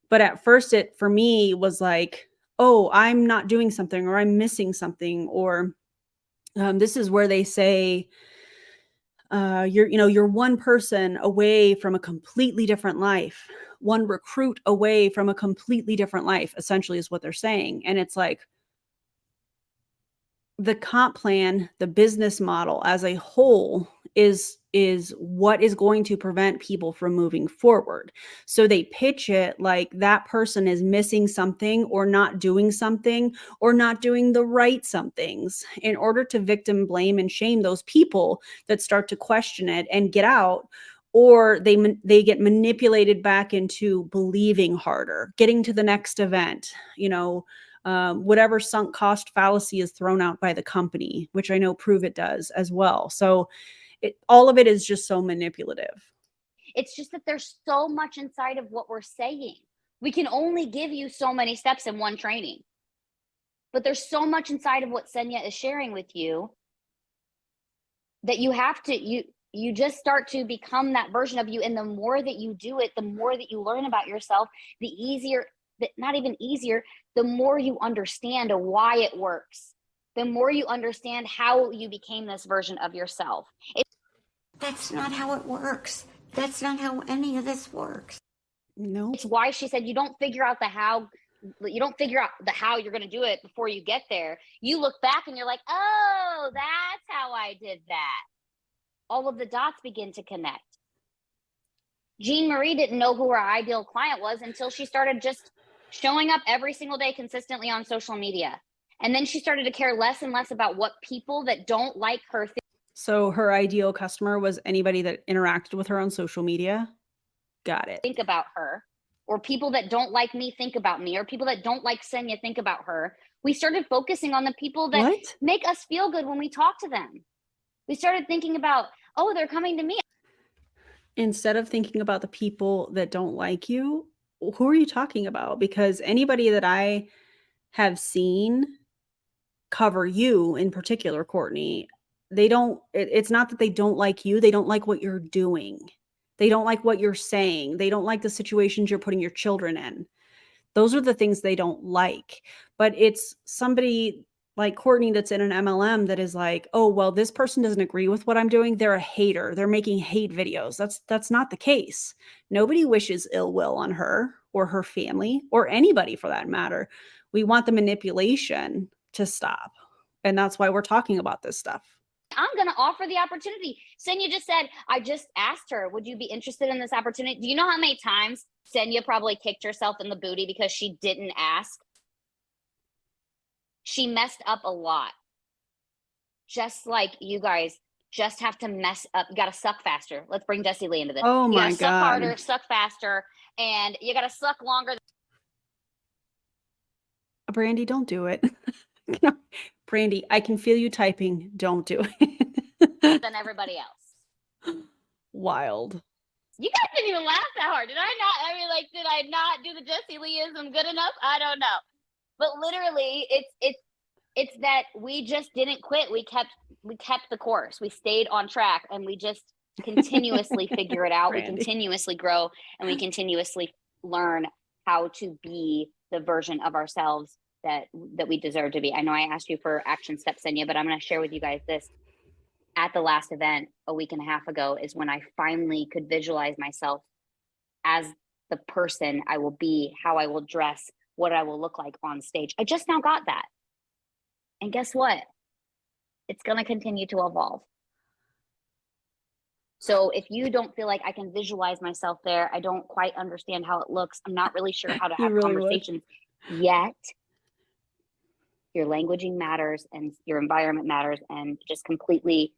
A: But at first it for me was like, oh, I'm not doing something, or I'm missing something, or this is where they say you're one person away from a completely different life, one recruit away from a completely different life, essentially is what they're saying. And it's like, the comp plan, the business model as a whole is what is going to prevent people from moving forward. So they pitch it like that person is missing something, or not doing something, or not doing the right somethings, in order to victim blame and shame those people that start to question it and get out, or they get manipulated back into believing harder, getting to the next event, whatever sunk cost fallacy is thrown out by the company, which I know Prove It does as well. So all of it is just so manipulative.
B: It's just that there's so much inside of what we're saying. We can only give you so many steps in one training, but there's so much inside of what Senya is sharing with you that you have to, you just start to become that version of you. And the more that you do it, the more that you learn about yourself, the easier, not even easier, the more you understand why it works, the more you understand how you became this version of yourself.
E: That's not how it works. That's not how any of this works.
A: No.
B: It's why she said you don't figure out the how you're going to do it before you get there. You look back and you're like, oh, that's how I did that. All of the dots begin to connect. Jean Marie didn't know who her ideal client was until she started just showing up every single day consistently on social media. And then she started to care less and less about what people that don't like her think.
A: So her ideal customer was anybody that interacted with her on social media. Got it.
B: Think about her, or people that don't like me think about me, or people that don't like Senya think about her. We started focusing on the people that make us feel good when we talk to them. We started thinking about, oh, they're coming to me.
A: Instead of thinking about the people that don't like you, who are you talking about? Because anybody that I have seen cover you in particular, Courtney, it's not that they don't like you. They don't like what you're doing. They don't like what you're saying. They don't like the situations you're putting your children in. Those are the things they don't like. But it's somebody like Courtney that's in an MLM that is like, oh, well, this person doesn't agree with what I'm doing. They're a hater. They're making hate videos. That's not the case. Nobody wishes ill will on her or her family or anybody for that matter. We want the manipulation to stop. And that's why we're talking about this stuff.
B: I'm going to offer the opportunity. Senya just said, I just asked her, would you be interested in this opportunity? Do you know how many times Senya probably kicked herself in the booty because she didn't ask? She messed up a lot. Just like you guys just have to mess up. You got to suck faster. Let's bring Jessie Lee into this.
A: Oh my God.
B: You got to suck harder, suck faster, and you got to suck longer.
A: Brandy, don't do it. Brandy, I can feel you typing. Don't do it.
B: Than everybody else.
A: Wild.
B: You guys didn't even laugh that hard. Did I not? I mean, like, did I not do the Jessie Leeism good enough? I don't know. But literally, it's that we just didn't quit. We kept the course. We stayed on track, and we just continuously figure it out. We
A: Randy.
B: continuously grow, and we continuously learn how to be the version of ourselves that we deserve to be. I know I asked you for action steps, Senya, but I'm going to share with you guys this. At the last event a week and a half ago is when I finally could visualize myself as the person I will be, how I will dress, what I will look like on stage. I just now got that. And guess what? It's going to continue to evolve. So if you don't feel like I can visualize myself there, I don't quite understand how it looks, I'm not really sure how to
A: You
B: have
A: really would.
B: conversations yet, your languaging matters and your environment matters, and just completely,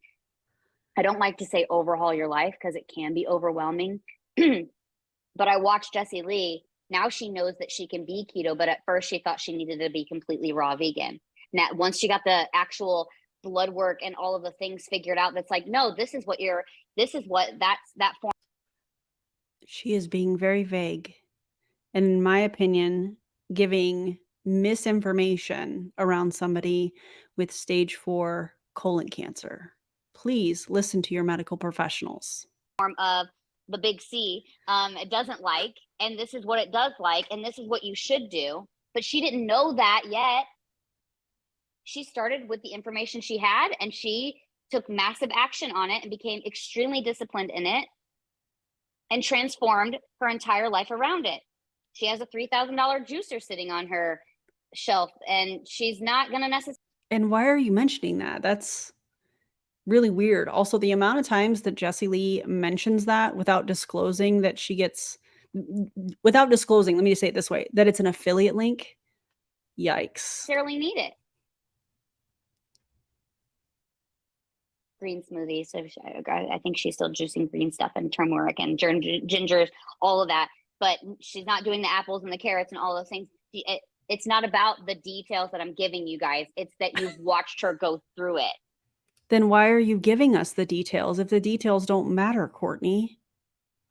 B: I don't like to say overhaul your life because it can be overwhelming. But I watched Jessie Lee. Now she knows that she can be keto, but at first she thought she needed to be completely raw vegan. Now, once she got the actual blood work and all of the things figured out, that's like, no, this is what that form.
A: She is being very vague. And in my opinion, giving misinformation around somebody with stage 4 colon cancer. Please listen to your medical professionals.
B: Of the big C, it doesn't like, and this is what it does like, and this is what you should do. But she didn't know that yet. She started with the information she had, and she took massive action on it and became extremely disciplined in it and transformed her entire life around it. She has a $3,000 juicer sitting on her shelf, and she's not going to necessarily.
A: And why are you mentioning that? That's really weird. Also, the amount of times that Jessie Lee mentions that without disclosing that she gets, without disclosing, let me just say it this way, that it's an affiliate link. Yikes.
B: Need it. Green smoothies. So I think she's still juicing green stuff and turmeric and gingers, all of that. But she's not doing the apples and the carrots and all those things. It's not about the details that I'm giving you guys. It's that you've watched her go through it.
A: Then why are you giving us the details if the details don't matter, Courtney?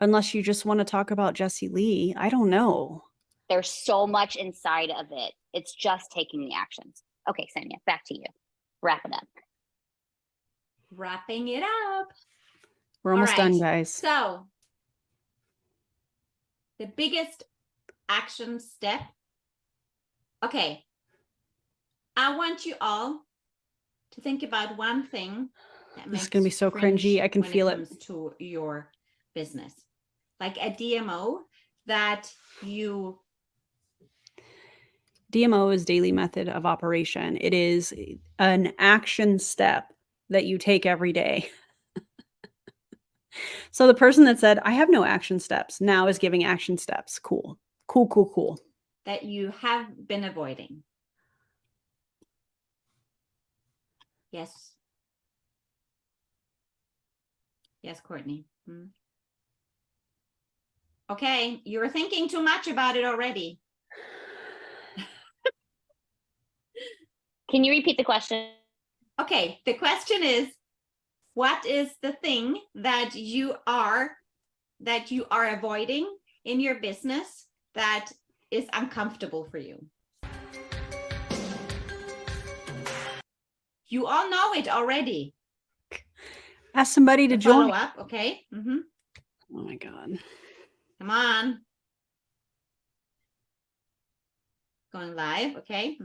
A: Unless you just want to talk about Jessie Lee. I don't know.
B: There's so much inside of it. It's just taking the actions. Okay, Senya, back to you. Wrap it up.
D: Wrapping it up.
A: We're almost
D: All
A: done,
D: right.
A: guys.
D: So the biggest action step. Okay. I want you all to think about one thing that
A: This is going to be so cringy. I can feel it.
D: When it comes to your business. Like a DMO that you...
A: DMO is daily method of operation. It is an action step that you take every day. So the person that said, I have no action steps, now is giving action steps. Cool. Cool, cool, cool.
D: That you have been avoiding. Yes. Yes, Courtney. Okay, you're thinking too much about it already.
B: Can you repeat the question?
D: Okay, the question is, what is the thing that you are avoiding in your business that is uncomfortable for you? You all know it already.
A: Ask somebody to
D: Follow
A: join.
D: up, okay?
A: Oh my God.
D: Come on. Going live, okay?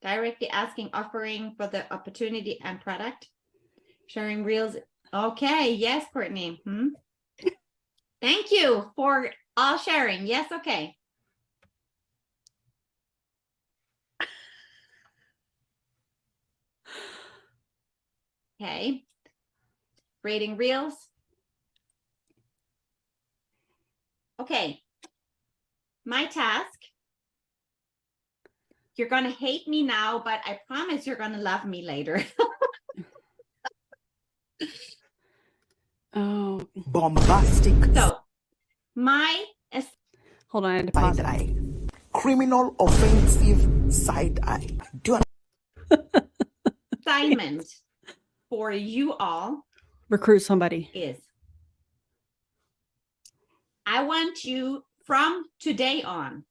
D: Directly asking, offering for the opportunity and product. Sharing reels. Okay, yes, Courtney. Thank you for all sharing. Yes, okay. Okay. Rating reels. Okay. My task. You're going to hate me now, but I promise you're going to love me later.
A: Oh.
J: Bombastic.
D: So, my
A: hold on, I had to pause
J: side eye. Criminal offensive side eye.
D: assignment for you all
A: recruit somebody
D: is I want you from today on.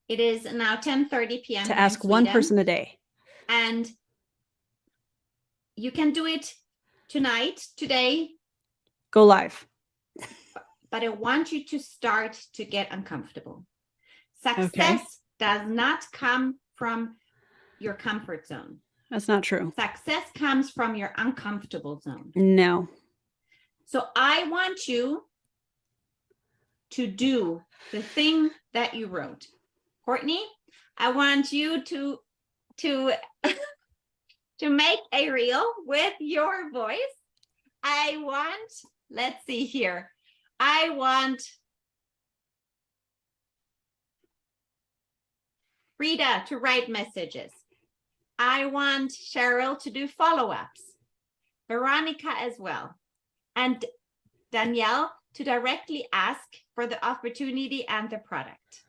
D: It is now 10:30 p.m.
A: to
D: here in
A: ask one
D: Sweden,
A: person a day.
D: and you can do it tonight, today,
A: Go live.
D: But I want you to start to get uncomfortable. Success does not come from your comfort zone.
A: That's not true.
D: Success comes from your uncomfortable zone.
A: No.
D: So I want you to do the thing that you wrote. Courtney, I want you to make a reel with your voice. I want, let's see here. I want Rita to write messages. I want Cheryl to do follow-ups. Veronica as well. And Danielle to directly ask for the opportunity and the product.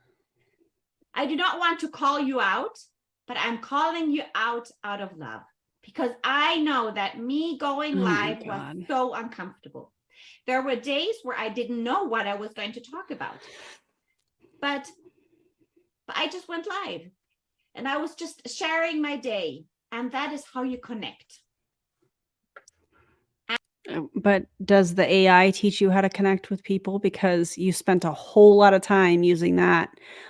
D: I do not want to call you out, but I'm calling you out of love, because I know that me going live was so uncomfortable. There were days where I didn't know what I was going to talk about, but I just went live and I was just sharing my day, and that is how you connect.
A: But does the AI teach you how to connect with people? Because you spent a whole lot of time using that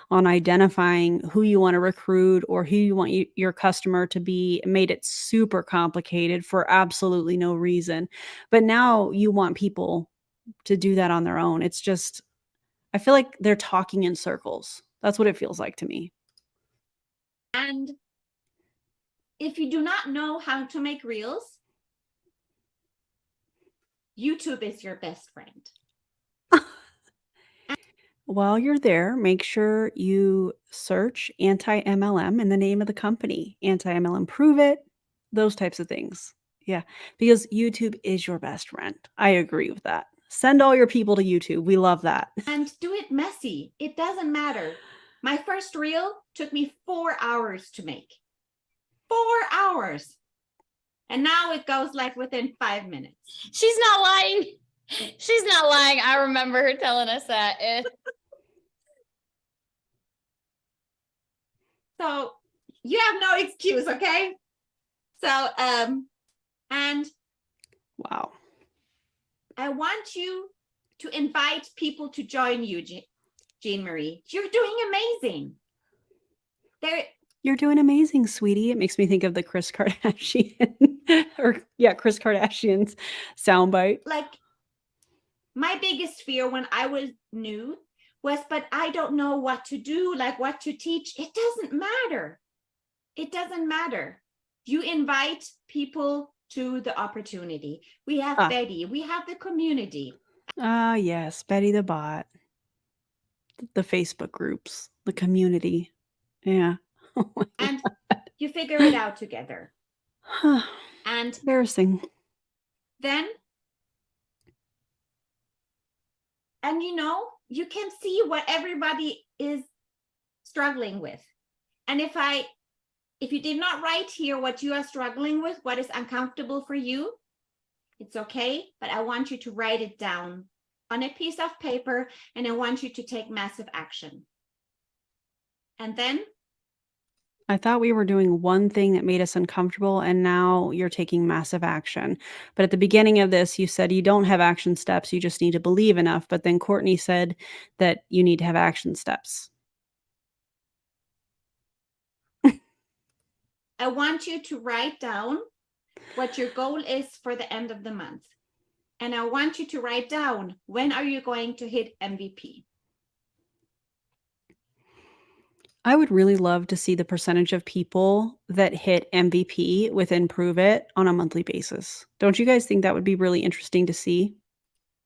A: on identifying who you want to recruit or who you want your customer to be, made it super complicated for absolutely no reason. But now you want people to do that on their own. It's just, I feel like they're talking in circles. That's what it feels like to me.
D: And if you do not know how to make reels, YouTube is your best friend.
A: While you're there, make sure you search anti-MLM in the name of the company. Anti-MLM, prove it, those types of things. Yeah, because YouTube is your best friend. I agree with that. Send all your people to YouTube. We love that.
D: And do it messy. It doesn't matter. My first reel took me 4 hours to make. 4 hours. And now it goes like within 5 minutes.
B: She's not lying. She's not lying. I remember her telling us that.
D: So you have no excuse, okay? So, and
A: wow.
D: I want you to invite people to join you, Jean Marie. You're doing amazing.
A: You're doing amazing, sweetie. It makes me think of the Kris Kardashian Kris Kardashian's soundbite.
D: Like, my biggest fear when I was new was, but I don't know what to do, like what to teach. It doesn't matter. It doesn't matter. You invite people to the opportunity. We have Betty. We have the community.
A: Yes, Betty the bot. The Facebook groups, the community. Yeah. Oh
D: and you figure it out together. And
A: embarrassing.
D: Then, and you can see what everybody is struggling with. And if you did not write here what you are struggling with, what is uncomfortable for you, it's okay, but I want you to write it down on a piece of paper, and I want you to take massive action. And then
A: I thought we were doing one thing that made us uncomfortable, and now you're taking massive action. But at the beginning of this, you said you don't have action steps. You just need to believe enough. But then Courtney said that you need to have action steps.
D: I want you to write down what your goal is for the end of the month. And I want you to write down, when are you going to hit MVP?
A: I would really love to see the percentage of people that hit MVP with Improve It on a monthly basis. Don't you guys think that would be really interesting to see?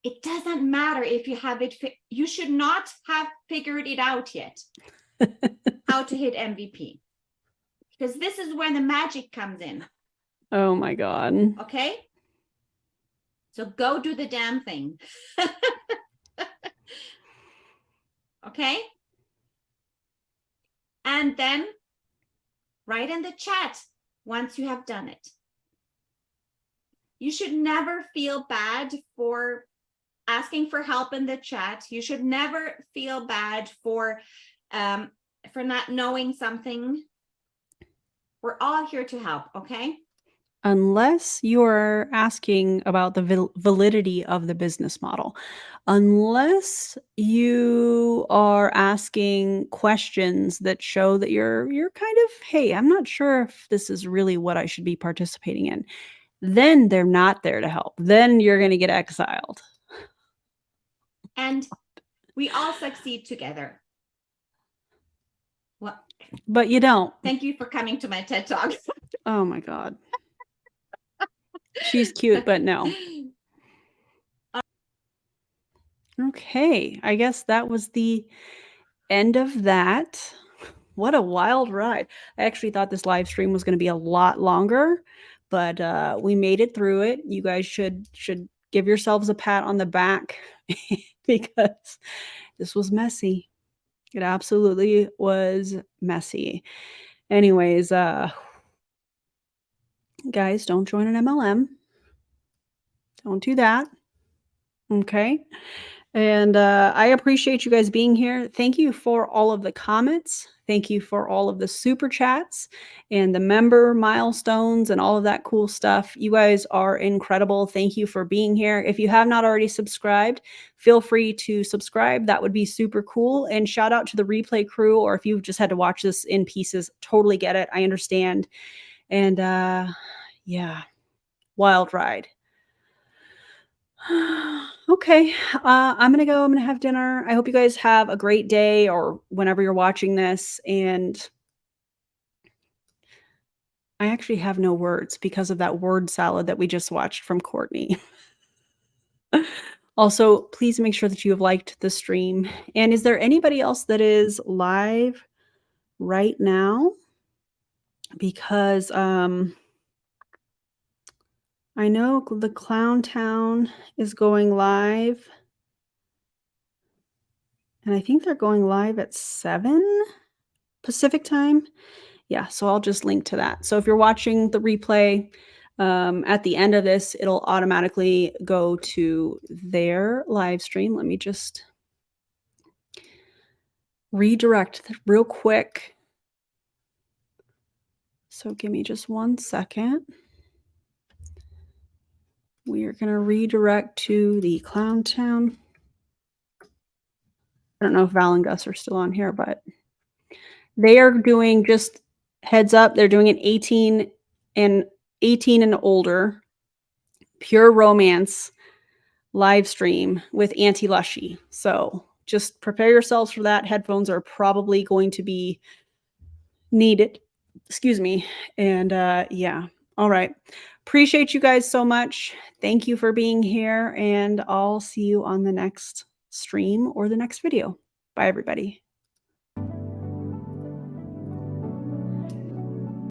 D: It doesn't matter if you have it. You should not have figured it out yet, how to hit MVP. Because this is where the magic comes in.
A: Oh my God.
D: Okay? So go do the damn thing. Okay? And then write in the chat once you have done it. You should never feel bad for asking for help in the chat. You should never feel bad for not knowing something. We're all here to help, okay?
A: unless you're asking about the validity of the business model, unless you are asking questions that show that you're kind of, hey, I'm not sure if this is really what I should be participating in, then they're not there to help. Then you're going to get exiled.
D: And we all succeed together. Well,
A: But you don't.
D: thank you for coming to my TED Talk.
A: Oh my God. She's cute, but no. Okay, I guess that was the end of that. What a wild ride. I actually thought this live stream was going to be a lot longer, but we made it through it. You guys should give yourselves a pat on the back because this was messy. It absolutely was messy. Anyways, guys, don't join an MLM. Don't do that. Okay. And I appreciate you guys being here. Thank you for all of the comments. Thank you for all of the super chats and the member milestones and all of that cool stuff. You guys are incredible. Thank you for being here. If you have not already subscribed, feel free to subscribe. That would be super cool. And shout out to the replay crew, or if you've just had to watch this in pieces, totally get it. I understand. And yeah, wild ride. Okay, I'm gonna go. I'm gonna have dinner. I hope you guys have a great day or whenever you're watching this. And I actually have no words because of that word salad that we just watched from Courtney. Also, please make sure that you have liked the stream. And is there anybody else that is live right now? Because I know the Clown Town is going live. And I think they're going live at 7 Pacific time. Yeah, so I'll just link to that. So if you're watching the replay, at the end of this, it'll automatically go to their live stream. Let me just redirect real quick. So give me just 1 second. We are going to redirect to the Clown Town. I don't know if Val and Gus are still on here, but they are doing, just heads up, they're doing an 18 and older pure romance live stream with Auntie Lushy. So just prepare yourselves for that. Headphones are probably going to be needed. Excuse me. And yeah. All right. Appreciate you guys so much. Thank you for being here, and I'll see you on the next stream or the next video. Bye, everybody.